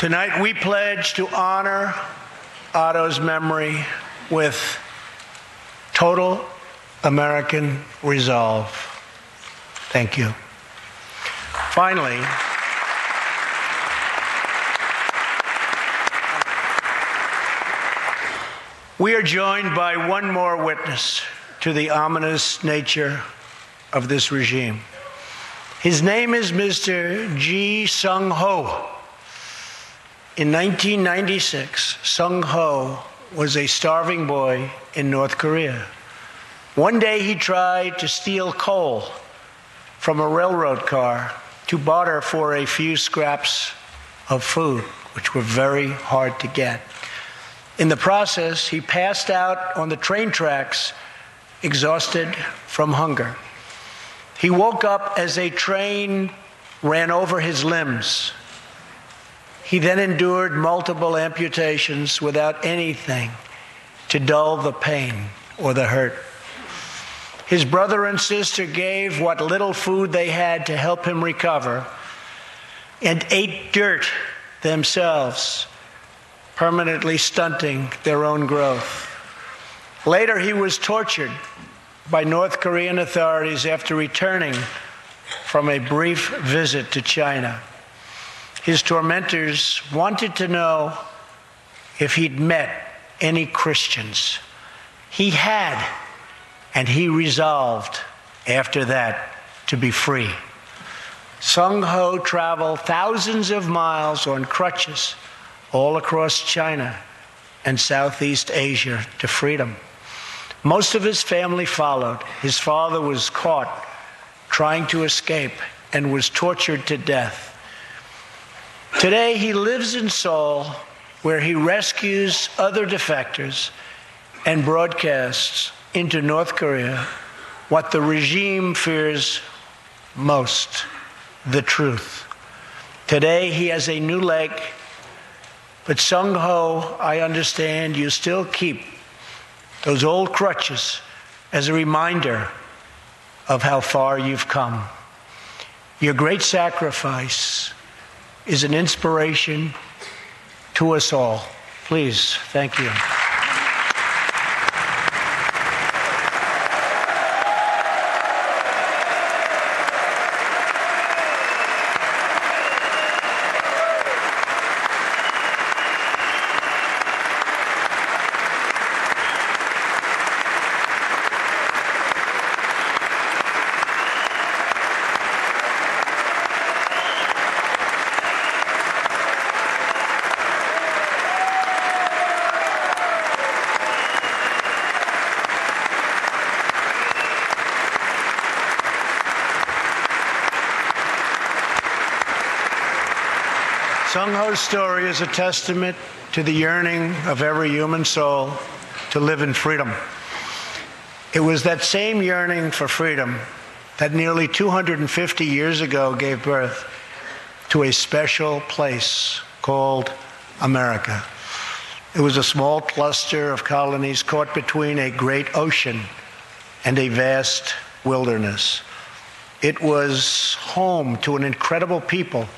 S4: Tonight, we pledge to honor Otto's memory with total American resolve. Thank you. Finally, we are joined by one more witness to the ominous nature of this regime. His name is Mr. Ji Sung Ho. In 1996, Sung Ho was a starving boy in North Korea. One day he tried to steal coal from a railroad car to barter for a few scraps of food, which were very hard to get. In the process, he passed out on the train tracks, exhausted from hunger. He woke up as a train ran over his limbs. He then endured multiple amputations without anything to dull the pain or the hurt. His brother and sister gave what little food they had to help him recover and ate dirt themselves, permanently stunting their own growth. Later, he was tortured by North Korean authorities after returning from a brief visit to China. His tormentors wanted to know if he'd met any Christians. He had, and he resolved after that to be free. Sung Ho traveled thousands of miles on crutches all across China and Southeast Asia to freedom. Most of his family followed. His father was caught trying to escape and was tortured to death. Today, he lives in Seoul, where he rescues other defectors and broadcasts into North Korea what the regime fears most, the truth. Today, he has a new leg, but Sung Ho, I understand you still keep those old crutches as a reminder of how far you've come. Your great sacrifice is an inspiration to us all. Please, thank you. Sung Ho's story is a testament to the yearning of every human soul to live in freedom. It was that same yearning for freedom that nearly 250 years ago gave birth to a special place called America. It was a small cluster of colonies caught between a great ocean and a vast wilderness. It was home to an incredible people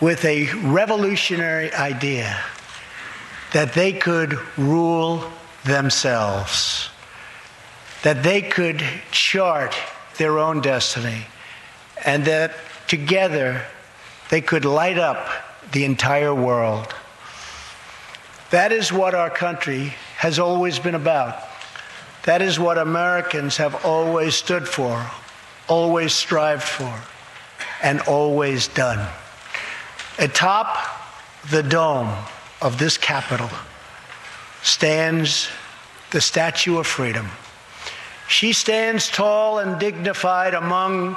S4: with a revolutionary idea that they could rule themselves, that they could chart their own destiny, and that together they could light up the entire world. That is what our country has always been about. That is what Americans have always stood for, always strived for, and always done. Atop the dome of this Capitol stands the Statue of Freedom. She stands tall and dignified among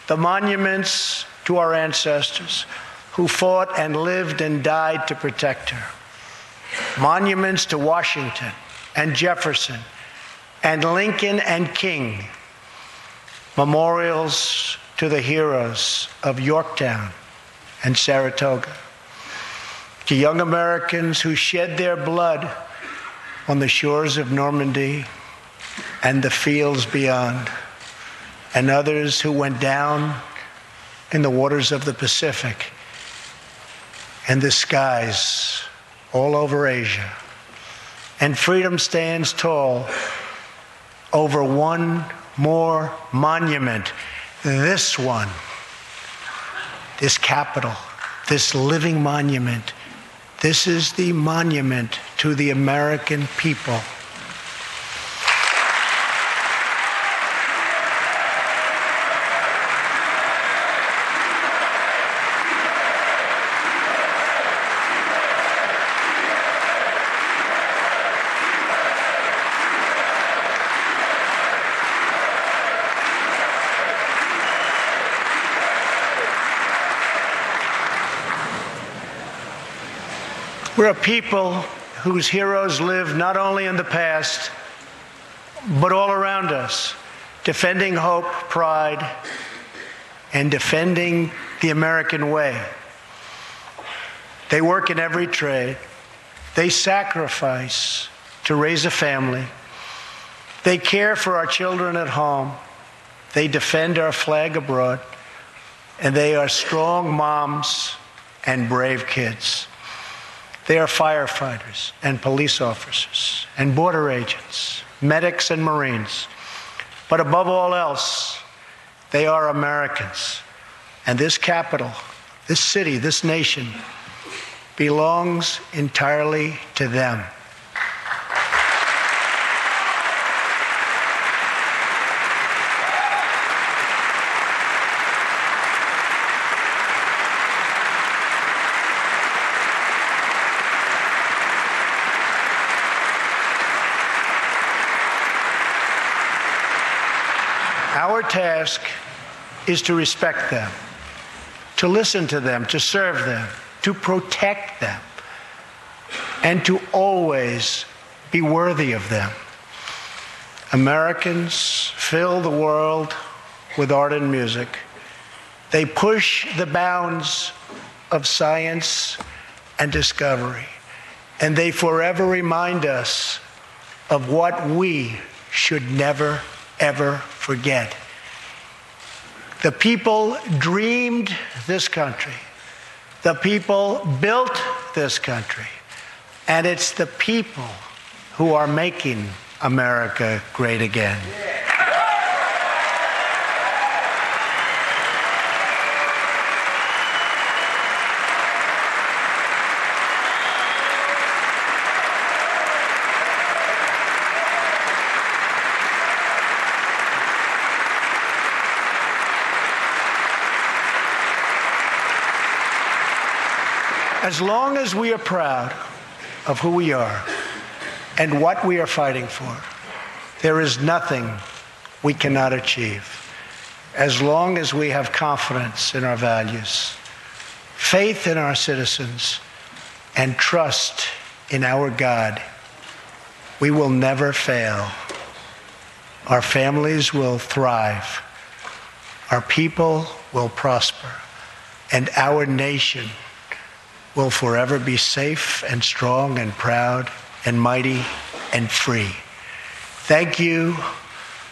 S4: the monuments to our ancestors who fought and lived and died to protect her. Monuments to Washington and Jefferson and Lincoln and King. Memorials to the heroes of Yorktown and Saratoga, to young Americans who shed their blood on the shores of Normandy and the fields beyond, and others who went down in the waters of the Pacific and the skies all over Asia. And freedom stands tall over one more monument, this one. This Capitol, this living monument, this is the monument to the American people. We're a people whose heroes live not only in the past, but all around us, defending hope, pride, and defending the American way. They work in every trade. They sacrifice to raise a family. They care for our children at home. They defend our flag abroad. And they are strong moms and brave kids. They are firefighters and police officers and border agents, medics and Marines. But above all else, they are Americans. And this capital, this city, this nation belongs entirely to them. Our task is to respect them, to listen to them, to serve them, to protect them, and to always be worthy of them. Americans fill the world with art and music. They push the bounds of science and discovery, and they forever remind us of what we should never, ever forget. The people dreamed this country. The people built this country. And it's the people who are making America great again. As long as we are proud of who we are and what we are fighting for, there is nothing we cannot achieve. As long as we have confidence in our values, faith in our citizens, and trust in our God, we will never fail. Our families will thrive. Our people will prosper. And our nation will forever be safe and strong and proud and mighty and free. Thank you,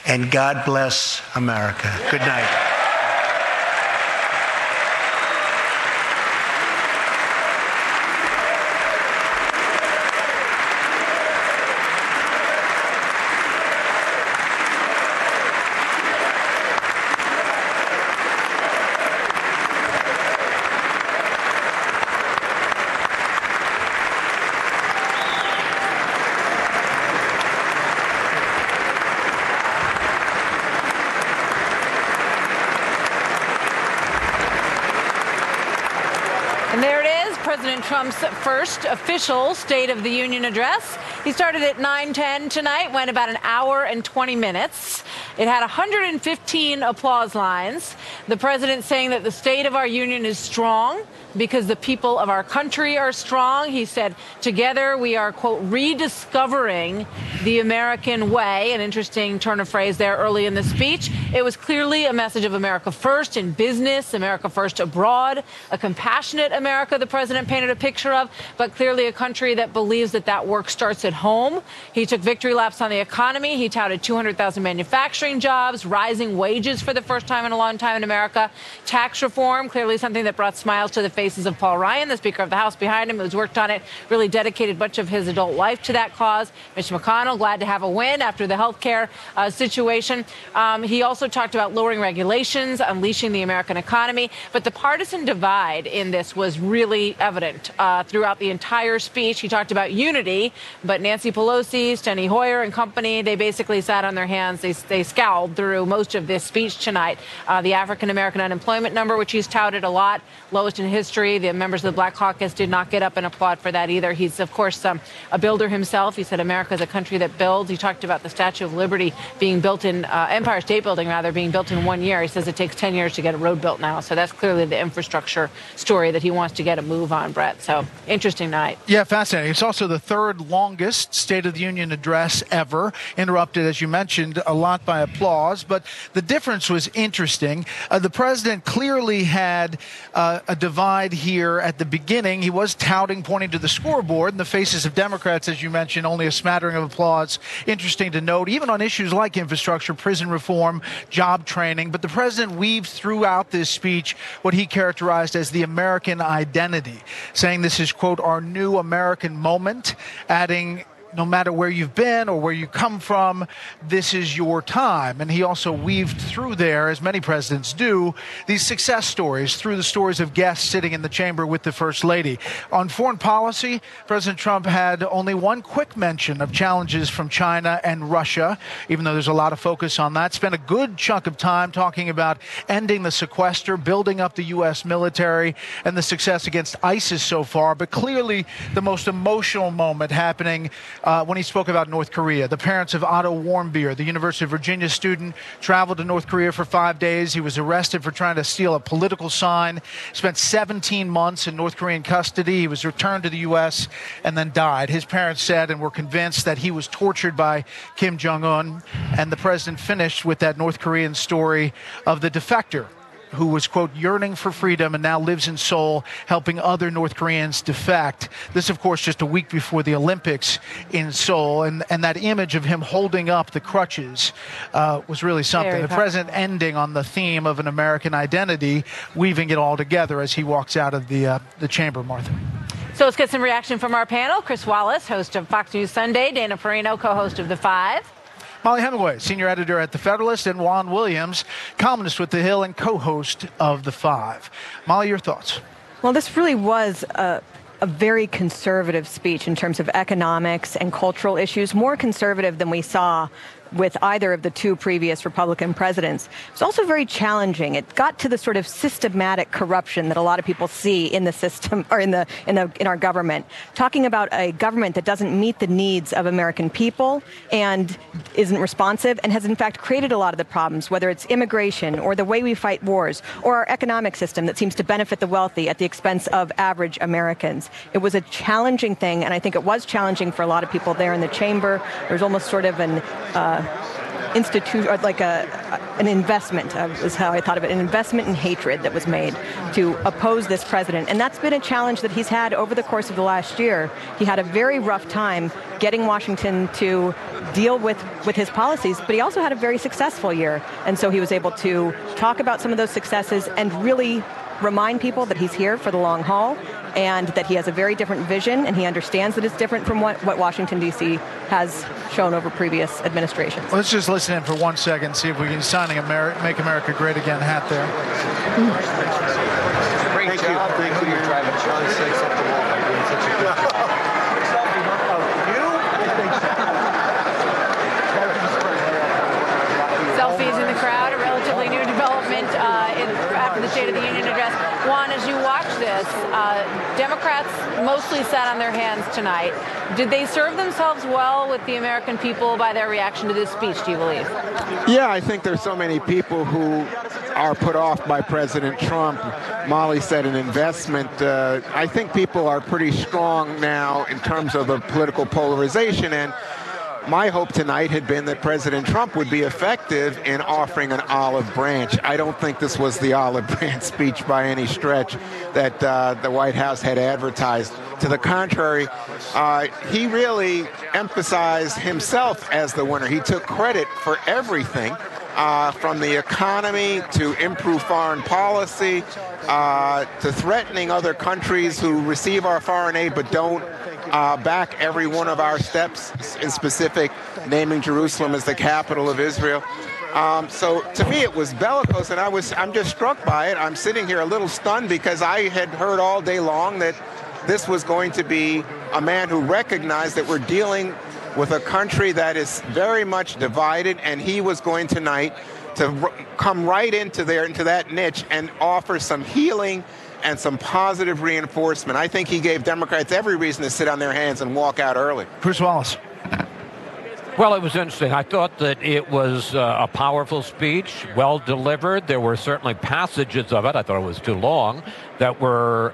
S4: and God bless America. Good night.
S1: And there it is, President Trump's first official State of the Union address. He started at 9:10 tonight, went about an hour and 20 minutes. It had 115 applause lines. The president saying that the state of our union is strong because the people of our country are strong. He said, together we are, quote, rediscovering the American way. An interesting turn of phrase there early in the speech. It was clearly a message of America first in business, America first abroad, a compassionate America the president painted a picture of, but clearly a country that believes that that work starts at home. He took victory laps on the economy. He touted 200,000 manufacturing jobs, rising wages for the first time in a long time in America, tax reform, clearly something that brought smiles to the faces of Paul Ryan, the Speaker of the House behind him, who's worked on it, really dedicated much of his adult life to that cause. Mitch McConnell, glad to have a win after the health care situation. He also talked about lowering regulations, unleashing the American economy. But the partisan divide in this was really evident throughout the entire speech. He talked about unity, but Nancy Pelosi, Steny Hoyer and company, they basically sat on their hands. They scowled through most of this speech tonight. The African-American unemployment number, which he's touted a lot, lowest in history. history. The members of the Black Caucus did not get up and applaud for that either. He's, of course, a builder himself. He said America is a country that builds. He talked about the Statue of Liberty being built in, Empire State Building, rather, being built in 1 year. He says it takes 10 years to get a road built now. So that's clearly the infrastructure story that he wants to get a move on, Brett. So interesting night.
S16: Yeah, fascinating. It's also the third longest State of the Union address ever, interrupted, as you mentioned, a lot by applause. But the difference was interesting. The president clearly had a divide here at the beginning. He was touting, pointing to the scoreboard, in the faces of Democrats, as you mentioned, only a smattering of applause. Interesting to note, even on issues like infrastructure, prison reform, job training. But the president weaved throughout this speech what he characterized as the American identity, saying this is, quote, our new American moment, adding, no matter where you've been or where you come from, this is your time. And he also weaved through there, as many presidents do, these success stories through the stories of guests sitting in the chamber with the First Lady. On foreign policy, President Trump had only one quick mention of challenges from China and Russia, even though there's a lot of focus on that. Spent a good chunk of time talking about ending the sequester, building up the U.S. military, and the success against ISIS so far. But clearly the most emotional moment happening when he spoke about North Korea. The parents of Otto Warmbier, the University of Virginia student, traveled to North Korea for 5 days. He was arrested for trying to steal a political sign, spent 17 months in North Korean custody. He was returned to the U.S. and then died. His parents said and were convinced that he was tortured by Kim Jong-un. And the president finished with that North Korean story of the defector who was, quote, yearning for freedom and now lives in Seoul, helping other North Koreans defect. This, of course, just a week before the Olympics in Seoul. And that image of him holding up the crutches was really something. The president ending on the theme of an American identity, weaving it all together as he walks out of the chamber, Martha.
S1: So let's get some reaction from our panel. Chris Wallace, host of Fox News Sunday. Dana Perino, co-host of The Five.
S16: Molly Hemingway, senior editor at The Federalist, and Juan Williams, columnist with The Hill and co-host of The Five. Molly, your thoughts?
S22: Well, this really was a very conservative speech in terms of economics and cultural issues, more conservative than we saw with either of the two previous Republican presidents. It's also very challenging. It got to the sort of systematic corruption that a lot of people see in the system or in our government. Talking about a government that doesn't meet the needs of American people and isn't responsive and has in fact created a lot of the problems, whether it's immigration or the way we fight wars or our economic system that seems to benefit the wealthy at the expense of average Americans. It was a challenging thing, and I think it was challenging for a lot of people there in the chamber. There's almost sort of an institute, or like an investment, is how I thought of it, an investment in hatred that was made to oppose this president. And that's been a challenge that he's had over the course of the last year. He had a very rough time getting Washington to deal with his policies, but he also had a very successful year. And so he was able to talk about some of those successes and really remind people that he's here for the long haul and that he has a very different vision, and he understands that it's different from what Washington, D.C. has shown over previous administrations.
S16: Let's just listen in for 1 second, see if we can sign a Make America Great Again hat there.
S5: Great job. Thank you. You're driving Sean 6 up the wall by doing such a good job.
S1: Selfies in the crowd, a relatively new development after the State of the Union address. Juan, as you watch this, Democrats mostly sat on their hands tonight. Did they serve themselves well with the American people by their reaction to this speech, do you believe?
S20: Yeah, I think there's so many people who are put off by President Trump. Molly said an investment. I think people are pretty strong now in terms of the political polarization, and my hope tonight had been that President Trump would be effective in offering an olive branch. I don't think this was the olive branch speech by any stretch that the White House had advertised. To the contrary, he really emphasized himself as the winner. He took credit for everything, from the economy to improved foreign policy, to threatening other countries who receive our foreign aid but don't back every one of our steps, in specific naming Jerusalem as the capital of Israel. So to me, it was bellicose, and I'm just struck by it. I'm sitting here a little stunned because I had heard all day long that this was going to be a man who recognized that we're dealing with a country that is very much divided, and he was going tonight to come right into that niche and offer some healing and some positive reinforcement. I think he gave Democrats every reason to sit on their hands and walk out early.
S16: Bruce Wallace.
S17: Well, it was interesting. I thought that it was a powerful speech, well delivered. There were certainly passages of it, I thought it was too long, that were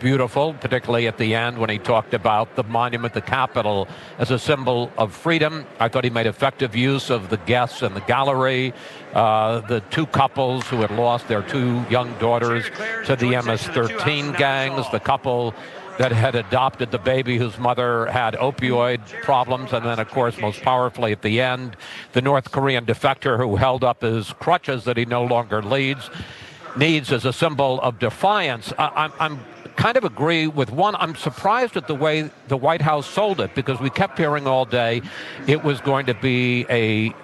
S17: beautiful, particularly at the end when he talked about the monument, the Capitol, as a symbol of freedom. I thought he made effective use of the guests in the gallery, the two couples who had lost their two young daughters to the MS-13 gangs, the couple that had adopted the baby whose mother had opioid problems, and then, of course, most powerfully at the end, the North Korean defector who held up his crutches that he no longer needs as a symbol of defiance. I'm kind of agree with one. I'm surprised at the way the White House sold it, because we kept hearing all day it was going to be a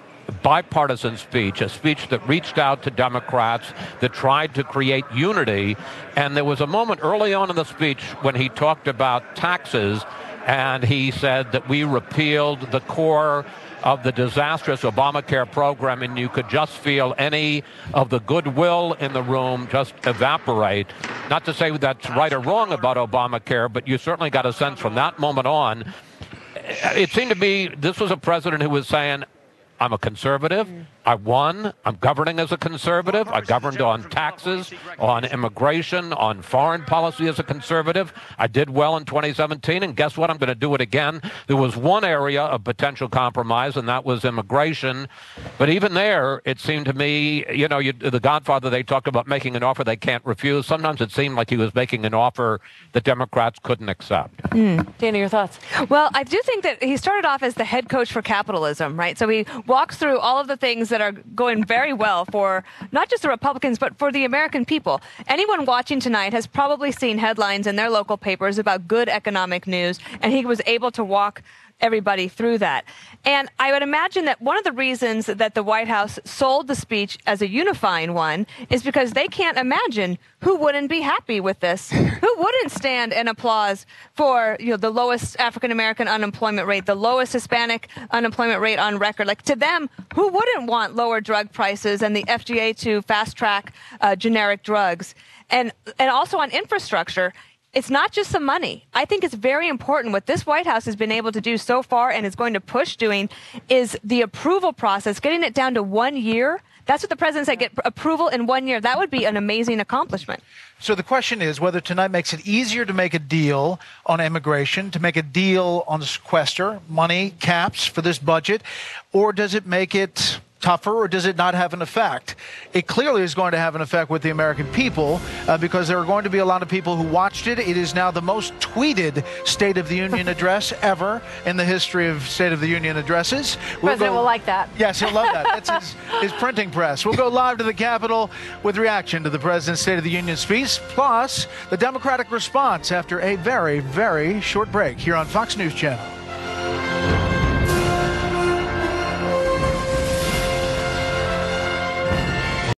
S17: bipartisan speech, a speech that reached out to Democrats, that tried to create unity. And there was a moment early on in the speech when he talked about taxes, and he said that we repealed the core of the disastrous Obamacare program, and you could just feel any of the goodwill in the room just evaporate. Not to say that's right or wrong about Obamacare, but you certainly got a sense from that moment on. It seemed to me this was a president who was saying, I'm a conservative. I won. I'm governing as a conservative. I governed on taxes, on immigration, on foreign policy as a conservative. I did well in 2017, and guess what? I'm going to do it again. There was one area of potential compromise, and that was immigration. But even there, it seemed to me, the Godfather, they talked about making an offer they can't refuse. Sometimes it seemed like he was making an offer that Democrats couldn't accept.
S1: Dana, your thoughts?
S21: Well, I do think that he started off as the head coach for capitalism, right? So he walks through all of the things that are going very well for not just the Republicans, but for the American people. Anyone watching tonight has probably seen headlines in their local papers about good economic news, and he was able to walk everybody through that. And I would imagine that one of the reasons that the White House sold the speech as a unifying one is because they can't imagine who wouldn't be happy with this, who wouldn't stand and applause for the lowest African-American unemployment rate, the lowest Hispanic unemployment rate on record. Like, to them, who wouldn't want lower drug prices and the FDA to fast-track generic drugs? And also on infrastructure, it's not just the money. I think it's very important. What this White House has been able to do so far and is going to push doing is the approval process, getting it down to 1 year. That's what the president said, get approval in 1 year. That would be an amazing accomplishment.
S16: So the question is whether tonight makes it easier to make a deal on immigration, to make a deal on sequester, money, caps for this budget, or does it make it tougher, or does it not have an effect? It clearly is going to have an effect with the American people because there are going to be a lot of people who watched it. It is now the most tweeted State of the Union address ever in the history of State of the Union addresses.
S1: President will like that.
S16: Yes, he'll love that. That's his printing press. We'll go live to the Capitol with reaction to the President's State of the Union speech, plus the Democratic response after a very, very short break here on Fox News Channel.